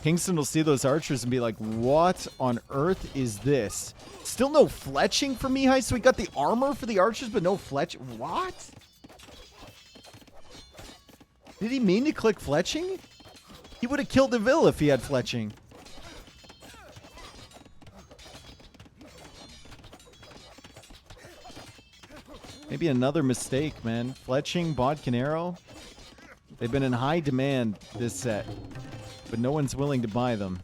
Kingstone will see those archers and be like, what on earth is this? Still no fletching for Mihai, so we got the armor for the archers, but no fletch. What? Did he mean to click fletching? He would have killed the Deville if he had fletching. Maybe another mistake, man. Fletching, Bodkin Arrow. They've been in high demand this set, but no one's willing to buy them.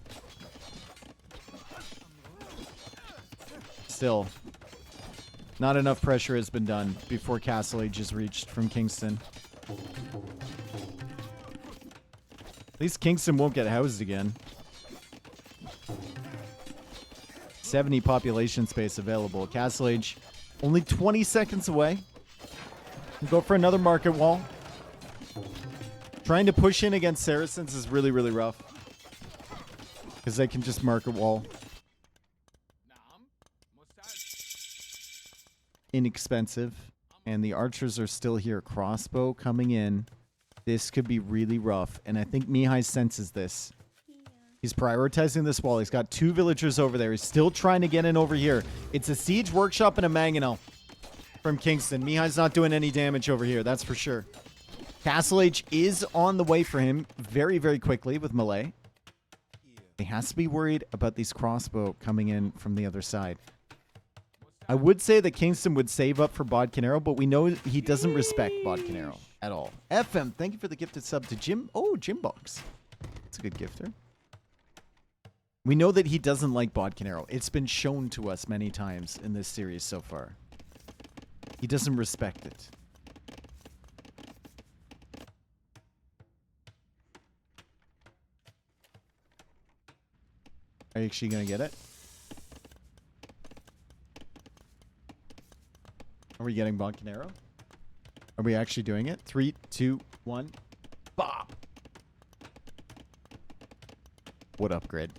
Still, not enough pressure has been done before Castle Age is reached from Kingstone. At least Kingstone won't get housed again. 70 population space available. Castle Age only 20 seconds away. Go for another market wall. Trying to push in against Saracens is really, really rough. Because they can just market wall. Inexpensive. And the archers are still here. Crossbow coming in. This could be really rough. And I think Mihai senses this. He's prioritizing this wall. He's got 2 villagers over there. He's still trying to get in over here. It's a siege workshop and a mangonel from Kingstone. Mihai's not doing any damage over here. That's for sure. Castle Age is on the way for him very, very quickly with melee. He has to be worried about these crossbow coming in from the other side. I would say that Kingstone would save up for Bodkin Arrow, but we know he doesn't respect Bodkin Arrow at all. FM, thank you for the gifted sub to Jim. Oh, Jimbox. That's a good gifter. We know that he doesn't like Bodkin Arrow. It's been shown to us many times in this series so far. He doesn't respect it. Are you actually going to get it? Are we getting Bodkin Arrow? Are we actually doing it? 3, 2, 1. Bop! What upgrade?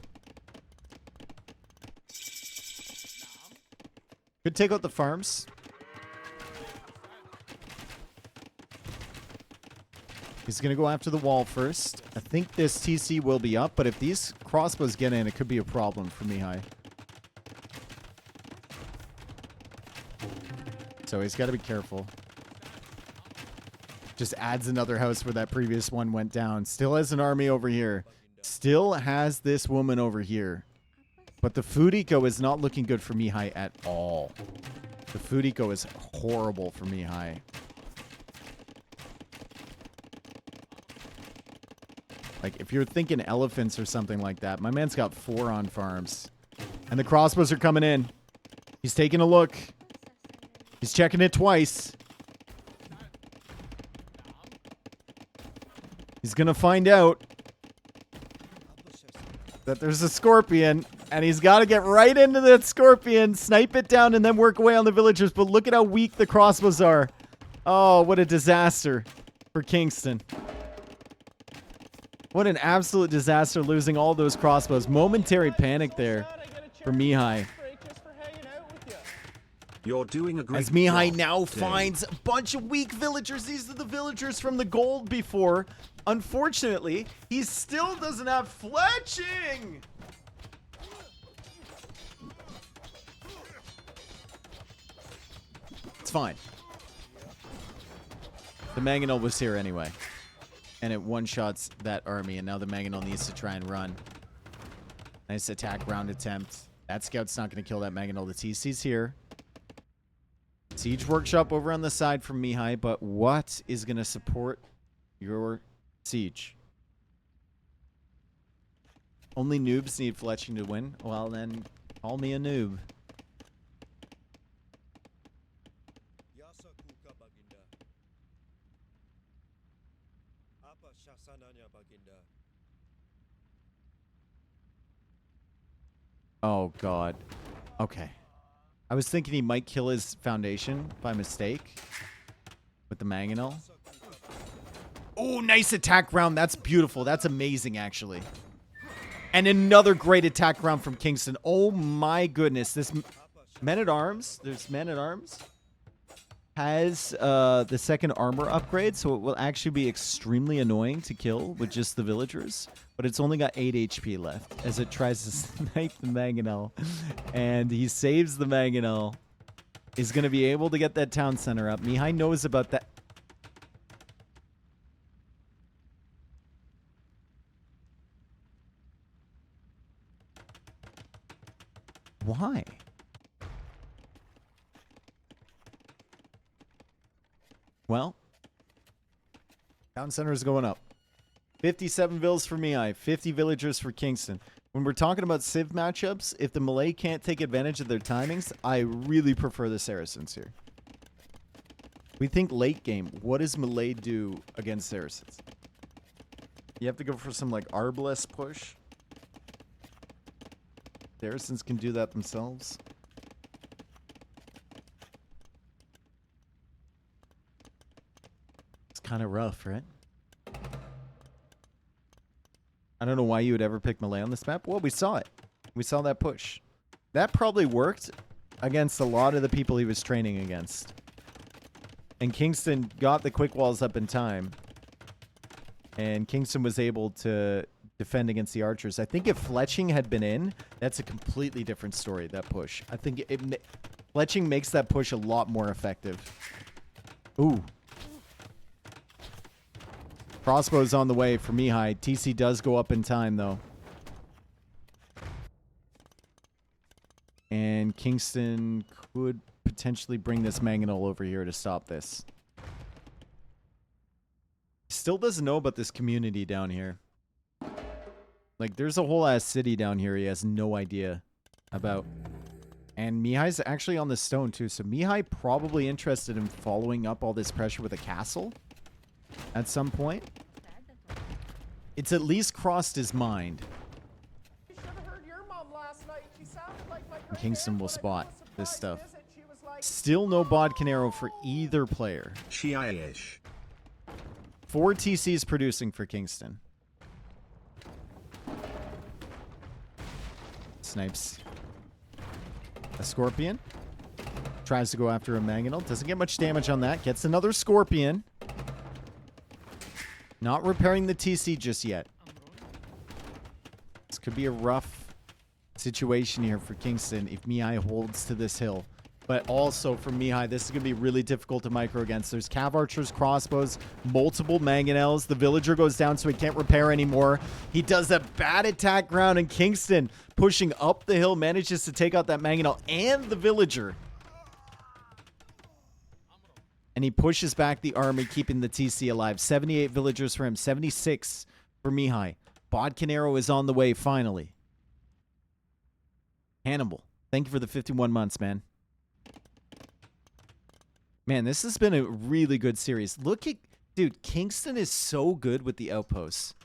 Could take out the farms. He's going to go after the wall first. I think this TC will be up, but if these crossbows get in, it could be a problem for Mihai. So he's got to be careful. Just adds another house where that previous one went down. Still has an army over here. Still has this woman over here. But the food eco is not looking good for Mihai at all. The food eco is horrible for Mihai. Like, if you're thinking elephants or something like that, my man's got 4 on farms. And the crossbows are coming in. He's taking a look. He's checking it twice. He's going to find out that there's a scorpion. And he's got to get right into that scorpion, snipe it down, and then work away on the villagers. But look at how weak the crossbows are. Oh, what a disaster for Kingstone. What an absolute disaster losing all those crossbows. Momentary panic there for Mihai. You're doing a great As Mihai job, now Dave. finds a bunch of weak villagers. These are the villagers from the gold before. Unfortunately, he still doesn't have fletching. It's fine. The mangonel was here anyway. And it one-shots that army, and now the mangonel needs to try and run. Nice attack round attempt. That scout's not going to kill that mangonel. The TC's here. Siege workshop over on the side from Mihai, but what is going to support your siege. Only noobs need fletching to win. Well, then call me a noob. Oh, God. Okay. I was thinking he might kill his foundation by mistake with the mangonel. Oh, nice attack round. That's beautiful. That's amazing, actually. And another great attack round from Kingstone. Oh, my goodness. This Men-at-Arms, there's Men-at-Arms, has the second armor upgrade, so it will actually be extremely annoying to kill with just the villagers. But it's only got 8 HP left as it tries to snipe the mangonel. And he saves the mangonel. He's going to be able to get that town center up. Mihai knows about that. Why? Well, town center is going up. 57 vills for Mihai, 50 villagers for Kingstone. When we're talking about Civ matchups, if the Malay can't take advantage of their timings, I really prefer the Saracens here. We think late game. What does Malay do against Saracens? You have to go for some like Arbalest push. Saracens can do that themselves. It's kind of rough, right? I don't know why you would ever pick Malay on this map. Well, we saw it. We saw that push. That probably worked against a lot of the people he was training against. And Kingstone got the quick walls up in time. And Kingstone was able to defend against the archers. I think if fletching had been in, that's a completely different story, that push. I think fletching makes that push a lot more effective. Ooh. Crossbow's on the way for Mihai. TC does go up in time, though. And Kingstone could potentially bring this mangonel over here to stop this. Still doesn't know about this community down here. Like, there's a whole ass city down here he has no idea about. And Mihai's actually on the stone, too. So Mihai probably interested in following up all this pressure with a castle at some point. It's at least crossed his mind. You should have heard your mom last night. She sounded like my great Kingstone aunt will when I spot pulled a this surprise stuff. visit. She was like, Still no Bodcanero for either player. Shia-ish. 4 TCs producing for Kingstone. Snipes a Scorpion. Tries to go after a Mangonel. Doesn't get much damage on that. Gets another Scorpion. Not repairing the TC just yet. This could be a rough situation here for Kingstone if Mihai holds to this hill. But also for Mihai, this is going to be really difficult to micro against. There's Cav Archers, crossbows, multiple Mangonels. The villager goes down so he can't repair anymore. He does a bad attack ground, and Kingstone, pushing up the hill, manages to take out that Mangonel and the villager. And he pushes back the army, keeping the TC alive. 78 villagers for him, 76 for Mihai. Bodcanero is on the way, finally. Hannibal, thank you for the 51 months, man. Man, this has been a really good series. Look at... Dude, Kingstone is so good with the outposts.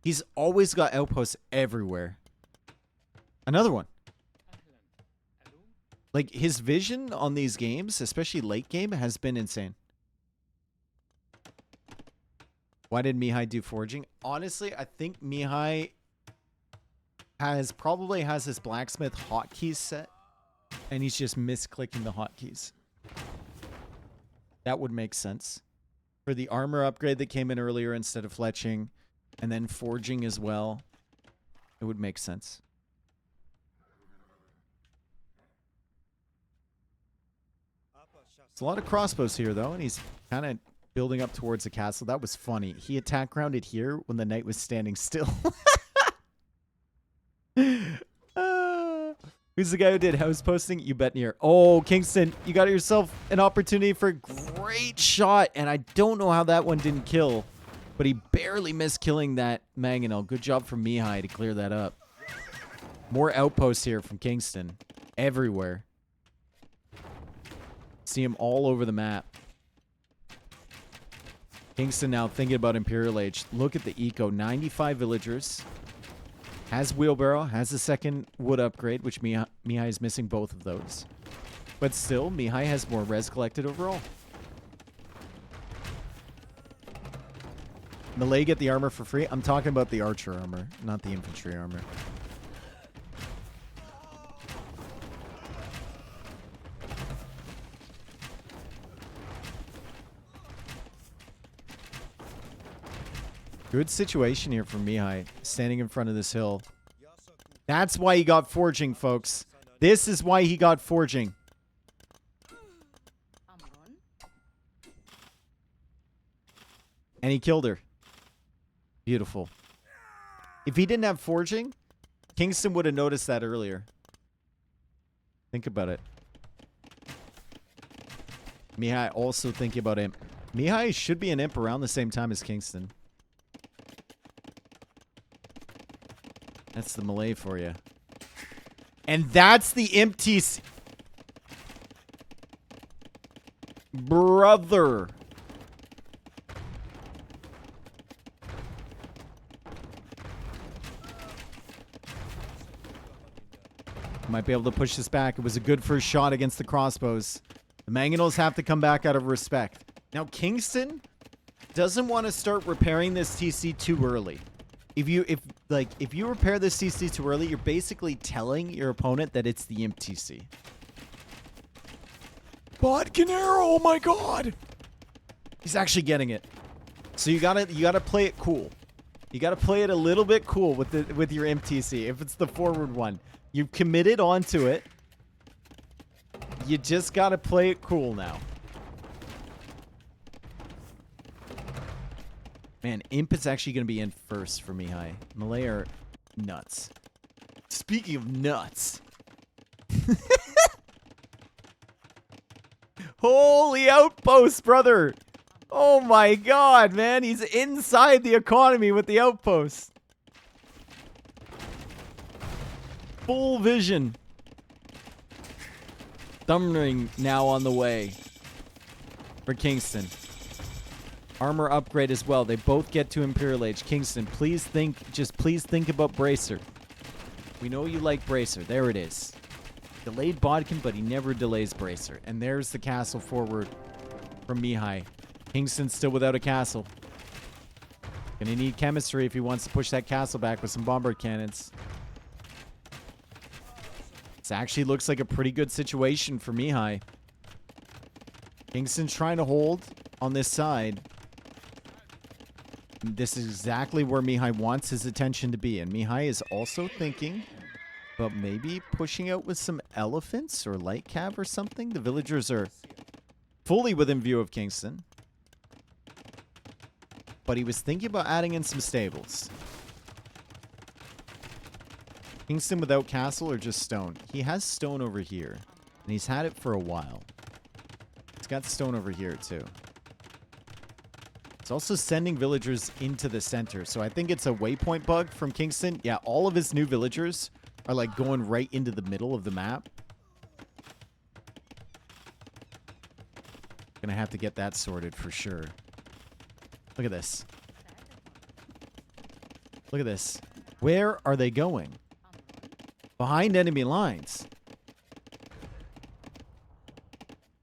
He's always got outposts everywhere. Another one. Like, his vision on these games, especially late game, has been insane. Why did Mihai do forging? Honestly, I think Mihai probably has his blacksmith hotkeys set, and he's just misclicking the hotkeys. That would make sense. For the armor upgrade that came in earlier instead of fletching, and then forging as well, it would make sense. There's a lot of crossbows here, though, and he's kind of building up towards the castle. That was funny. He attack grounded here when the knight was standing still. Who's the guy who did house posting? You bet near. Oh, Kingstone, you got yourself an opportunity for a great shot, and I don't know how that one didn't kill. But he barely missed killing that Mangonel. Good job from Mihai to clear that up. More outposts here from Kingston. Everywhere. See him all over the map. Kingston now thinking about Imperial Age. Look at the eco. 95 villagers. Has wheelbarrow. Has a second wood upgrade, which Mihai is missing both of those. But still, Mihai has more res collected overall. Melee get the armor for free. I'm talking about the archer armor, not the infantry armor. Good situation here for Mihai, standing in front of this hill. That's why he got forging, folks. This is why he got forging. And he killed her. Beautiful. If he didn't have forging, Kingston would have noticed that earlier. Think about it. Mihai also thinking about imp. Mihai should be an imp around the same time as Kingston. That's the melee for you. And that's the imp TC. Brother. Might be able to push this back. It was a good first shot against the crossbows. The Mangonels have to come back out of respect. Now, Kingston doesn't want to start repairing this TC too early. If you repair this TC too early, you're basically telling your opponent that it's the imp TC. Bodkin arrow, oh my god! He's actually getting it. So you gotta play it cool. You gotta play it a little bit cool with your imp TC. If it's the forward one, you've committed onto it. You just gotta play it cool now. Man, imp is actually going to be in first for Mihai. Melee are nuts. Speaking of nuts. Holy outpost, brother. Oh my god, man. He's inside the economy with the outpost. Full vision. Thumb ring now on the way for Kingston. Armor upgrade as well. They both get to Imperial Age. Kingston, please think about Bracer. We know you like Bracer. There it is. Delayed Bodkin, but he never delays Bracer. And there's the castle forward from Mihai. Kingston's still without a castle. Gonna need chemistry if he wants to push that castle back with some bombard cannons. This actually looks like a pretty good situation for Mihai. Kingston's trying to hold on this side. This is exactly where Mihai wants his attention to be. And Mihai is also thinking about maybe pushing out with some elephants or light cav or something. The villagers are fully within view of Kingston. But he was thinking about adding in some stables. Kingston without castle or just stone? He has stone over here. And he's had it for a while. He's got stone over here too. It's also sending villagers into the center. So I think it's a waypoint bug from Kingston. Yeah, all of his new villagers are like going right into the middle of the map. Gonna have to get that sorted for sure. Look at this. Look at this. Where are they going? Behind enemy lines.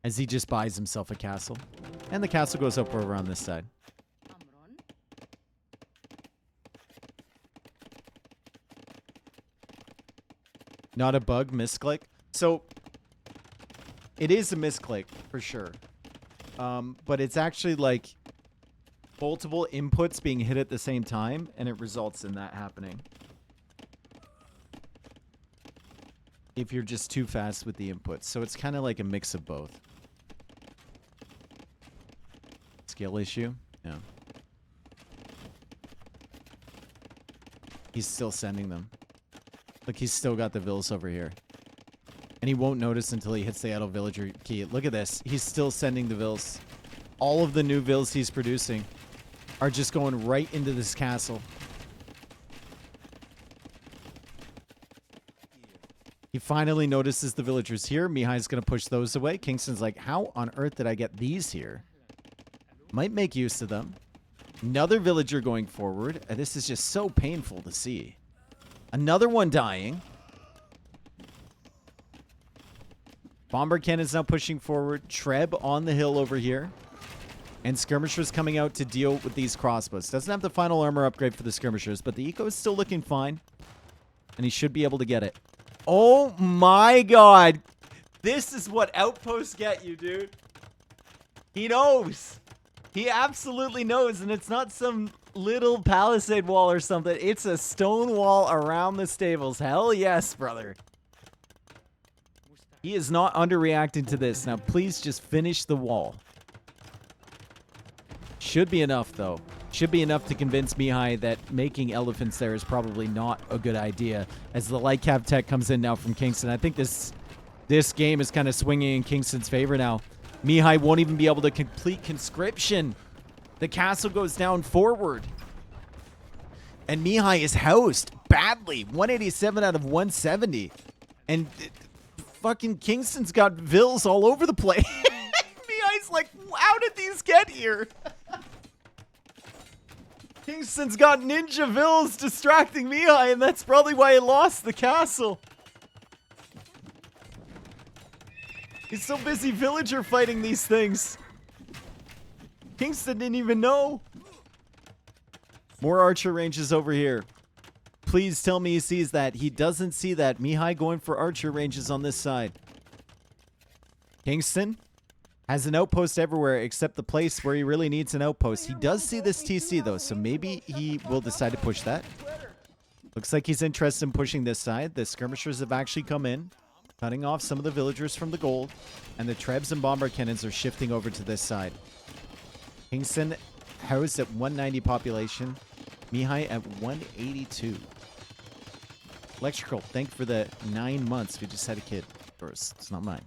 As he just buys himself a castle. And the castle goes up over on this side. Not a bug, misclick. So, it is a misclick, for sure. But it's actually like multiple inputs being hit at the same time, and it results in that happening. If you're just too fast with the inputs. So it's kind of like a mix of both. Skill issue? Yeah. He's still sending them. Look, he's still got the vills over here. And he won't notice until he hits the idle villager key. Look at this. He's still sending the vills. All of the new vills he's producing. are just going right into this castle. He finally notices the villagers here. Mihai's going to push those away. Kingston's like, how on earth did I get these here? Might make use of them. Another villager going forward. This is just so painful to see. Another one dying. Bomber cannon's now pushing forward. Treb on the hill over here. And skirmishers coming out to deal with these crossbows. Doesn't have the final armor upgrade for the skirmishers, but the eco is still looking fine. And he should be able to get it. Oh my god. This is what outposts get you, dude. He knows. He absolutely knows. And it's not some little palisade wall or something. It's a stone wall around the stables. Hell yes, brother. He is not underreacting to this. Now, please just finish the wall. Should be enough, though. Should be enough to convince Mihai that making elephants there is probably not a good idea. As the light cap tech comes in now from Kingston. I think this game is kind of swinging in Kingston's favor now. Mihai won't even be able to complete conscription. The castle goes down forward. And Mihai is housed badly. 187 out of 170. And fucking Kingston's got vills all over the place. Mihai's like, how did these get here? Kingston's got ninja vills distracting Mihai, and that's probably why he lost the castle. He's so busy villager fighting these things. Kingston didn't even know. More archer ranges over here. Please tell me he sees that. He doesn't see that. Mihai going for archer ranges on this side. Kingston has an outpost everywhere except the place where he really needs an outpost. He does see this TC, though, so maybe he will decide to push that. Looks like he's interested in pushing this side. The skirmishers have actually come in, cutting off some of the villagers from the gold, and the trebs and bomber cannons are shifting over to this side. Kingston housed at 190 population. Mihai at 182. Electrical, thank you for the 9 months. We just had a kid first. It's not mine.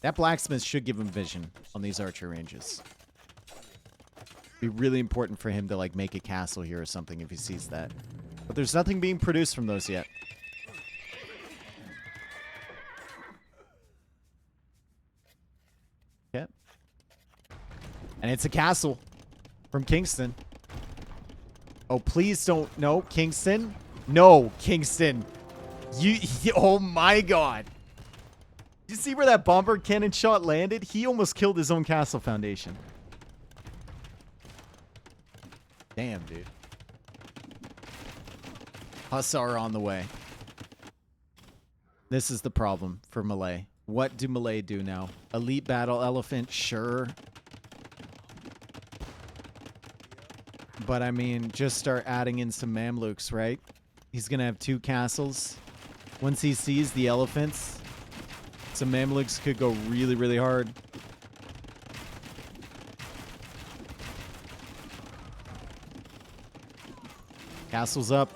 That blacksmith should give him vision on these archer ranges. Be really important for him to like make a castle here or something if he sees that. But there's nothing being produced from those yet. Okay. And it's a castle from Kingston. Oh, please don't. No, Kingston. No, Kingston. Oh my god. You see where that bomber cannon shot landed? He almost killed his own castle foundation. Damn, dude. Hussar on the way. This is the problem for Malay. What do Malay do now? Elite battle elephant, sure. But I mean, just start adding in some Mamluks, right? He's gonna have 2 castles. Once he sees the elephants, some Mamluks could go really, really hard. Castle's up.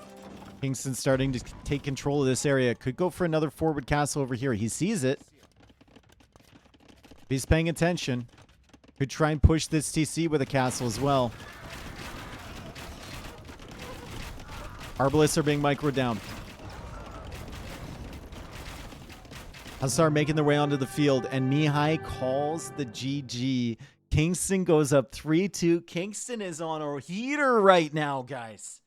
Kingston's starting to take control of this area. Could go for another forward castle over here. He sees it. If he's paying attention. Could try and push this TC with a castle as well. Arbalists are being microed down. Hussar making their way onto the field, and Mihai calls the GG. Kingston goes up 3-2. Kingston is on a heater right now, guys.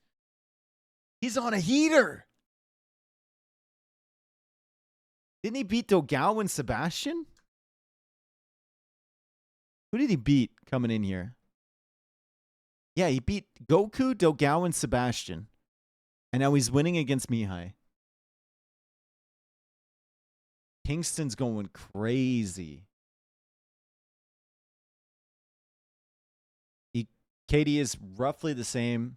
He's on a heater. Didn't he beat Dogao and Sebastian? Who did he beat coming in here? Yeah, he beat Goku, Dogao, and Sebastian. And now he's winning against Mihai. Kingston's going crazy. KD is roughly the same.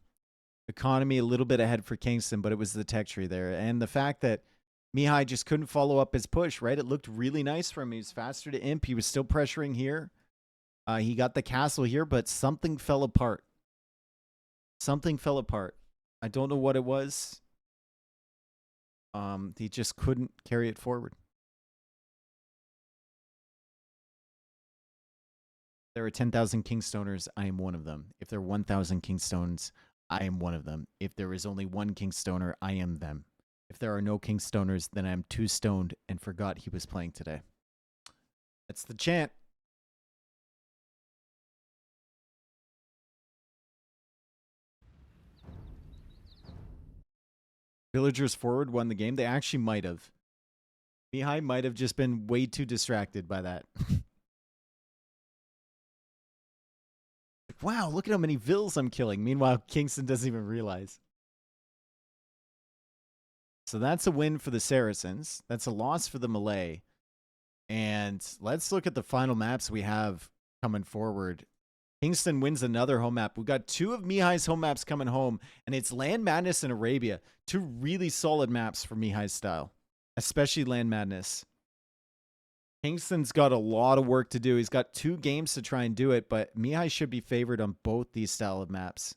Economy a little bit ahead for Kingston, but it was the tech tree there. And the fact that Mihai just couldn't follow up his push, right? It looked really nice for him. He was faster to imp. He was still pressuring here. He got the castle here, but something fell apart. Something fell apart. I don't know what it was. He just couldn't carry it forward. There are 10,000 Kingstoners, I am one of them. If there are 1,000 Kingstones, I am one of them. If there is only one Kingstoner, I am them. If there are no Kingstoners, then I am too stoned and forgot he was playing today. That's the chant. Villagers forward won the game. They actually might have. Mihai might have just been way too distracted by that. Wow, look at how many vills I'm killing. Meanwhile, Kingston doesn't even realize. So that's a win for the Saracens. That's a loss for the Malay. And let's look at the final maps we have coming forward. Kingston wins another home map. We've got 2 of Mihai's home maps coming home, and it's Land Madness and Arabia. 2 really solid maps for Mihai's style, especially Land Madness. Kingston's got a lot of work to do. He's got 2 games to try and do it, but Mihai should be favored on both these style of maps.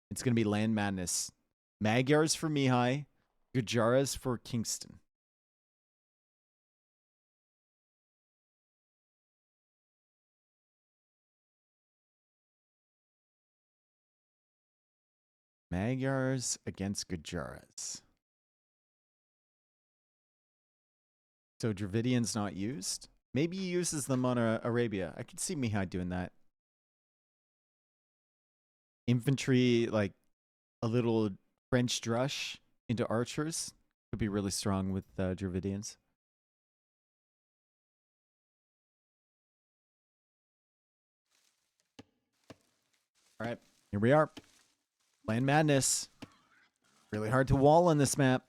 It's going to be Land Madness. Magyars for Mihai, Gujaras for Kingston. Magyars against Gujaras. So Dravidian's not used. Maybe he uses them on Arabia. I could see Mihai doing that. Infantry, like a little French drush into archers. Could be really strong with Dravidians. All right, here we are. Land Madness. Really hard to wall on this map.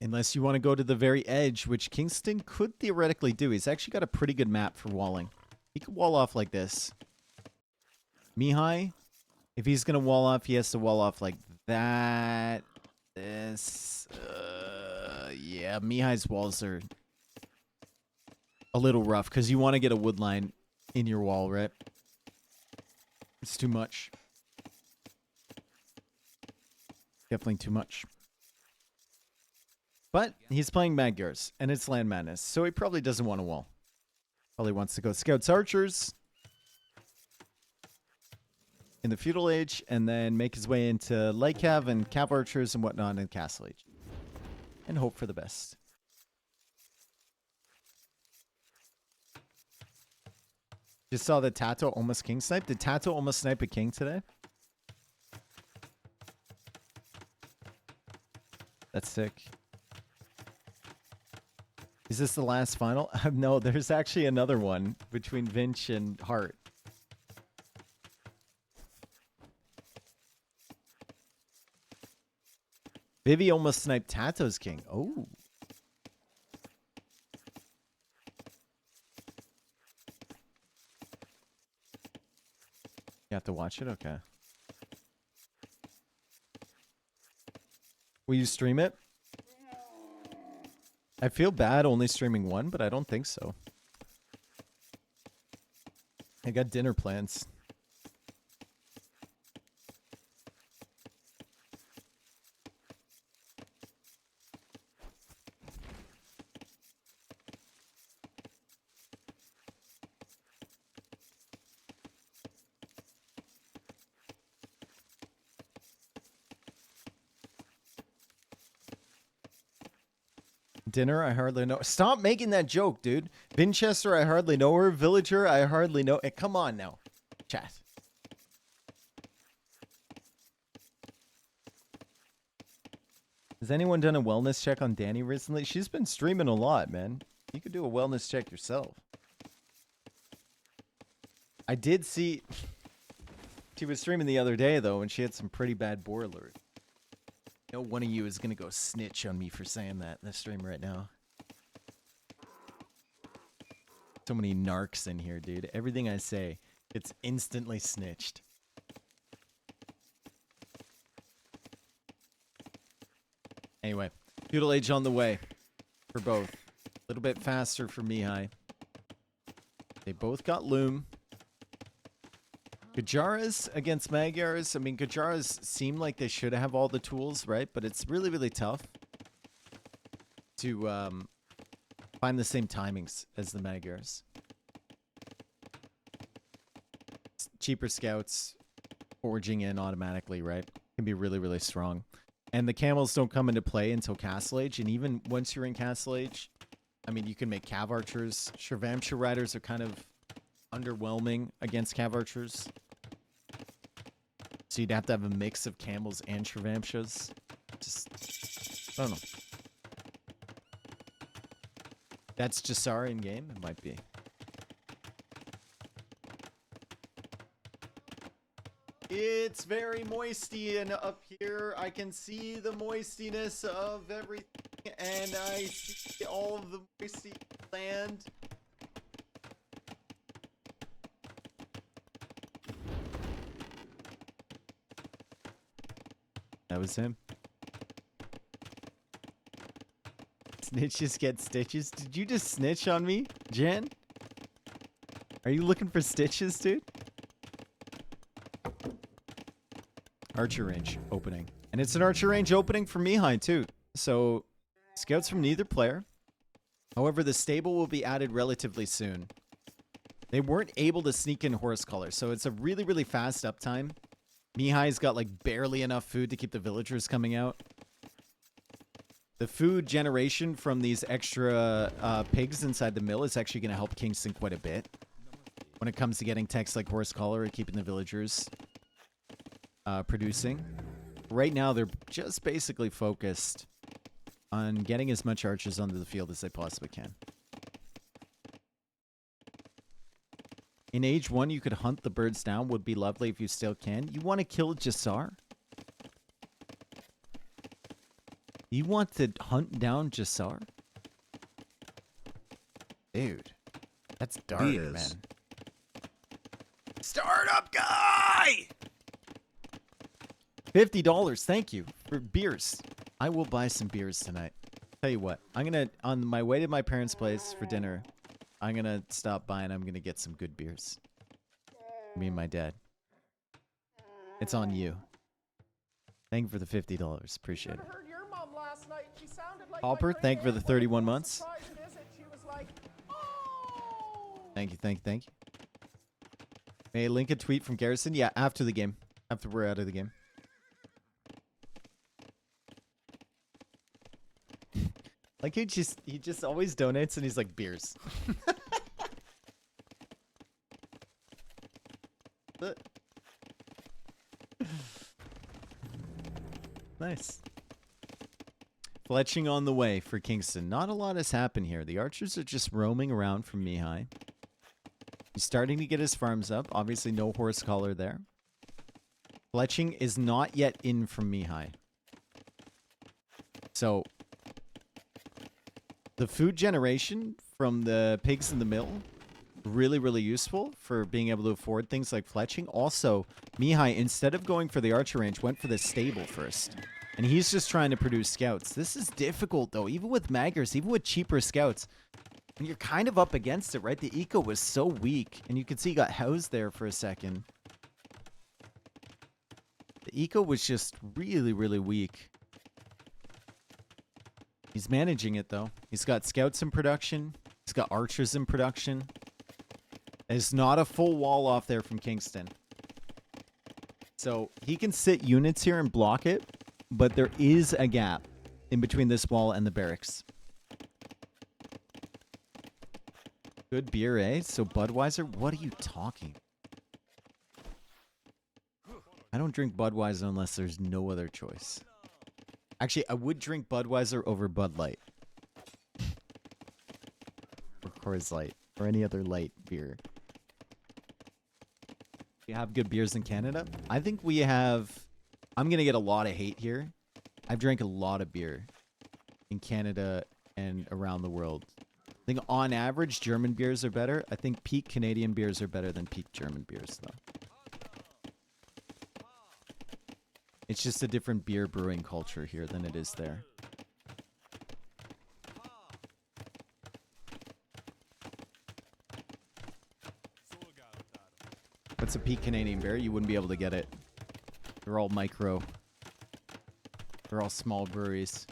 Unless you want to go to the very edge, which Kingston could theoretically do. He's actually got a pretty good map for walling. He could wall off like this. Mihai, if he's going to wall off, he has to wall off like that. This. Yeah, Mihai's walls are a little rough because you want to get a wood line in your wall, right? It's too much. Definitely too much. But he's playing Magyars, and it's Land Madness, so he probably doesn't want a wall. Probably wants to go Scouts Archers in the Feudal Age, and then make his way into Light Cav and Cav Archers and whatnot in Castle Age. And hope for the best. Just saw that Tato almost king sniped. Did Tato almost snipe a king today? That's sick. Is this the last final? No, there's actually another one between Vinch and Hart. Vivi almost sniped Tato's king. Oh. You have to watch it? Okay. Will you stream it? I feel bad only streaming one, but I don't think so. I got dinner plans. Dinner, I hardly know. Stop making that joke, dude. Vinchester, I hardly know her. Villager, I hardly know. Hey, come on now. Chat. Has anyone done a wellness check on Danny recently? She's been streaming a lot, man. You could do a wellness check yourself. I did see... She was streaming the other day, though, and she had some pretty bad boar alert. I know one of you is going to go snitch on me for saying that in the stream right now. So many narcs in here, dude. Everything I say, it's instantly snitched. Anyway, Feudal Age on the way for both. A little bit faster for Mihai. They both got Loom. Gujaras against Magyars. I mean, Gujaras seem like they should have all the tools, right? But it's really, really tough. to find the same timings as the Magyars. Cheaper scouts forging in automatically, right? Can be really, really strong. And the camels don't come into play until Castle Age. And even once you're in Castle Age, I mean, you can make Cav Archers. Shirvamsha Riders are kind of underwhelming against Cav Archers. So you'd have to have a mix of camels and Shirvamshas. Just, I don't know. That's Jassar in game? It might be. It's very moisty and up here. I can see the moistiness of everything, and I see all of the moisty land. That was him. Snitches get stitches. Did you just snitch on me, Jen? Are you looking for stitches, dude? Archer range opening. And it's an archer range opening for Mihai, too. So, scouts from neither player. However, the stable will be added relatively soon. They weren't able to sneak in horse color, so it's a really, really fast uptime. Mihai's got, like, barely enough food to keep the villagers coming out. The food generation from these extra pigs inside the mill is actually going to help Kingston quite a bit. When it comes to getting techs like horse collar and keeping the villagers producing. Right now, they're just basically focused on getting as much archers onto the field as they possibly can. In Age 1, you could hunt the birds down. Would be lovely if you still can. You want to kill Jassar? You want to hunt down Jassar? Dude, that's dark, man. Startup guy! $50, thank you, for beers. I will buy some beers tonight. Tell you what, I'm gonna, on my way to my parents' place for dinner, I'm gonna stop by and I'm gonna get some good beers. Me and my dad. It's on you. Thank you for the $50. Appreciate it. Hopper, thank you for the 31 months. Thank you, thank you, thank you. May I link a tweet from Garrison? Yeah, after the game. After we're out of the game. Like he just always donates and he's like, beers. Nice. Fletching on the way for Kingston. Not a lot has happened here. The archers are just roaming around from Mihai. He's starting to get his farms up. Obviously no horse collar there. Fletching is not yet in from Mihai. So the food generation from the pigs in the mill, really, really useful for being able to afford things like fletching. Also, Mihai, instead of going for the archer range, went for the stable first. And he's just trying to produce scouts. This is difficult, though, even with Maggers, even with cheaper scouts. And you're kind of up against it, right? The eco was so weak. And you can see he got housed there for a second. The eco was just really, really weak. He's managing it, though. He's got scouts in production. He's got archers in production. There's not a full wall off there from Kingston. So he can sit units here and block it, but there is a gap in between this wall and the barracks. Good beer, eh? So Budweiser? What are you talking? I don't drink Budweiser unless there's no other choice. Actually, I would drink Budweiser over Bud Light. Or Coors Light. Or any other light beer. We have good beers in Canada. I think we have... I'm going to get a lot of hate here. I've drank a lot of beer in Canada and around the world. I think on average, German beers are better. I think peak Canadian beers are better than peak German beers, though. It's just a different beer brewing culture here than it is there. What's a peak Canadian beer? You wouldn't be able to get it. They're all micro. They're all small breweries.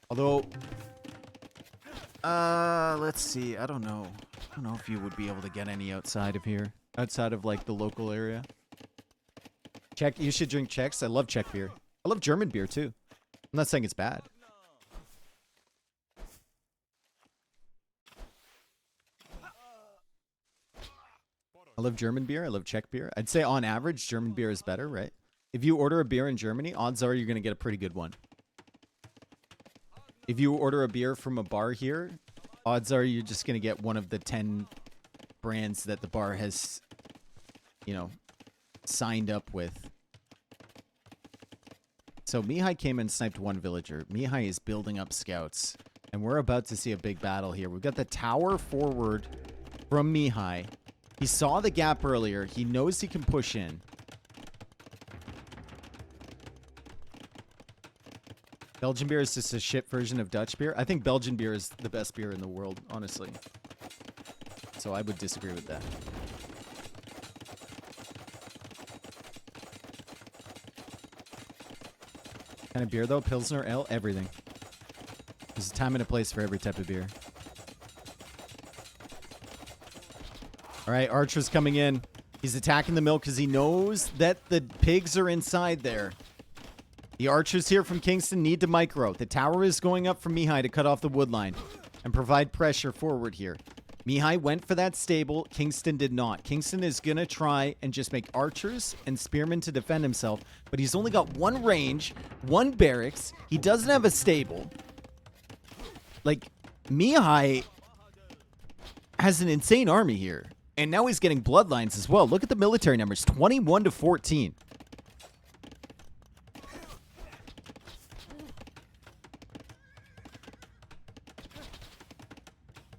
Although, Let's see. I don't know. I don't know if you would be able to get any outside of here. Outside of, like, the local area. Czech, you should drink Czechs. I love Czech beer. I love German beer, too. I'm not saying it's bad. I love German beer. I love Czech beer. I'd say on average, German beer is better, right? If you order a beer in Germany, odds are you're going to get a pretty good one. If you order a beer from a bar here, odds are you're just going to get one of the 10 brands that the bar has, you know, signed up with. So Mihai came and sniped one villager. Mihai is building up scouts. And we're about to see a big battle here. We've got the tower forward from Mihai. He saw the gap earlier. He knows he can push in. Belgian beer is just a shit version of Dutch beer. I think Belgian beer is the best beer in the world, honestly. So I would disagree with that. Kind of beer, though? Pilsner, ale, everything. There's a time and a place for every type of beer. All right, Archer's coming in. He's attacking the mill because he knows that the pigs are inside there. The archers here from Kingston need to micro. The tower is going up for Mihai to cut off the wood line and provide pressure forward here. Mihai went for that stable. Kingston did not. Kingston is going to try and just make archers and spearmen to defend himself, but he's only got one range, one barracks. He doesn't have a stable. Like, Mihai has an insane army here, and now he's getting bloodlines as well. Look at the military numbers, 21 to 14.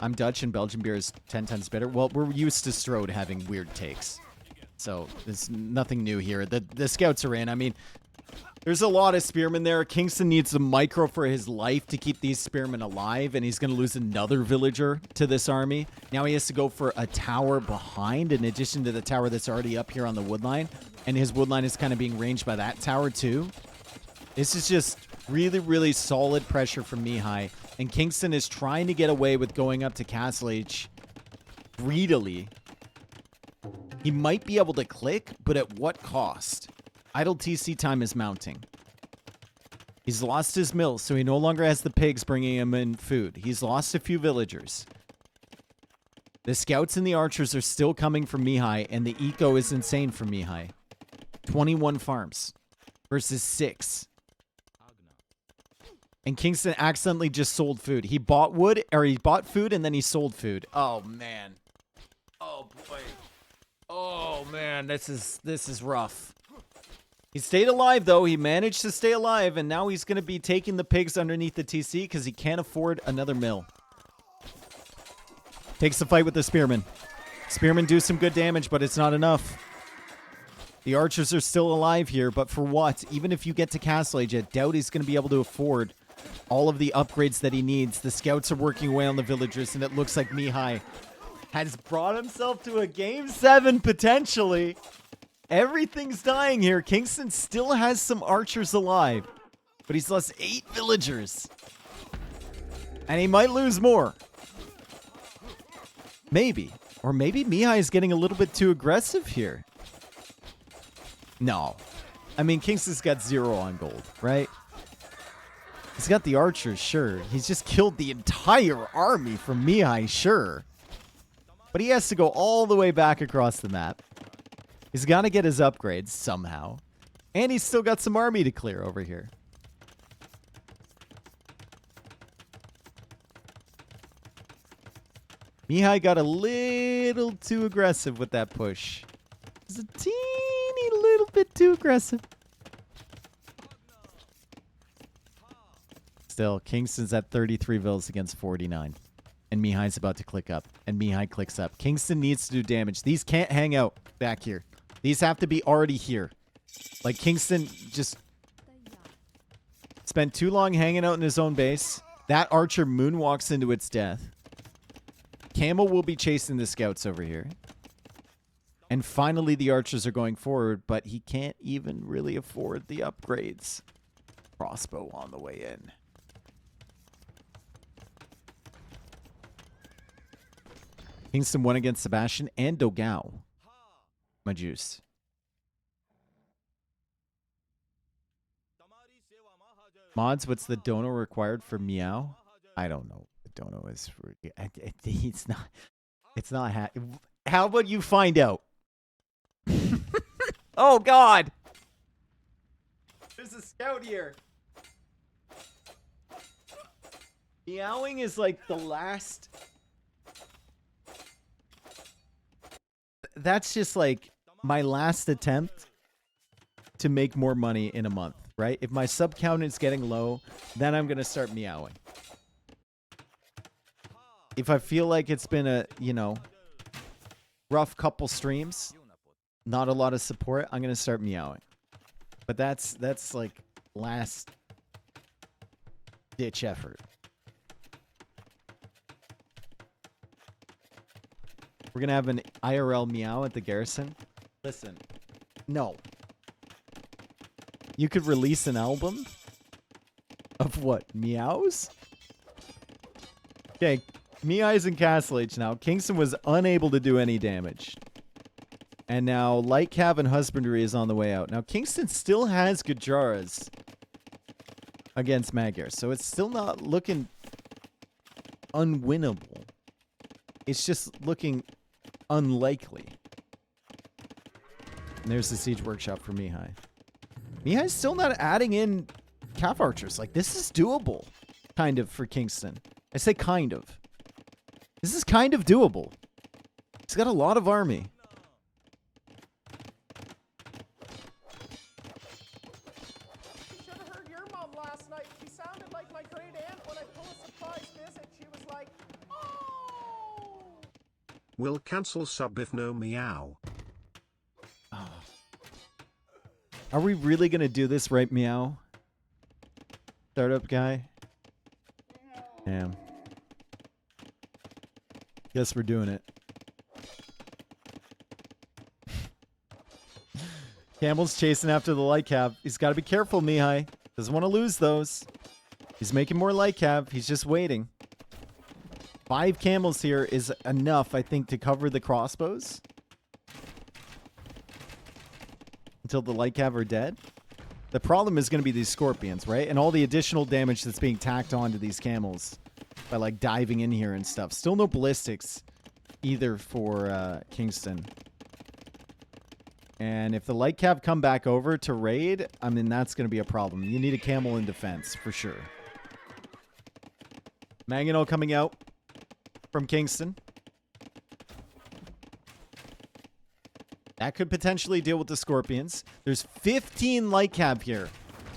I'm Dutch and Belgian beer is 10 times better. Well, we're used to Strode having weird takes. So there's nothing new here. The scouts are in. I mean, there's a lot of spearmen there. Kingston needs a micro for his life to keep these spearmen alive, and he's going to lose another villager to this army. Now he has to go for a tower behind in addition to the tower that's already up here on the wood line. And his wood line is kind of being ranged by that tower too. This is just really, really solid pressure from Mihai. And Kingston is trying to get away with going up to Castle H greedily. He might be able to click, but at what cost? Idle TC time is mounting. He's lost his mill, so he no longer has the pigs bringing him in food. He's lost a few villagers. The scouts and the archers are still coming from Mihai, and the eco is insane for Mihai. 21 farms versus 6. And Kingston accidentally just sold food. He bought wood, or he bought food, and then he sold food. Oh, man. Oh, boy. Oh, man, this is rough. He stayed alive, though. He managed to stay alive, and now he's going to be taking the pigs underneath the TC because he can't afford another mill. Takes the fight with the spearmen. Spearmen do some good damage, but it's not enough. The archers are still alive here, but for what? Even if you get to Castle Age, I doubt he's going to be able to afford all of the upgrades that he needs. The scouts are working away on the villagers, and it looks like Mihai has brought himself to a Game 7, potentially. Everything's dying here. Kingston still has some archers alive, but he's lost 8 villagers. And he might lose more. Maybe. Or maybe Mihai is getting a little bit too aggressive here. No. I mean, Kingston's got 0 on gold, right? He's got the archers, sure. He's just killed the entire army from Mihai, sure. But he has to go all the way back across the map. He's got to get his upgrades somehow. And he's still got some army to clear over here. Mihai got a little too aggressive with that push. It's a teeny little bit too aggressive. Still, Kingston's at 33 vills against 49. And Mihai's about to click up. And Mihai clicks up. Kingston needs to do damage. These can't hang out back here. These have to be already here. Like, Kingston just spent too long hanging out in his own base. That archer moonwalks into its death. Camel will be chasing the scouts over here. And finally, the archers are going forward, but he can't even really afford the upgrades. Crossbow on the way in. Kingston won against Sebastian and Dogao. My juice. Mods, what's the dono required for Meow? I don't know what the dono is for. It's not. It's not. How about you find out? Oh God! There's a scout here. Meowing is like the last. That's just like my last attempt to make more money in a month, right? If my sub count is getting low, then I'm going to start meowing. If I feel like it's been a, you know, rough couple streams, not a lot of support, I'm going to start meowing. But that's like last ditch effort. We're going to have an IRL meow at the Garrison. Listen, no. You could release an album of what? Meows? Okay, Mihai's in Castle Age now. Kingston was unable to do any damage. And now Light Cav and Husbandry is on the way out. Now Kingston still has Gujaras against Magyar, so it's still not looking unwinnable. It's just looking unlikely. And there's the Siege Workshop for Mihai. Mihai's still not adding in Cav Archers. Like, this is doable, kind of, for Kingston. I say kind of. This is kind of doable. He's got a lot of army. You should have heard your mom last night. She sounded like my great aunt when I pulled a surprise visit. She was like, oh! Will cancel sub if no meow. Are we really going to do this right, Meow? Startup guy? Damn. Guess we're doing it. Campbell's chasing after the light cav. He's got to be careful, Mihai. Doesn't want to lose those. He's making more light cav. He's just waiting. 5 camels here is enough, I think, to cover the crossbows. Until the light cav are dead. The problem is going to be these scorpions, right? And all the additional damage that's being tacked on to these camels by like diving in here and stuff. Still no ballistics either for Kingston. And if the light cav come back over to raid, I mean, that's going to be a problem. You need a camel in defense for sure. Mangonel coming out from Kingston. That could potentially deal with the scorpions. There's 15 light cav here.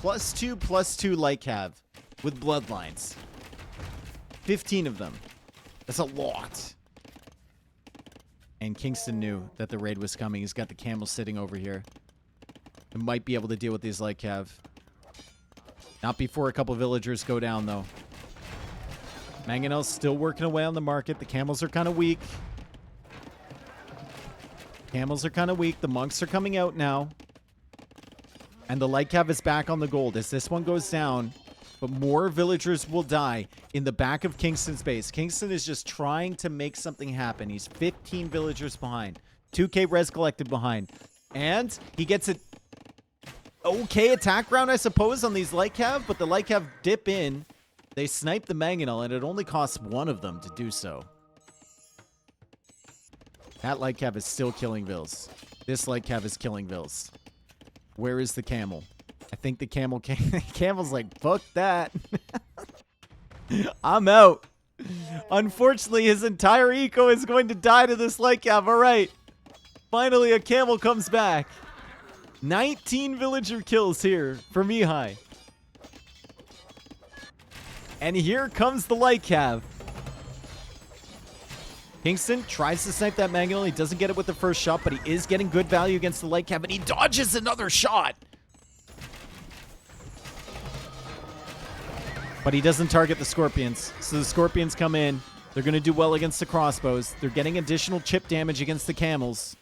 +2/+2 light cav with bloodlines. 15 of them. That's a lot. And Kingston knew that the raid was coming. He's got the camel sitting over here. He might be able to deal with these light cav. Not before a couple villagers go down, though. Mangonel's still working away on the market. The camels are kind of weak. Camels are kind of weak. The monks are coming out now. And the light cav is back on the gold as this one goes down. But more villagers will die in the back of Kingston's base. Kingston is just trying to make something happen. He's 15 villagers behind. 2k res collected behind. And he gets an okay attack round, I suppose, on these light cav. But the light cav dip in. They snipe the mangonel, and it only costs one of them to do so. That light cav is still killing vills. This light cav is killing vills. Where is the camel? I think the camel's like, fuck that. I'm out. Unfortunately, his entire eco is going to die to this light cav. All right. Finally, a camel comes back. 19 villager kills here for Mihai. And here comes the light cav. Kingston tries to snipe that mangonel. He doesn't get it with the first shot, but he is getting good value against the light cav, and he dodges another shot. But he doesn't target the scorpions. So the scorpions come in. They're going to do well against the crossbows. They're getting additional chip damage against the camels.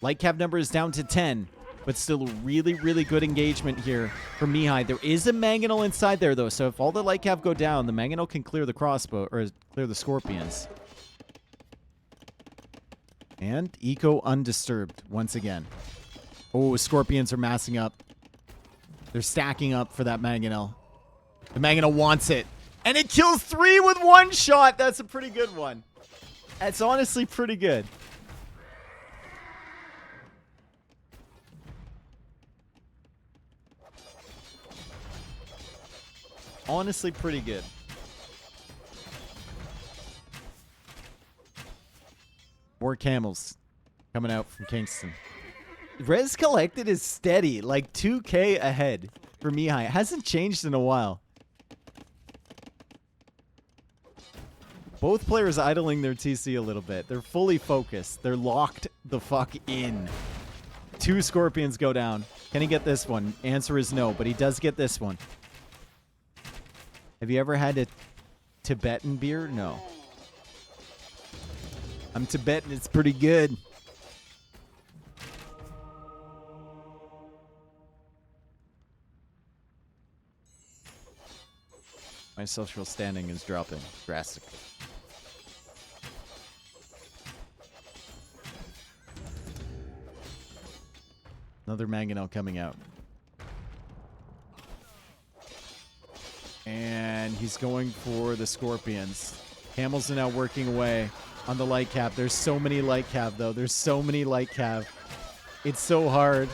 Light cav number is down to 10, but still a really, really good engagement here for Mihai. There is a mangonel inside there, though, so if all the light cav go down, the mangonel can clear the crossbow, or clear the scorpions. And Eco undisturbed once again. Oh, Scorpions are massing up. They're stacking up for that Mangonel. The Mangonel wants it. And it kills 3 with 1 shot. That's a pretty good one. That's honestly pretty good. Honestly pretty good. More camels coming out from Kingston. Res collected is steady, like 2K ahead for Mihai. It hasn't changed in a while. Both players idling their TC a little bit. They're fully focused. They're locked the fuck in. 2 Scorpions go down. Can he get this one? Answer is no, but he does get this one. Have you ever had a Tibetan beer? No. I'm Tibetan. It's pretty good. My social standing is dropping drastically. Another Mangonel coming out. And he's going for the Scorpions. Camels are now working away on the light cap. There's so many light cap, though. There's so many light cap. It's so hard.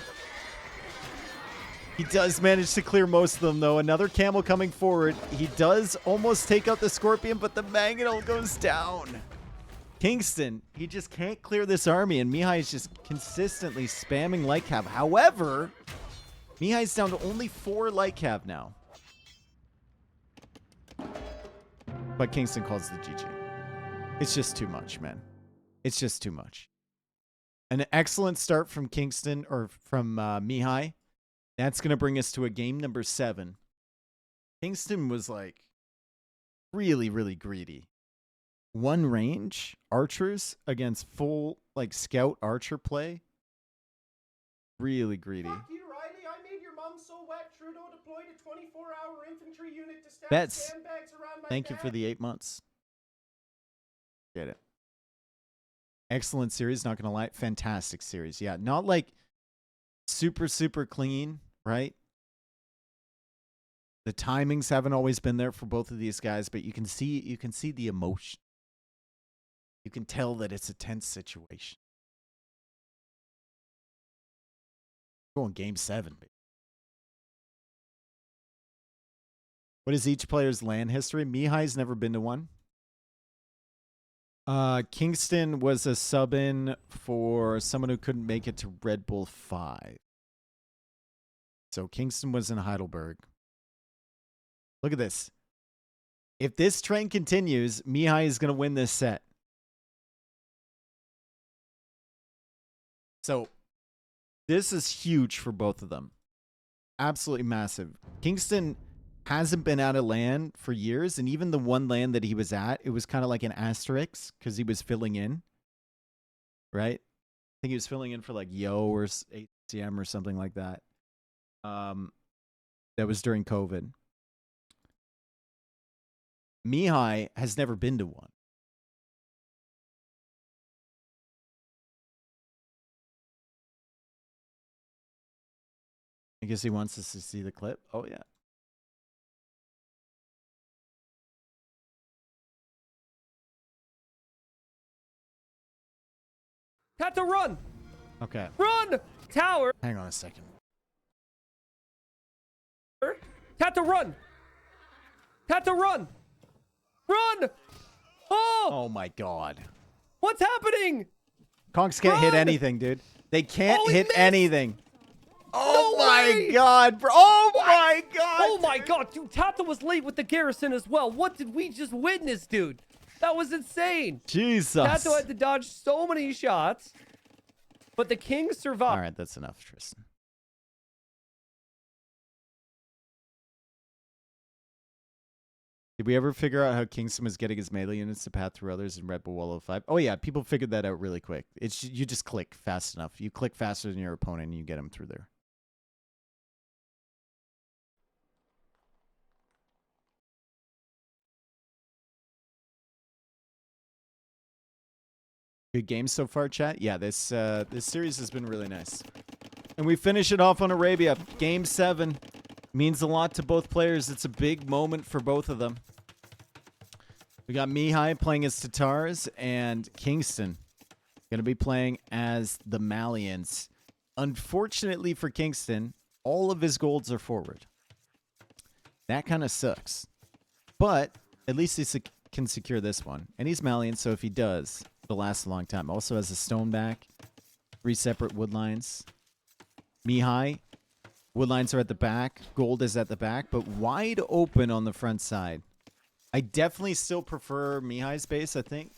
He does manage to clear most of them, though. Another camel coming forward. He does almost take out the Scorpion, but the Mangonel goes down. Kingston, he just can't clear this army, and Mihai is just consistently spamming light cap. However, Mihai's down to only 4 light cap now. But Kingston calls the GG. It's just too much, man. It's just too much. An excellent start from Kingston, or from Mihai. That's going to bring us to a game number 7. Kingston was like really, really greedy. 1 range archers against full like scout archer play. Really greedy. Fuck you, Riley. I made your mom so wet. Trudeau deployed a 24-hour infantry unit to stack Bets. sandbags around my Thank you for the 8 months. Get it. Excellent series, not going to lie. Fantastic series. Yeah, not like super, super clean, right? The timings haven't always been there for both of these guys, but you can see the emotion. You can tell that it's a tense situation. Going game 7, baby. What is each player's LAN history? Mihai's never been to one. Kingston was a sub-in for someone who couldn't make it to Red Bull 5. So Kingston was in Heidelberg. Look at this. If this trend continues, Mihai is going to win this set. So this is huge for both of them. Absolutely massive. Kingston hasn't been out of LAN for years, and even the one LAN that he was at, it was kind of like an asterisk because he was filling in, right? I think he was filling in for like Yo or ACM or something like that. That was during COVID. Mihai has never been to one. I guess he wants us to see the clip. Oh, yeah. Got to run! Okay. Run! Tower! Hang on a second. Got to run! Got to run! Run! Oh! Oh, my God. What's happening? Conks can't hit Run! anything, dude. They can't Oh, he hit missed! anything. Oh, No my way! God, bro. Oh, What? my God. Oh my god, dude, Tata was late with the Garrison as well. What did we just witness, dude? That was insane. Jesus. Tato had to dodge so many shots, but the King survived. All right, that's enough, Tristan. Did we ever figure out how Kingston was getting his melee units to path through others in Red Bull Wall of 5? Oh, yeah, people figured that out really quick. It's you just click fast enough. You click faster than your opponent, and you get them through there. Good game so far, chat. Yeah, this series has been really nice. And we finish it off on Arabia. Game 7 means a lot to both players. It's a big moment for both of them. We got Mihai playing as Tatars and Kingston going to be playing as the Malians. Unfortunately for Kingston, all of his golds are forward. That kind of sucks. But at least he can secure this one. And he's Malian, so if he does, it'll last a long time. Also has a stone back, 3 separate wood lines. Mihai, wood lines are at the back, gold is at the back, but wide open on the front side. I definitely still prefer Mihai's base, I think,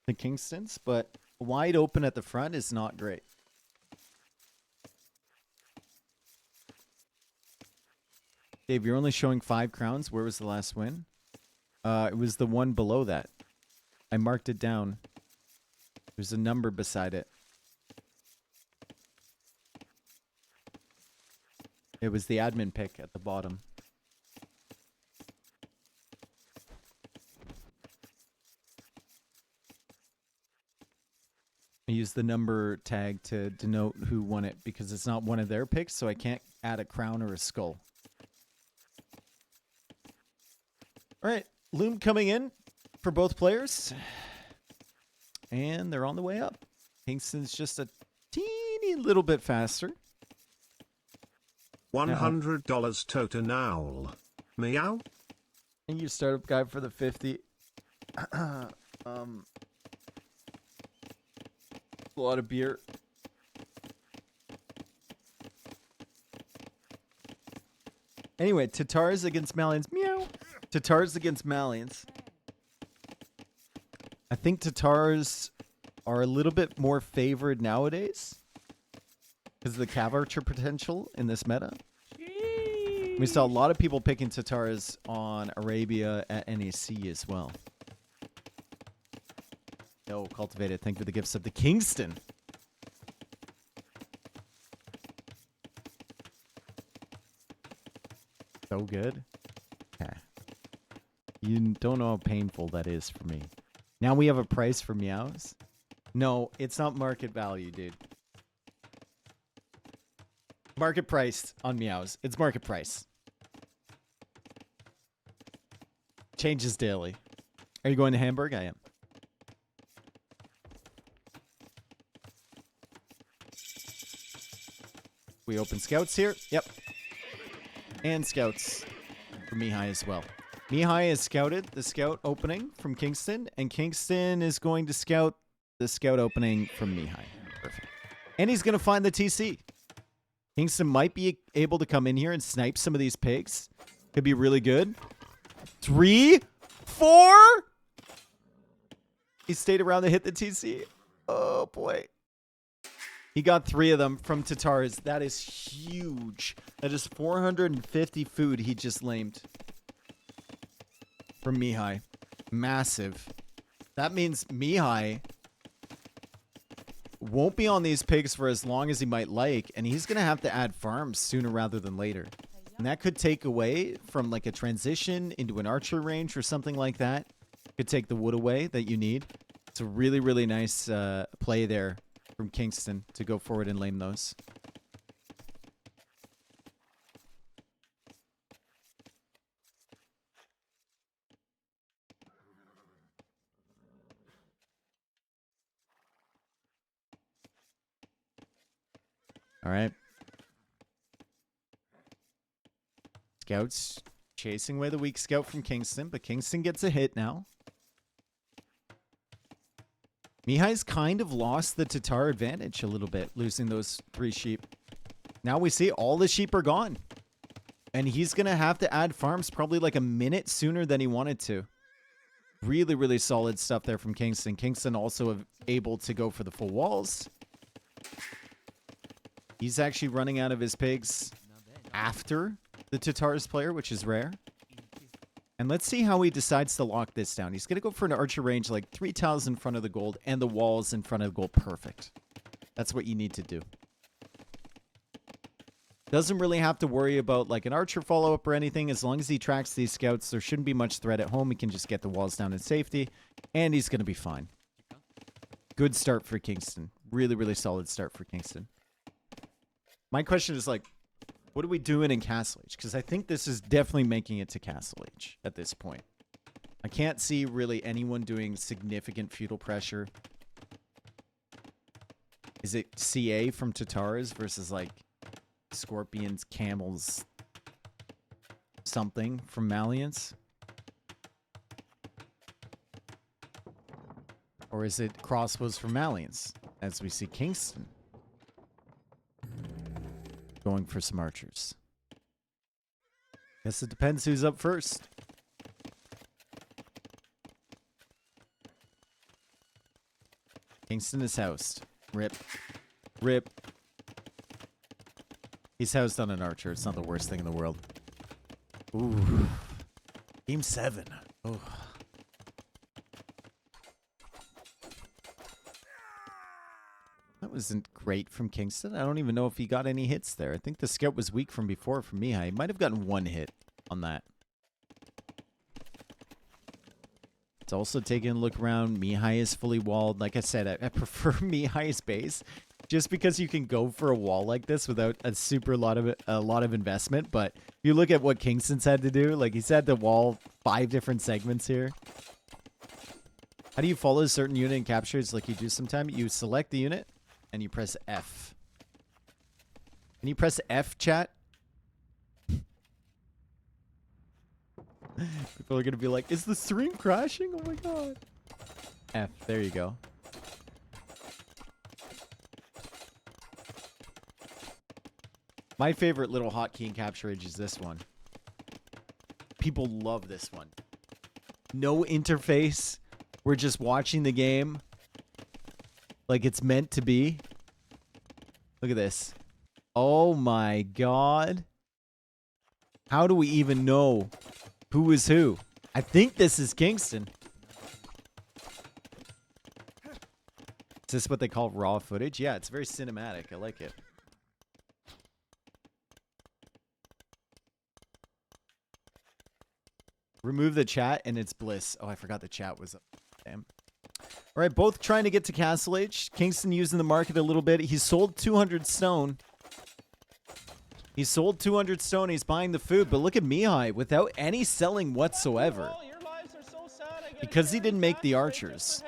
to Kingston's, but wide open at the front is not great. Dave, you're only showing 5 crowns. Where was the last win? It was the one below that. I marked it down. There's a number beside it. It was the admin pick at the bottom. I use the number tag to denote who won it because it's not one of their picks, so I can't add a crown or a skull. All right, Loom coming in for both players. And they're on the way up. Kingston's just a teeny little bit faster. $100 total. Meow. And your startup guide for the 50. A lot of beer. Anyway, Tatars against Malians. Meow. Tatars against Malians. I think Tatars are a little bit more favored nowadays because of the Cav Archer potential in this meta. We saw a lot of people picking Tatars on Arabia at NAC as well. No, Cultivated. Thank you for the gifts of the Kingston. So good. Okay. You don't know how painful that is for me. Now we have a price for meows? No, it's not market value, dude. Market price on meows. It's market price. Changes daily. Are you going to Hamburg? I am. We open scouts here. Yep. And scouts for Mihai as well. Mihai has scouted the scout opening from Kingston, and Kingston is going to scout the scout opening from Mihai. Perfect. And he's going to find the TC. Kingston might be able to come in here and snipe some of these pigs. Could be really good. 3, 4. He stayed around to hit the TC. Oh, boy. He got 3 of them from Tatars. That is huge. That is 450 food he just lamed. From Mihai. Massive. That means Mihai won't be on these pigs for as long as he might like, and he's going to have to add farms sooner rather than later. And that could take away from like a transition into an archer range or something like that. Could take the wood away that you need. It's a really, really nice play there from Kingston to go forward and lame those. All right. Scouts chasing away the weak scout from Kingston, but Kingston gets a hit now. Mihai's kind of lost the Tatar advantage a little bit, losing those 3 sheep. Now we see all the sheep are gone. And he's going to have to add farms probably like a minute sooner than he wanted to. Really, really solid stuff there from Kingston. Kingston also able to go for the full walls. He's actually running out of his pigs after the Tatars player, which is rare. And let's see how he decides to lock this down. He's going to go for an archer range like 3 tiles in front of the gold and the walls in front of the gold. Perfect. That's what you need to do. Doesn't really have to worry about like an archer follow-up or anything. As long as he tracks these scouts, there shouldn't be much threat at home. He can just get the walls down in safety, and he's going to be fine. Good start for Kingston. Really, really solid start for Kingston. My question is like, what are we doing in Castle Age? Because I think this is definitely making it to Castle Age at this point. I can't see really anyone doing significant feudal pressure. Is it CA from Tatars versus like Scorpions, Camels, something from Malians? Or is it crossbows from Malians, as we see Kingston going for some archers? Guess it depends who's up first. Kingston is housed. Rip. Rip. He's housed on an archer. It's not the worst thing in the world. Ooh. Game 7. Oh. That wasn't great from Kingston. I don't even know if he got any hits there. I think the scout was weak from before from Mihai. He might have gotten one hit on that. It's also taking a look around. Mihai is fully walled. Like I said, I prefer Mihai's base just because you can go for a wall like this without a lot of investment. But if you look at what Kingston's had to do, like he's had to wall 5 different segments here. How do you follow a certain unit in captures like you do sometimes? You select the unit and you press F. Can you press F, chat? People are going to be like, is the stream crashing? Oh my god. F, there you go. My favorite little hotkey in Capture Age is this one. People love this one. No interface. We're just watching the game like it's meant to be. Look at this. Oh my god. How do we even know who is who? I think this is Kingston. Is this what they call raw footage? Yeah, it's very cinematic. I like it. Remove the chat and it's bliss. Oh, I forgot the chat was up. Damn. All right, both trying to get to Castle Age. Kingston using the market a little bit. He sold 200 stone. He sold 200 stone. He's buying the food. But look at Mihai without any selling whatsoever. Because he didn't make the archers.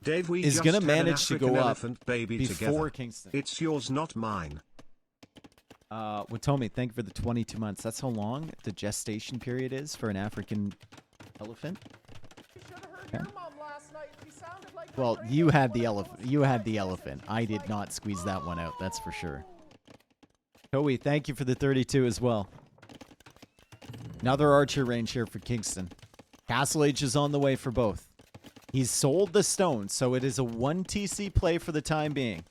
Dave, we is just going to had manage an to go up elephant baby before together. Kingston. It's yours, not mine. Watomi, thank you for the 22 months. That's how long the gestation period is for an African elephant. Okay. Well, you had the elephant. You had the elephant. I did not squeeze that one out. That's for sure. Toei, thank you for the 32 as well. Another archer range here for Kingston. Castle Age is on the way for both. He's sold the stone, so it is a 1 TC play for the time being.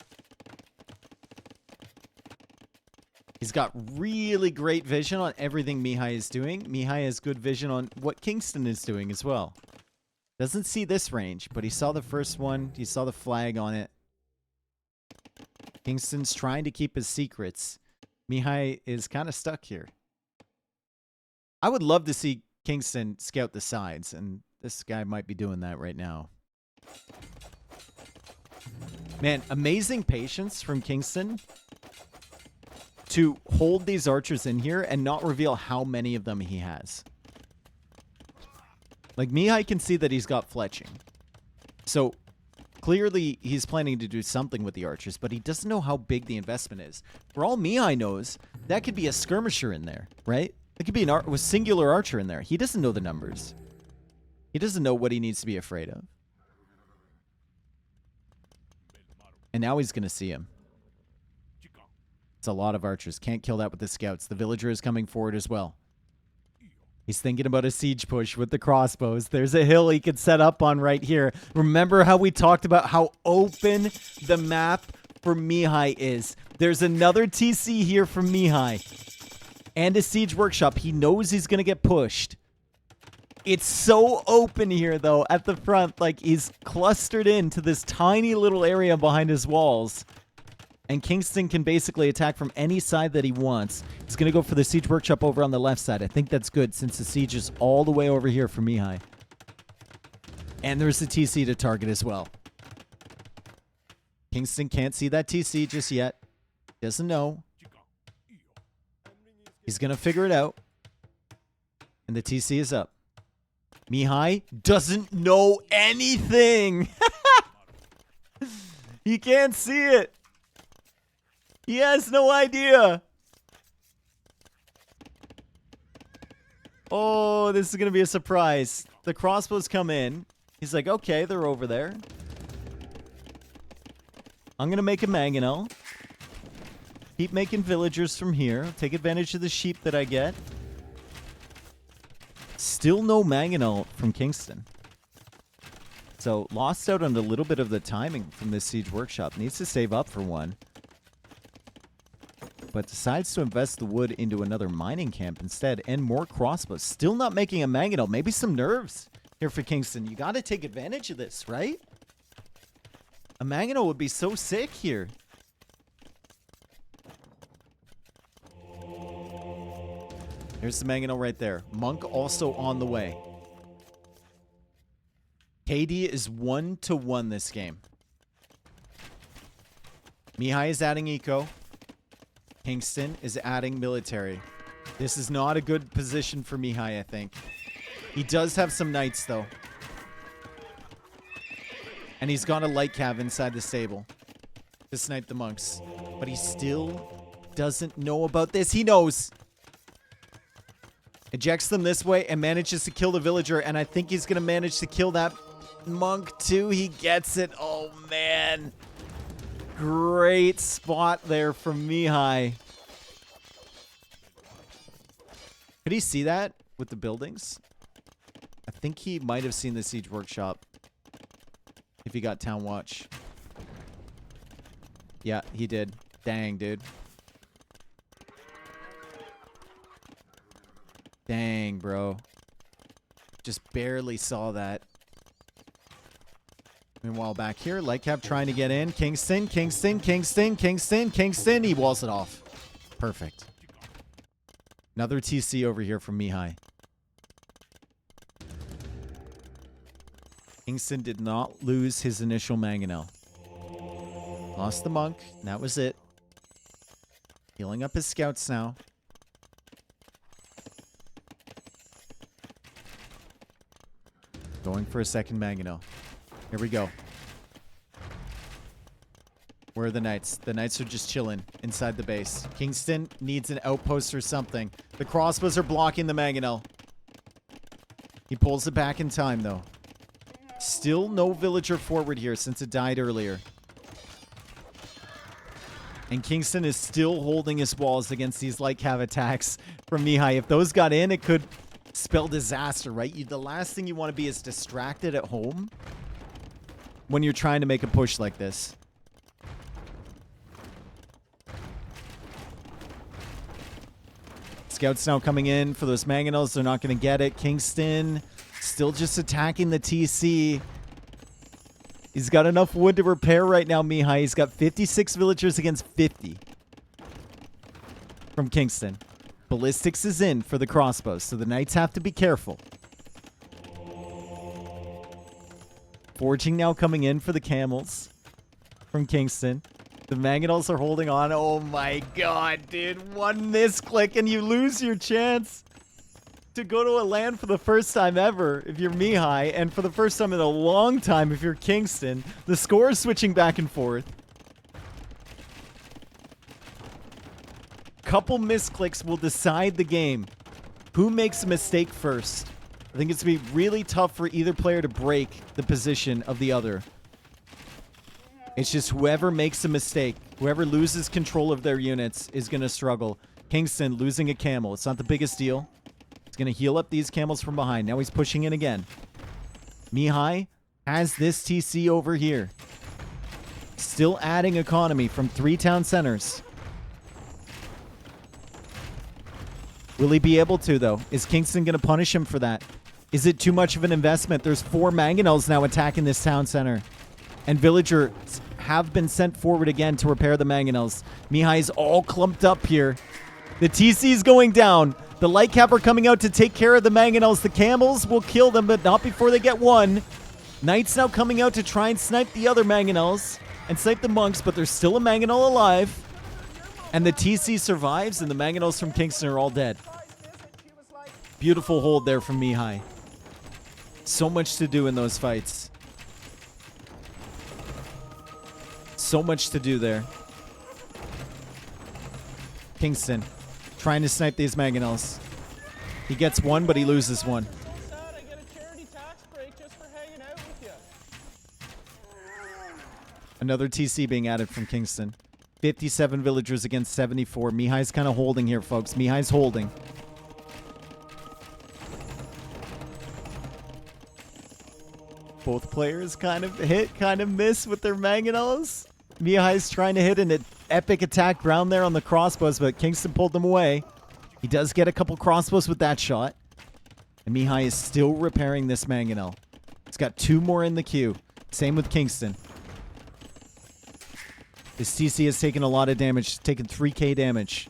He's got really great vision on everything Mihai is doing. Mihai has good vision on what Kingston is doing as well. Doesn't see this range, but he saw the first one. He saw the flag on it. Kingston's trying to keep his secrets. Mihai is kind of stuck here. I would love to see Kingston scout the sides, and this guy might be doing that right now. Man, amazing patience from Kingston to hold these archers in here and not reveal how many of them he has. Like, Mihai can see that he's got fletching. So, clearly, he's planning to do something with the archers, but he doesn't know how big the investment is. For all Mihai knows, that could be a skirmisher in there, right? It could be a singular archer in there. He doesn't know the numbers. He doesn't know what he needs to be afraid of. And now he's going to see him. It's a lot of archers. Can't kill that with the scouts. The villager is coming forward as well. He's thinking about a siege push with the crossbows. There's a hill he could set up on right here. Remember how we talked about how open the map for Mihai is. There's another TC here from Mihai. And a siege workshop. He knows he's going to get pushed. It's so open here, though, at the front. Like, he's clustered into this tiny little area behind his walls. And Kingston can basically attack from any side that he wants. He's going to go for the siege workshop over on the left side. I think that's good since the siege is all the way over here for Mihai. And there's the TC to target as well. Kingston can't see that TC just yet. Doesn't know. He's going to figure it out. And the TC is up. Mihai doesn't know anything. He can't see it. He has no idea. Oh, this is going to be a surprise. The crossbows come in. He's like, okay, they're over there. I'm going to make a mangonel. Keep making villagers from here. Take advantage of the sheep that I get. Still no mangonel from Kingston. So lost out on a little bit of the timing from this siege workshop. Needs to save up for one. But decides to invest the wood into another mining camp instead. And more crossbows. Still not making a mangonel. Maybe some nerves here for Kingston. You got to take advantage of this, right? A mangonel would be so sick here. There's the mangonel right there. Monk also on the way. KD is 1-1 this game. Mihai is adding eco. Kingston is adding military. This is not a good position for Mihai, I think. He does have some knights, though. And he's got a light cav inside the stable to snipe the monks. But he still doesn't know about this. He knows. Ejects them this way and manages to kill the villager. And I think he's going to manage to kill that monk too. He gets it. Oh, man. Great spot there from Mihai. Could he see that with the buildings? I think he might have seen the siege workshop. If he got town watch. Yeah, he did. Dang, dude. Dang, bro. Just barely saw that. Meanwhile, back here, Lightcap trying to get in. Kingston. He walls it off. Perfect. Another TC over here from Mihai. Kingston did not lose his initial mangonel. Lost the monk. And that was it. Healing up his scouts now. Going for a second mangonel. Here we go. Where are the knights? The knights are just chilling inside the base. Kingston needs an outpost or something. The crossbows are blocking the mangonel. He pulls it back in time, though. Still no villager forward here since it died earlier. And Kingston is still holding his walls against these light cav attacks from Mihai. If those got in, it could spell disaster, right? The last thing you want to be is distracted at home when you're trying to make a push like this. Scouts now coming in for those mangonels. They're not going to get it. Kingston still just attacking the TC. He's got enough wood to repair right now, Mihai. He's got 56 villagers against 50 from Kingston. Ballistics is in for the crossbows, so the knights have to be careful. Forging now coming in for the camels from Kingston. The mangonels are holding on. Oh my god, dude. One misclick and you lose your chance to go to a land for the first time ever if you're Mihai, and for the first time in a long time if you're Kingston. The score is switching back and forth. Couple misclicks will decide the game. Who makes a mistake first? I think it's going to be really tough for either player to break the position of the other. It's just whoever makes a mistake, whoever loses control of their units is going to struggle. Kingston losing a camel. It's not the biggest deal. He's going to heal up these camels from behind. Now he's pushing in again. Mihai has this TC over here. Still adding economy from 3 town centers. Will he be able to, though? Is Kingston going to punish him for that? Is it too much of an investment? There's 4 mangonels now attacking this town center. And villagers have been sent forward again to repair the mangonels. Mihai's all clumped up here. The TC's going down. The light cap are coming out to take care of the mangonels. The camels will kill them, but not before they get one. Knights now coming out to try and snipe the other mangonels. and snipe the monks, but there's still a mangonel alive. And the TC survives, and the mangonels from Kingston are all dead. Beautiful hold there from Mihai. So much to do in those fights. So much to do there. Kingston trying to snipe these mangonels. He gets one, but he loses one. So sad I get a charity tax break just for hanging out with you. Another TC being added from Kingston. 57 villagers against 74. Mihai's kind of holding here, folks. Mihai's holding. Both players kind of hit, kind of miss with their mangonels. Mihai's trying to hit an epic attack round there on the crossbows, but Kingston pulled them away. He does get a couple crossbows with that shot. And Mihai is still repairing this mangonel. He's got 2 more in the queue. Same with Kingston. This TC has taken a lot of damage, taken 3k damage.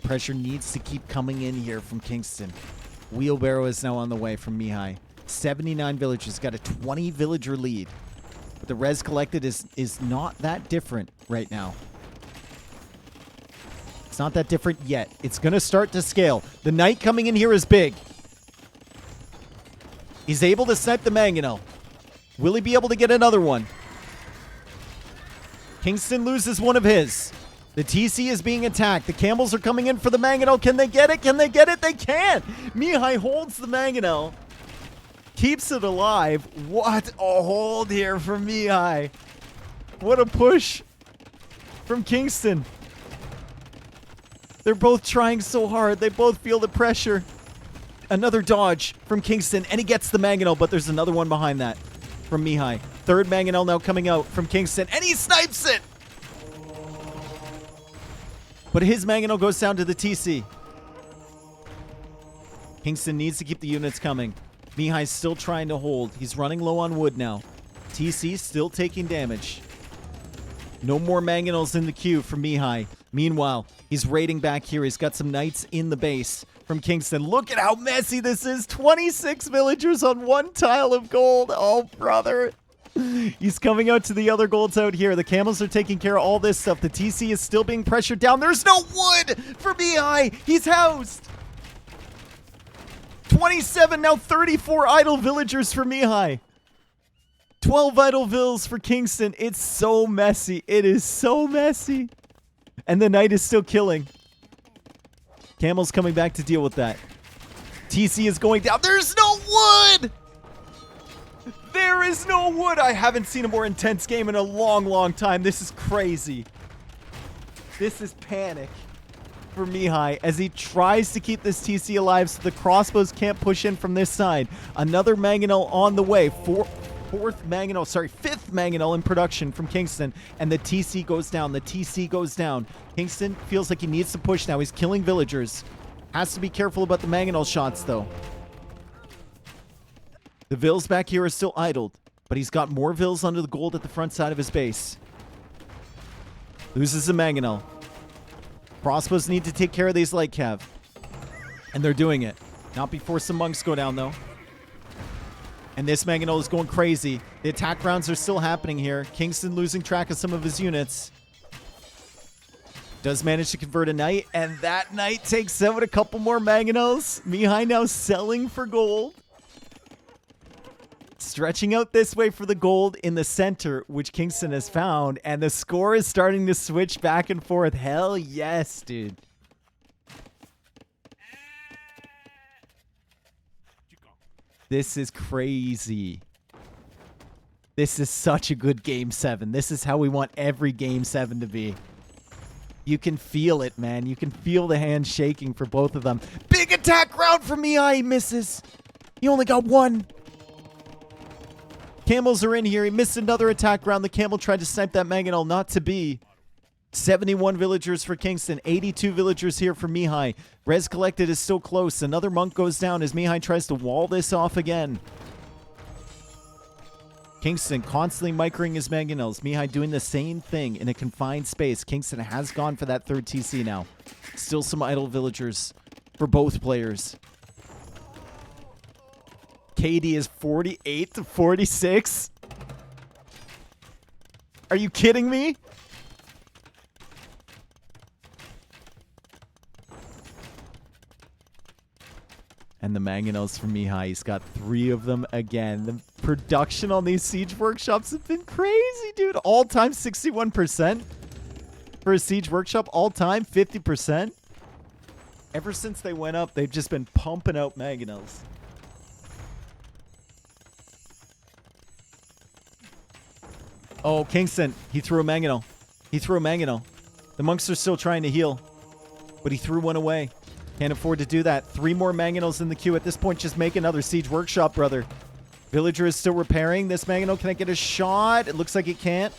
Pressure needs to keep coming in here from Kingston. Wheelbarrow is now on the way from Mihai. 79 villagers, got a 20 villager lead. But the res collected is not that different right now. It's not that different yet. It's going to start to scale. The knight coming in here is big. He's able to snipe the mangonel. Will he be able to get another one? Kingston loses one of his. The TC is being attacked. The camels are coming in for the mangonel. Can they get it? Can they get it? They can! Mihai holds the mangonel. Keeps it alive. What a hold here from Mihai. What a push from Kingston. They're both trying so hard. They both feel the pressure. Another dodge from Kingston, and he gets the mangonel, but there's another one behind that from Mihai. Third mangonel now coming out from Kingston, and he snipes it! But his mangonel goes down to the TC. Kingston needs to keep the units coming. Mihai's still trying to hold. He's running low on wood now. TC still taking damage. No more mangonels in the queue for Mihai. Meanwhile, he's raiding back here. He's got some knights in the base from Kingston. Look at how messy this is. 26 villagers on 1 tile of gold. Oh, brother. He's coming out to the other golds out here. The camels are taking care of all this stuff. The TC is still being pressured down. There's no wood for Mihai. He's housed. 27, now 34 idle villagers for Mihai. 12 idle vills for Kingston. It's so messy. It is so messy. And the knight is still killing. Camel's coming back to deal with that. TC is going down. There's no wood! There is no wood! I haven't seen a more intense game in a long, long time. This is crazy. This is panic for Mihai as he tries to keep this TC alive so the crossbows can't push in from this side. Another mangonel on the way. Fifth mangonel in production from Kingston, and the TC goes down. The TC goes down. Kingston feels like he needs to push now. He's killing villagers. Has to be careful about the mangonel shots, though. The vills back here are still idled, but he's got more vills under the gold at the front side of his base. Loses the mangonel. Crossbows need to take care of these light cav, and they're doing it. Not before some monks go down, though. And this mangonel is going crazy. The attack rounds are still happening here. Kingston losing track of some of his units. Does manage to convert a knight, and that knight takes out a couple more mangonels. Mihai now selling for gold. Stretching out this way for the gold in the center, which Kingston has found. And the score is starting to switch back and forth. Hell yes, dude. This is crazy. This is such a good Game 7. This is how we want every Game 7 to be. You can feel it, man. You can feel the hand shaking for both of them. Big attack round from Mihai. He misses. He only got one. Camels are in here. He missed another attack round. The camel tried to snipe that mangonel. Not to be. 71 villagers for Kingston. 82 villagers here for Mihai. Res collected is still close. Another monk goes down as Mihai tries to wall this off again. Kingston constantly microing his mangonels. Mihai doing the same thing in a confined space. Kingston has gone for that third TC now. Still some idle villagers for both players. KD is 48 to 46. Are you kidding me? And the mangonels from Mihai. He's got 3 of them again. The production on these siege workshops have been crazy, dude. All time 61% for a siege workshop. All time 50%. Ever since they went up, they've just been pumping out mangonels. Oh, Kingston. He threw a mangonel. He threw a mangonel. The monks are still trying to heal, but he threw one away. Can't afford to do that. 3 more mangonels in the queue. At this point, just make another siege workshop, brother. Villager is still repairing this mangonel. Can I get a shot? It looks like it can't.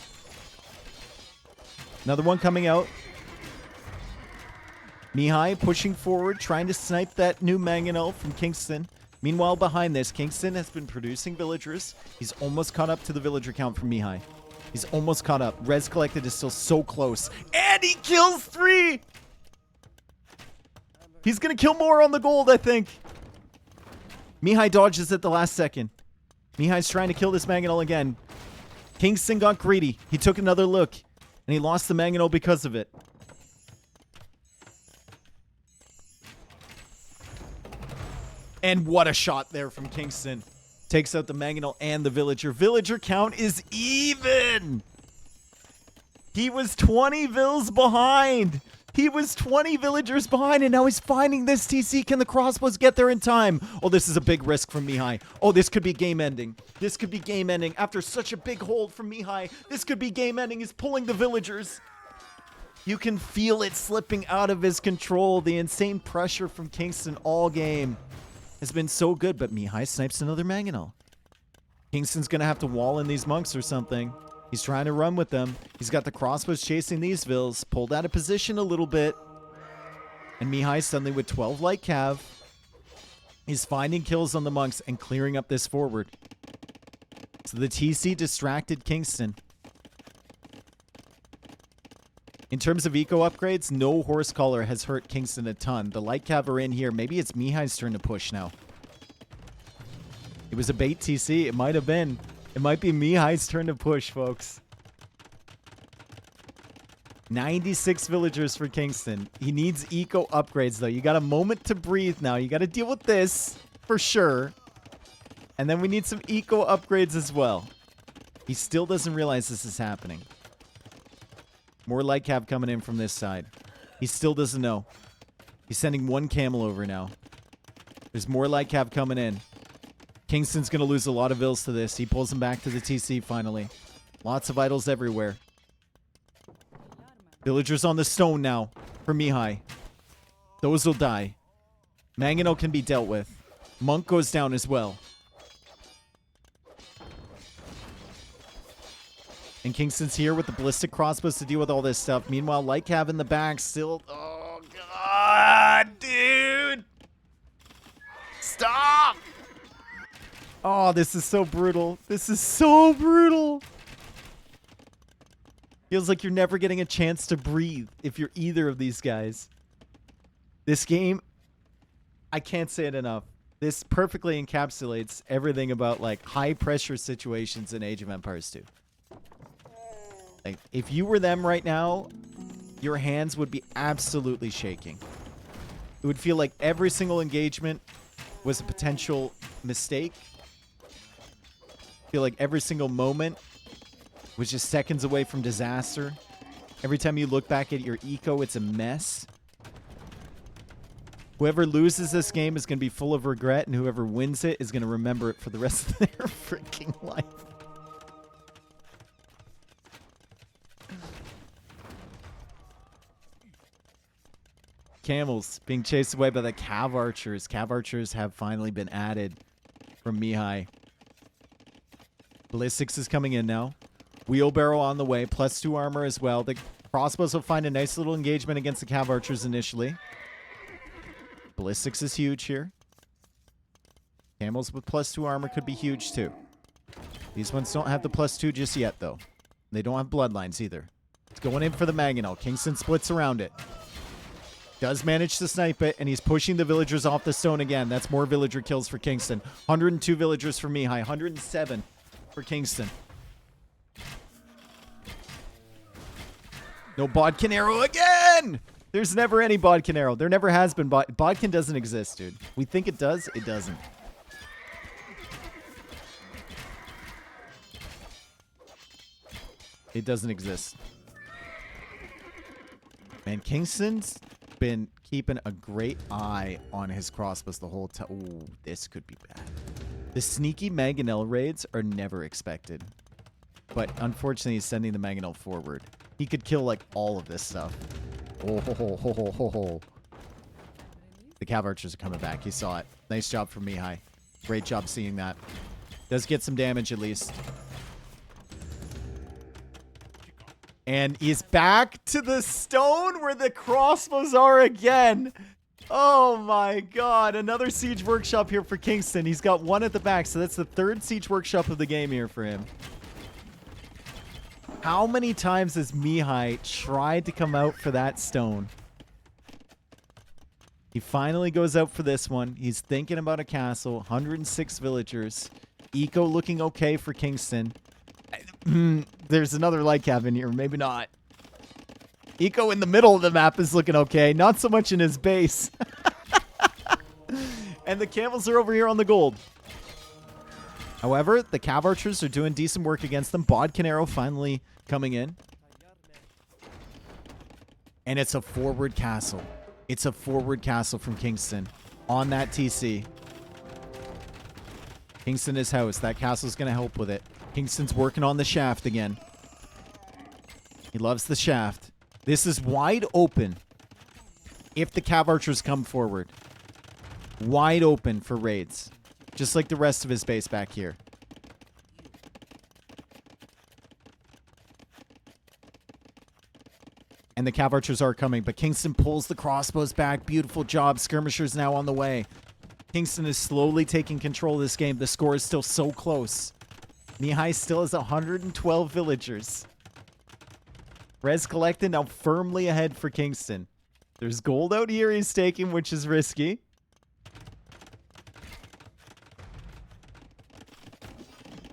Another one coming out. Mihai pushing forward, trying to snipe that new mangonel from Kingston. Meanwhile, behind this, Kingston has been producing villagers. He's almost caught up to the villager count from Mihai. He's almost caught up. Res collected is still so close. And he kills 3! He's going to kill more on the gold, I think. Mihai dodges at the last second. Mihai's trying to kill this mangonel again. Kingston got greedy. He took another look, and he lost the mangonel because of it. And what a shot there from Kingston. Takes out the mangonel and the villager. Villager count is even. He was 20 vills behind. He was 20 villagers behind, and now he's finding this TC. Can the crossbows get there in time? Oh, this is a big risk from Mihai. Oh, this could be game ending. This could be game ending. After such a big hold from Mihai, this could be game ending. He's pulling the villagers. You can feel it slipping out of his control. The insane pressure from Kingston all game has been so good, but Mihai snipes another mangonel. Kingston's going to have to wall in these monks or something. He's trying to run with them. He's got the crossbows chasing these vills. Pulled out of position a little bit. And Mihai suddenly with 12 light cav. He's finding kills on the monks and clearing up this forward. So the TC distracted Kingston. In terms of eco upgrades, no horse collar has hurt Kingston a ton. The light cav are in here. Maybe it's Mihai's turn to push now. It was a bait TC. It might have been. It might be Mihai's turn to push, folks. 96 villagers for Kingston. He needs eco upgrades, though. You got a moment to breathe now. You got to deal with this, for sure. And then we need some eco upgrades as well. He still doesn't realize this is happening. More light cav coming in from this side. He still doesn't know. He's sending 1 camel over now. There's more light cav coming in. Kingston's going to lose a lot of vills to this. He pulls him back to the TC finally. Lots of idols everywhere. Villagers on the stone now for Mihai. Those will die. Mangonel can be dealt with. Monk goes down as well. And Kingston's here with the ballistic crossbows to deal with all this stuff. Meanwhile, light cav in the back still... Oh, God, dude! Stop! Oh, this is so brutal. This is so brutal. Feels like you're never getting a chance to breathe if you're either of these guys. This game, I can't say it enough. This perfectly encapsulates everything about like high pressure situations in Age of Empires 2. Like, if you were them right now, your hands would be absolutely shaking. It would feel like every single engagement was a potential mistake. Feel like every single moment was just seconds away from disaster. Every time you look back at your eco, it's a mess. Whoever loses this game is going to be full of regret, and whoever wins it is going to remember it for the rest of their freaking life. Camels being chased away by the Cav Archers. Cav Archers have finally been added from Mihai. Ballistics is coming in now. Wheelbarrow on the way. +2 armor as well. The crossbows will find a nice little engagement against the Cav Archers initially. Ballistics is huge here. Camels with +2 armor could be huge too. These ones don't have the +2 just yet, though. They don't have bloodlines either. It's going in for the mangonel. Kingston splits around it. Does manage to snipe it, and he's pushing the villagers off the stone again. That's more villager kills for Kingston. 102 villagers for Mihai. 107 for Kingston. No Bodkin arrow again! There's never any Bodkin arrow. There never has been. Bodkin doesn't exist, dude. We think it does. It doesn't. It doesn't exist. Man, Kingston's been keeping a great eye on his crossbows the whole time. Ooh, this could be bad. The sneaky Mangonel raids are never expected. But unfortunately, he's sending the Mangonel forward. He could kill, like, all of this stuff. Oh, ho, ho, ho, ho, ho, ho. The Cav Archers are coming back. He saw it. Nice job from Mihai. Great job seeing that. Does get some damage, at least. And he's back to the stone where the crossbows are again. Oh my god. Another siege workshop here for Kingston. He's got one at the back, so that's the third siege workshop of the game here for him. How many times has Mihai tried to come out for that stone? He finally goes out for this one. He's thinking about a castle. 106 villagers. Eco looking okay for Kingston. There's another light cab in here. Maybe not. Eco in the middle of the map is looking okay. Not so much in his base. And the camels are over here on the gold. However, the Cav Archers are doing decent work against them. Bodkin arrow finally coming in. And it's a forward castle. It's a forward castle from Kingston on that TC. Kingston his house. That castle's going to help with it. Kingston's working on the shaft again. He loves the shaft. This is wide open if the Cav Archers come forward. Wide open for raids. Just like the rest of his base back here. And the Cav Archers are coming, but Kingston pulls the crossbows back. Beautiful job. Skirmishers now on the way. Kingston is slowly taking control of this game. The score is still so close. Mihai still has 112 villagers. Res collected now firmly ahead for Kingston. There's gold out here he's taking, which is risky.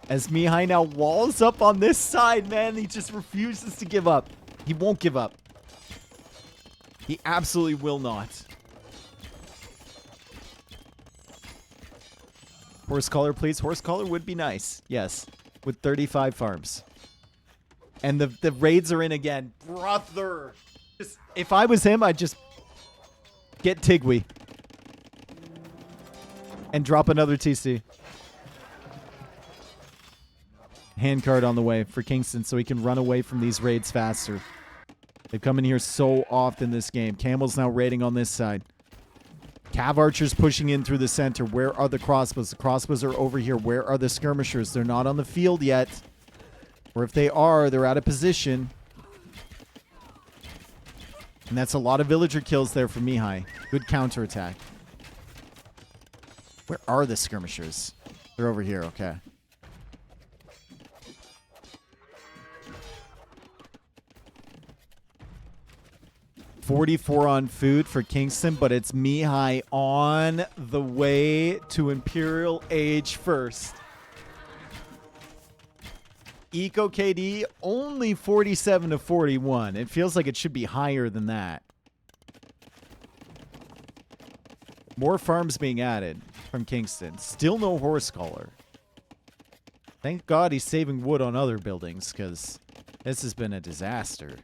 As Mihai now walls up on this side, man. He just refuses to give up. He won't give up. He absolutely will not. Horse collar, please. Horse collar would be nice. Yes. With 35 farms. And the raids are in again. Brother. Just, if I was him, I'd just get Tigwy. And drop another TC. Handcard on the way for Kingston so he can run away from these raids faster. They come in here so often this game. Camel's now raiding on this side. Cav Archers pushing in through the center. Where are the crossbows? The crossbows are over here. Where are the skirmishers? They're not on the field yet. Or if they are, they're out of position. And that's a lot of villager kills there for Mihai. Good counterattack. Where are the skirmishers? They're over here. Okay. $44 on food for Kingston, but it's Mihai on the way to Imperial Age first. Eco KD only 47 to 41. It feels like it should be higher than that. More farms being added from Kingston. Still no horse collar. Thank God he's saving wood on other buildings, because this has been a disaster.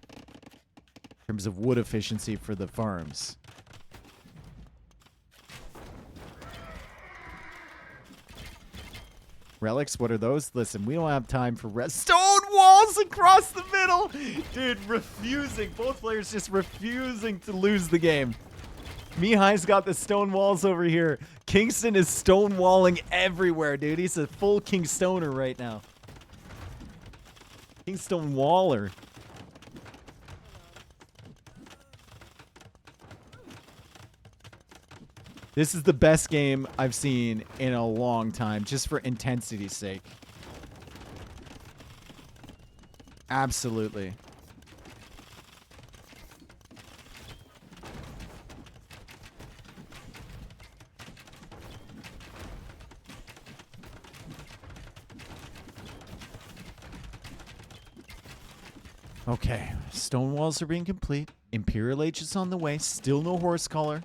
In terms of wood efficiency for the farms. Relics, what are those? Listen, we don't have time for stone walls across the middle! Dude, refusing. Both players just refusing to lose the game. Mihai's got the stone walls over here. Kingston is stonewalling everywhere, dude. He's a full Kingstoner right now. Kingstone Waller. This is the best game I've seen in a long time, just for intensity's sake. Absolutely. Okay, stone walls are being complete. Imperial Age is on the way. Still no horse collar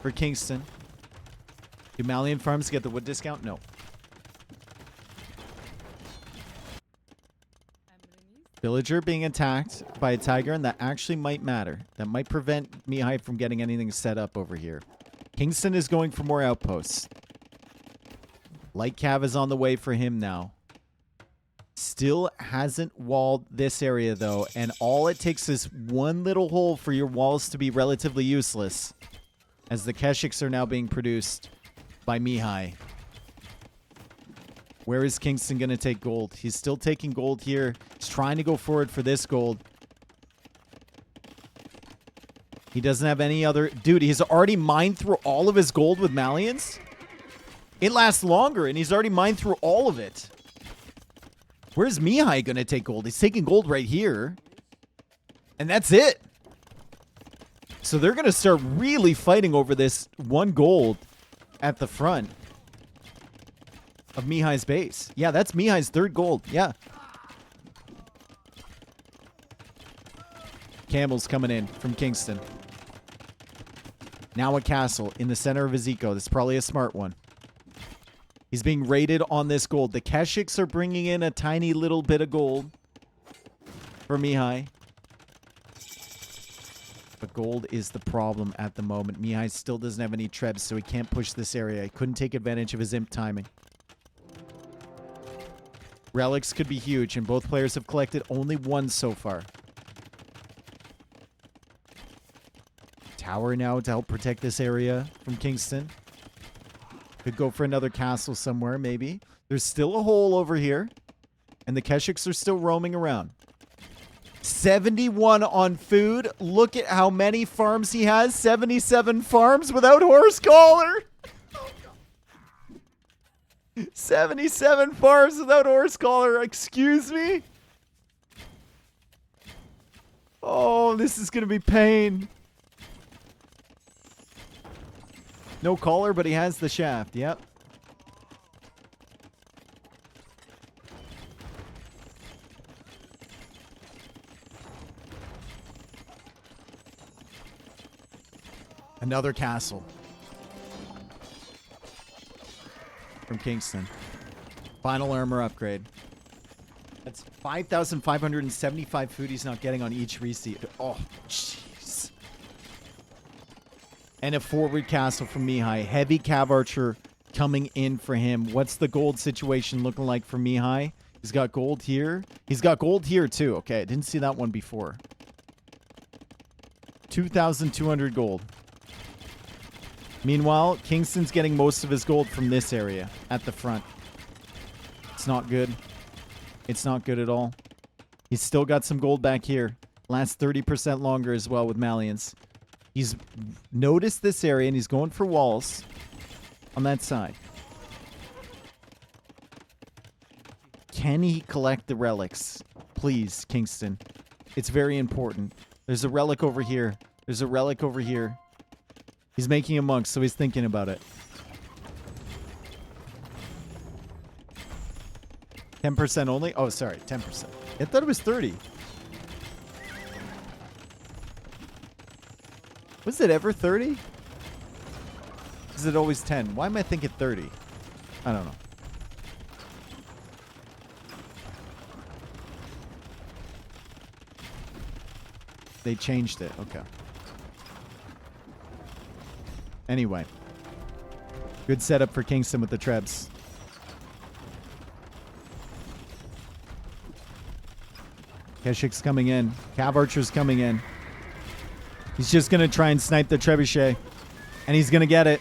for Kingston. Do Malian farms get the wood discount? No. Villager being attacked by a tiger, and that actually might matter. That might prevent Mihai from getting anything set up over here. Kingston is going for more outposts. Light cav is on the way for him now. Still hasn't walled this area, though, and all it takes is one little hole for your walls to be relatively useless, as the Keshiks are now being produced by Mihai. Where is Kingston going to take gold? He's still taking gold here. He's trying to go forward for this gold. He doesn't have any other... Dude, he's already mined through all of his gold with Malians? It lasts longer, and he's already mined through all of it. Where's Mihai going to take gold? He's taking gold right here. And that's it. So they're going to start really fighting over this one gold at the front of Mihai's base. Yeah, that's Mihai's third gold. Yeah. Camels coming in from Kingston. Now a castle in the center of his eco. That's probably a smart one. He's being raided on this gold. The Keshiks are bringing in a tiny little bit of gold for Mihai. But gold is the problem at the moment. Mihai still doesn't have any trebs, so he can't push this area. He couldn't take advantage of his imp timing. Relics could be huge, and both players have collected only one so far. Tower now to help protect this area from Kingston. Could go for another castle somewhere, maybe. There's still a hole over here, and the Keshiks are still roaming around. 71 on food. Look at how many farms he has. 77 farms without horse collar. 77 farms without horse collar. Excuse me? Oh, this is going to be pain. No collar, but he has the shaft. Yep. Another castle from Kingston. Final armor upgrade. That's 5,575 food he's not getting on each receipt. Oh, jeez. And a forward castle from Mihai. Heavy cav archer coming in for him. What's the gold situation looking like for Mihai? He's got gold here. He's got gold here too. Okay, I didn't see that one before. 2,200 gold. Meanwhile, Kingston's getting most of his gold from this area at the front. It's not good. It's not good at all. He's still got some gold back here. Lasts 30% longer as well with Malians. He's noticed this area and he's going for walls on that side. Can he collect the relics? Please, Kingston. It's very important. There's a relic over here. There's a relic over here. He's making a monk, so he's thinking about it. 10% only? Oh, sorry, 10%. I thought it was 30. Was it ever 30? Is it always 10? Why am I thinking 30? I don't know. They changed it. Okay. Anyway. Good setup for Kingston with the trebs. Keshik's coming in. Cav Archer's coming in. He's just going to try and snipe the trebuchet. And he's going to get it.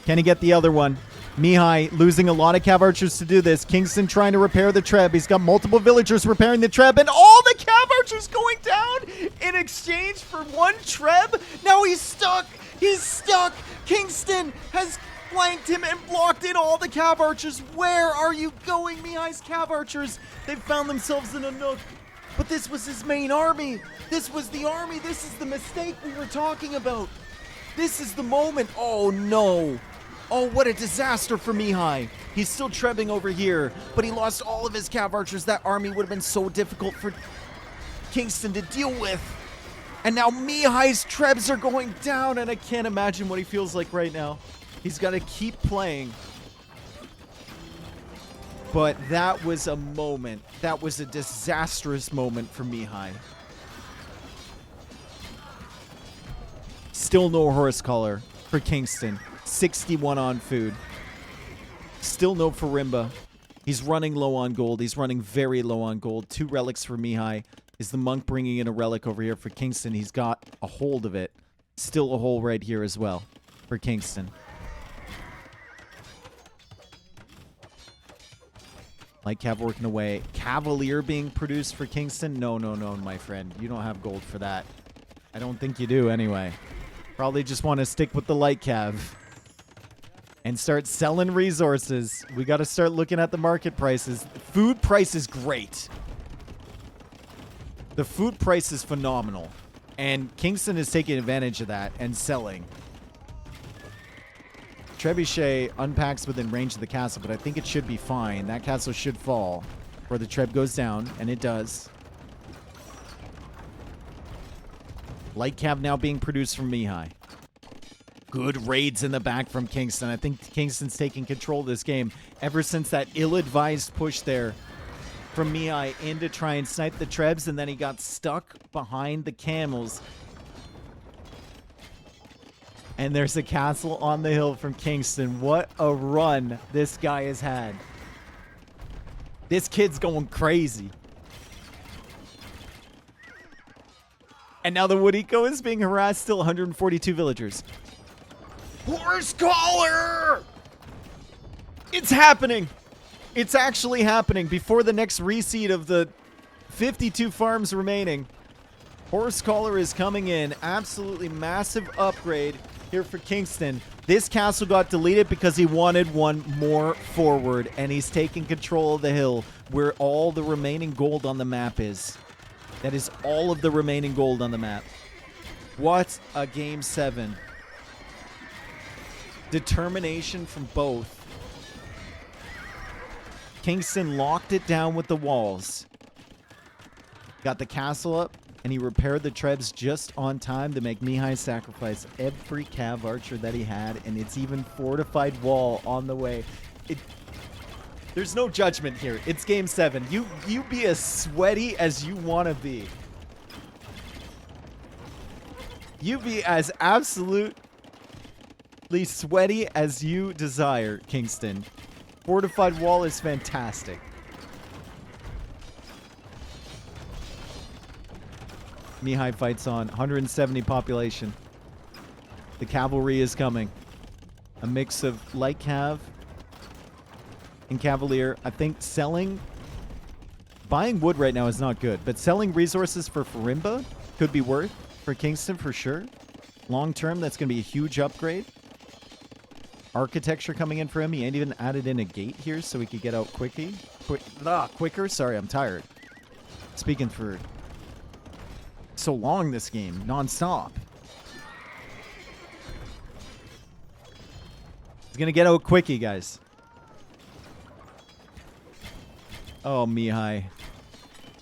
Can he get the other one? Mihai losing a lot of Cav Archers to do this. Kingston trying to repair the treb. He's got multiple villagers repairing the treb. And all the Cav Archers going down in exchange for one treb. Now he's stuck. He's stuck. Kingston has flanked him and blocked in all the Cav Archers. Where are you going, Mihai's Cav Archers? They've found themselves in a nook. But this was his main army. This was the army. This is the mistake we were talking about. This is the moment. Oh, no. Oh, what a disaster for Mihai. He's still trebbing over here, but he lost all of his Cav Archers. That army would have been so difficult for Kingston to deal with. And now Mihai's Trebs are going down, and I can't imagine what he feels like right now. He's got to keep playing. But that was a moment. That was a disastrous moment for Mihai. Still no horse collar for Kingston. 61 on food. Still no Farimba. He's running low on gold. He's running very low on gold. 2 relics for Mihai. Is the monk bringing in a relic over here for Kingston? He's got a hold of it. Still a hole right here as well for Kingston. Light Cav working away. Cavalier being produced for Kingston? No, my friend. You don't have gold for that. I don't think you do anyway. Probably just want to stick with the Light Cav and start selling resources. We got to start looking at the market prices. Food price is great. The food price is phenomenal. And Kingston is taking advantage of that and selling. Trebuchet unpacks within range of the castle, but I think it should be fine. That castle should fall where the Treb goes down, and it does. Light Cav now being produced from Mihai. Good raids in the back from Kingston. I think Kingston's taking control of this game ever since that ill-advised push there from Mihai in to try and snipe the Trebs, and then he got stuck behind the camels. And there's a castle on the hill from Kingston. What a run this guy has had. This kid's going crazy. And now the Wood Eco is being harassed. Still 142 villagers. Horse collar! It's happening. It's actually happening before the next reseed of the 52 farms remaining. Horse collar is coming in. Absolutely massive upgrade here for Kingston. This castle got deleted because he wanted one more forward, and he's taking control of the hill where all the remaining gold on the map is. That is all of the remaining gold on the map. What a game 7. Determination from both. Kingston locked it down with the walls. Got the castle up, and he repaired the Trebs just on time to make Mihai sacrifice every Cav archer that he had, and it's even fortified wall on the way. There's no judgment here. It's game 7. You be as sweaty as you want to be. You be as absolutely sweaty as you desire, Kingston. Fortified wall is fantastic. Mihai fights on. 170 population. The cavalry is coming. A mix of light cav and cavalier. I think buying wood right now is not good, but selling resources for Farimba could be worth for Kingston for sure. Long term, that's going to be a huge upgrade. Architecture coming in for him. He ain't even added in a gate here so he could get out quicker. Sorry, I'm tired. Speaking for so long this game, non-stop. He's going to get out quickie, guys. Oh, Mihai.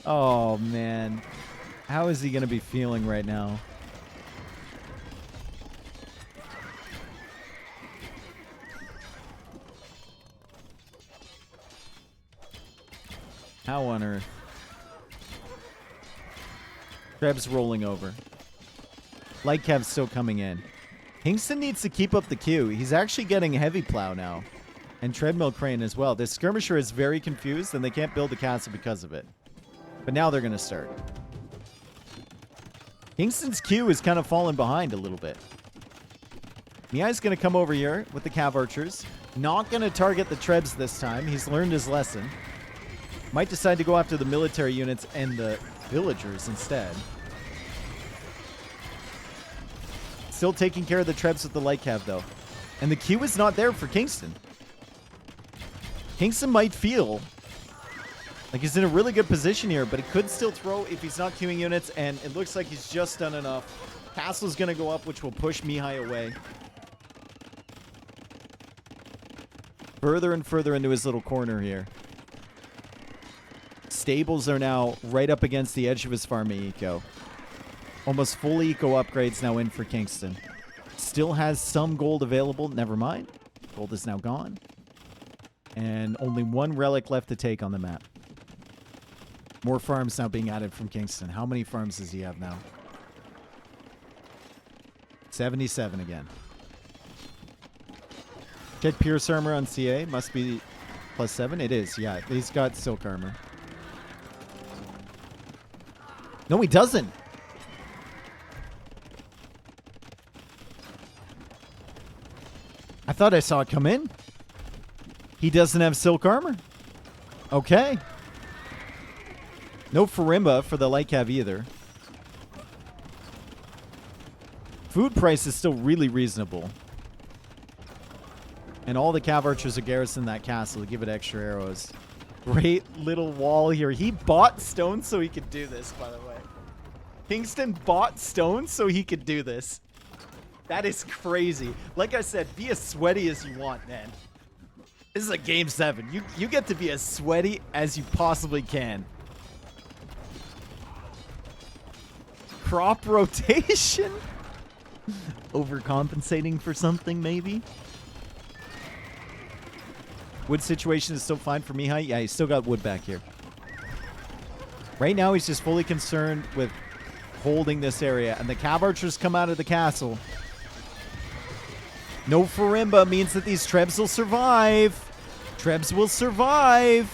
Oh, man. How is he going to be feeling right now? How on earth? Treb's rolling over. Light Cav's still coming in. Kingston needs to keep up the queue. He's actually getting heavy plow now. And treadmill crane as well. This skirmisher is very confused, and they can't build the castle because of it. But now they're going to start. Kingston's queue is kind of falling behind a little bit. Mihai's going to come over here with the cav archers. Not going to target the Trebs this time. He's learned his lesson. Might decide to go after the military units and the villagers instead. Still taking care of the Trebs with the light cav, though. And the queue is not there for Kingston. Kingston might feel like he's in a really good position here, but he could still throw if he's not queuing units, and it looks like he's just done enough. Castle's going to go up, which will push Mihai away. Further and further into his little corner here. stables are now right up against the edge of his farming eco. Almost full eco upgrades now in for Kingston. Still has some gold available. Never mind. Gold is now gone. And only one relic left to take on the map. More farms now being added from Kingston. How many farms does he have now? 77 again. Check Pierce Armor on CA. Must be +7. It is, yeah. He's got Silk Armor. No, he doesn't. I thought I saw it come in. He doesn't have Silk Armor. Okay. No Farimba for the light cav either. Food price is still really reasonable. And all the cav archers are garrison that castle to give it extra arrows. Great little wall here. He bought stone so he could do this, by the way. Kingston bought stone so he could do this. That is crazy. Like I said, be as sweaty as you want, man. This is a game 7. You get to be as sweaty as you possibly can. Crop rotation? Overcompensating for something, maybe? Wood situation is still fine for Mihai. Yeah, he's still got wood back here. Right now, he's just fully concerned with holding this area. And the cav archers come out of the castle. No Farimba means that these Trebs will survive. Trebs will survive.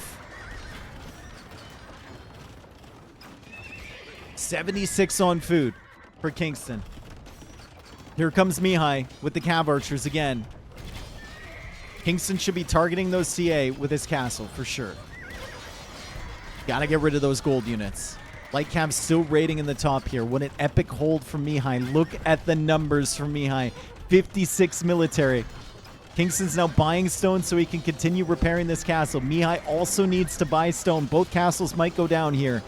76 on food for Kingston. Here comes Mihai with the cav archers again. Kingston should be targeting those CA with his castle for sure. Gotta get rid of those gold units. Light cav still raiding in the top here. What an epic hold from Mihai. Look at the numbers from Mihai. 56 military. Kingston's now buying stone so he can continue repairing this castle. Mihai also needs to buy stone. Both castles might go down here.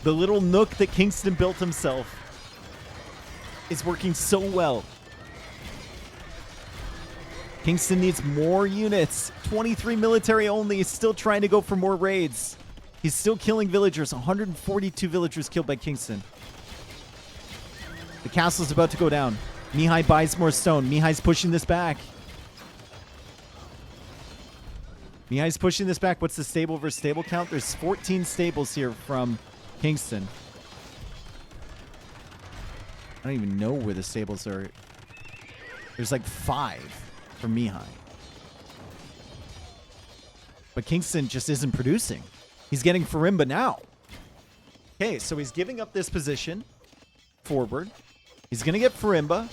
The little nook that Kingston built himself is working so well. Kingston needs more units. 23 military only. He's still trying to go for more raids. He's still killing villagers. 142 villagers killed by Kingston. The castle's about to go down. Mihai buys more stone. Mihai's pushing this back. Mihai's pushing this back. What's the stable versus stable count? There's 14 stables here from Kingston. I don't even know where the stables are. There's like 5 for Mihai. But Kingston just isn't producing. He's getting Farimba now. Okay, so he's giving up this position forward. He's going to get Farimba.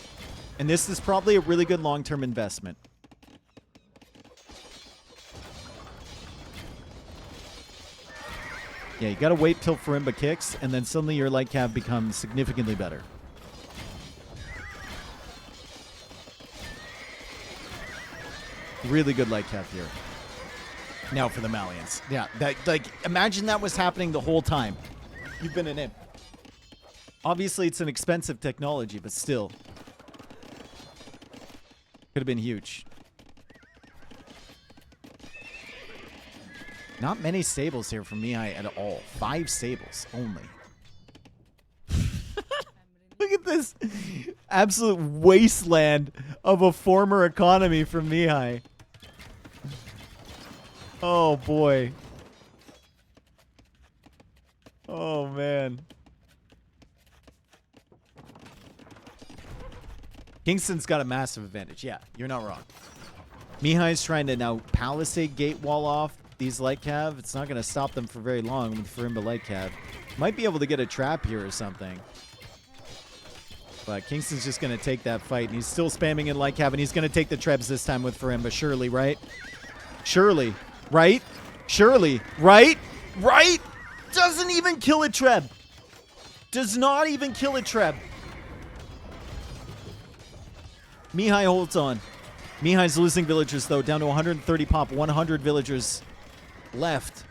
And this is probably a really good long-term investment. Yeah, you got to wait till Farimba kicks, and then suddenly your light cav becomes significantly better. Really good light cav here. Now for the Malians. Yeah, imagine that was happening the whole time. You've been an imp. Obviously, it's an expensive technology, but still. Could have been huge. Not many stables here from Mihai at all. 5 stables only. Look at this absolute wasteland of a former economy from Mihai. Oh, boy. Oh, man. Kingston's got a massive advantage. Yeah, you're not wrong. Mihai's trying to now palisade gate wall off these light cav. It's not going to stop them for very long with Farimba light cav. Might be able to get a trap here or something. But Kingston's just going to take that fight. And he's still spamming in light cav. And he's going to take the trebs this time with Farimba. Surely, right? Surely. Right? Surely. Right? Right? Doesn't even kill a treb. Does not even kill a treb. Mihai holds on. Mihai's losing villagers, though, down to 130 pop. 100 villagers left.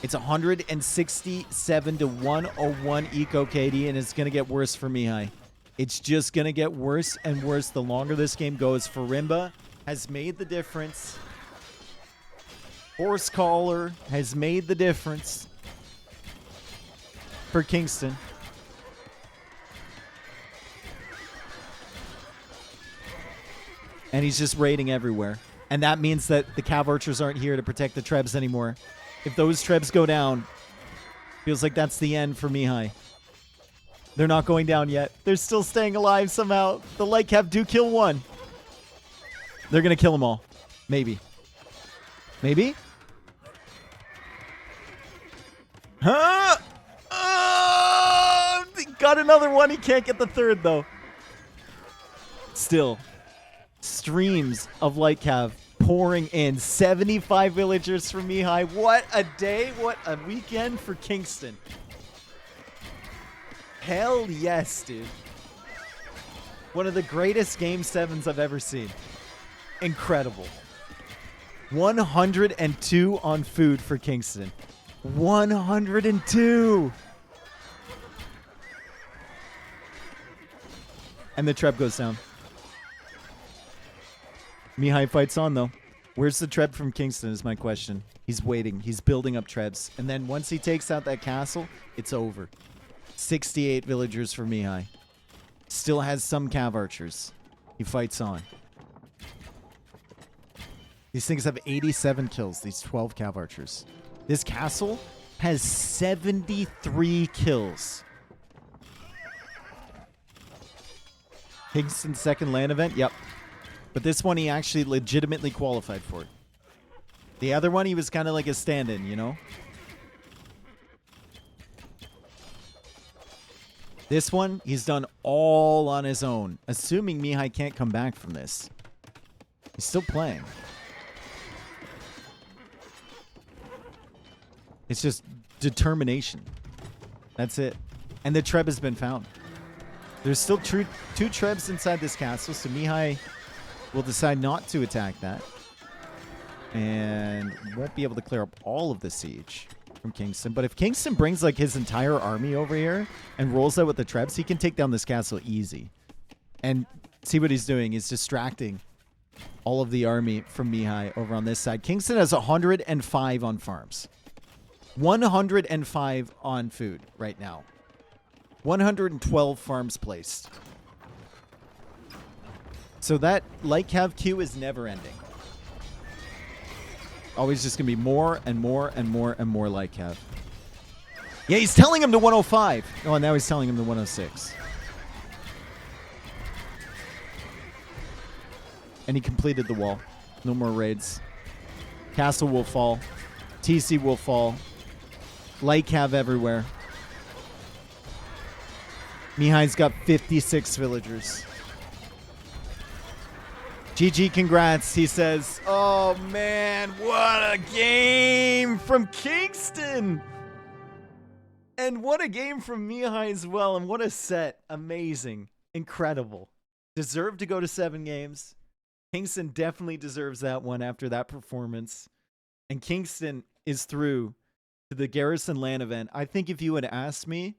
It's 167 to 101 eco KD, and it's going to get worse for Mihai. It's just going to get worse and worse the longer this game goes. Farimba has made the difference. Horse collar has made the difference for Kingston. And he's just raiding everywhere. And that means that the Cav Archers aren't here to protect the Trebs anymore. If those Trebs go down, feels like that's the end for Mihai. They're not going down yet. They're still staying alive somehow. The Light Cav do kill one. They're going to kill them all. Maybe. Maybe? Huh? Got another one. He can't get the third, though. Still. Streams of Light Cav pouring in. 75 villagers for Mihai. What a day. What a weekend for Kingston. Hell yes, dude. One of the greatest Game 7s I've ever seen. Incredible. 102 on food for Kingston. 102. And the Treb goes down. Mihai fights on, though. Where's the Treb from Kingston is my question. He's waiting. He's building up Trebs. And then once he takes out that castle, it's over. 68 villagers for Mihai. Still has some Cav Archers. He fights on. These things have 87 kills, these 12 Cav Archers. This castle has 73 kills. Kingston's second LAN event? Yep. But this one he actually legitimately qualified for. The other one he was kind of like a stand-in, you know? This one, he's done all on his own. Assuming Mihai can't come back from this. He's still playing. It's just determination. That's it. And the Treb has been found. There's still two Trebs inside this castle, so Mihai will decide not to attack that. And won't be able to clear up all of the siege from Kingston. But if Kingston brings like his entire army over here and rolls out with the Trebs, he can take down this castle easy. And see what he's doing. He's distracting all of the army from Mihai over on this side. Kingston has 105 on farms. 105 on food right now. 112 farms placed. So that Light Cav queue is never ending. Always just going to be more and more and more and more Light Cav. Yeah, he's telling him to 105. Oh, and now he's telling him to 106. And he completed the wall. No more raids. Castle will fall. TC will fall. Light Cav everywhere. Mihai's got 56 villagers. GG, congrats. He says, oh man, what a game from Kingston. And what a game from Mihai as well. And what a set. Amazing. Incredible. Deserved to go to 7 games. Kingston definitely deserves that one after that performance. And Kingston is through to the Garrison LAN event. I think if you had asked me,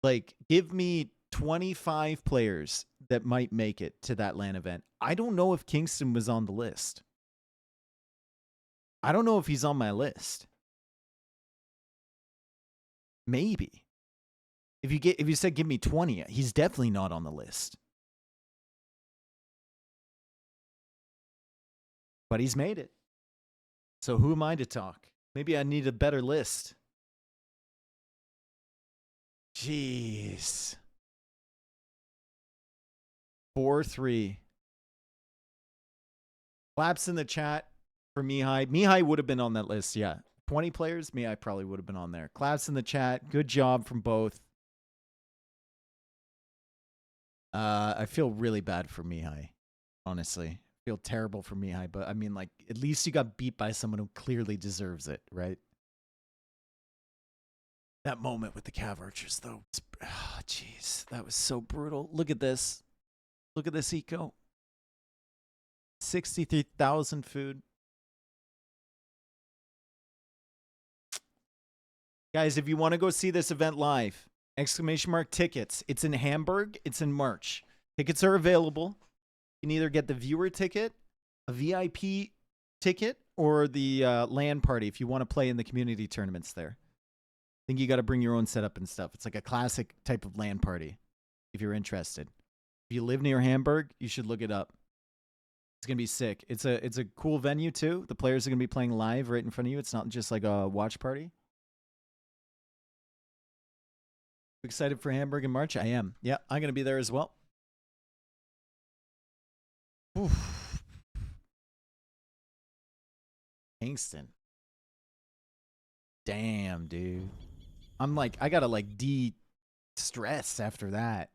like, give me 25 players that might make it to that LAN event, I don't know if Kingston was on the list. I don't know if he's on my list. Maybe. If you said give me 20, he's definitely not on the list. But he's made it. So who am I to talk? Maybe I need a better list. Jeez. 4-3. Claps in the chat for Mihai. Mihai would have been on that list, yeah. 20 players, Mihai probably would have been on there. Claps in the chat. Good job from both. I feel really bad for Mihai, honestly. I feel terrible for Mihai, but I mean, like, at least you got beat by someone who clearly deserves it, right? That moment with the Cav Archers, though. Oh, jeez. That was so brutal. Look at this. Look at this eco. 63,000 food. Guys, if you want to go see this event live, !tickets. It's in Hamburg. It's in March. Tickets are available. You can either get the viewer ticket, a VIP ticket, or the LAN party if you want to play in the community tournaments there. I think you got to bring your own setup and stuff. It's like a classic type of LAN party if you're interested. If you live near Hamburg, you should look it up. It's going to be sick. It's a cool venue too. The players are going to be playing live right in front of you. It's not just like a watch party. Excited for Hamburg in March? I am. Yeah, I'm going to be there as well. Oof. Kingston. Damn, dude. I'm like, I gotta like de-stress after that.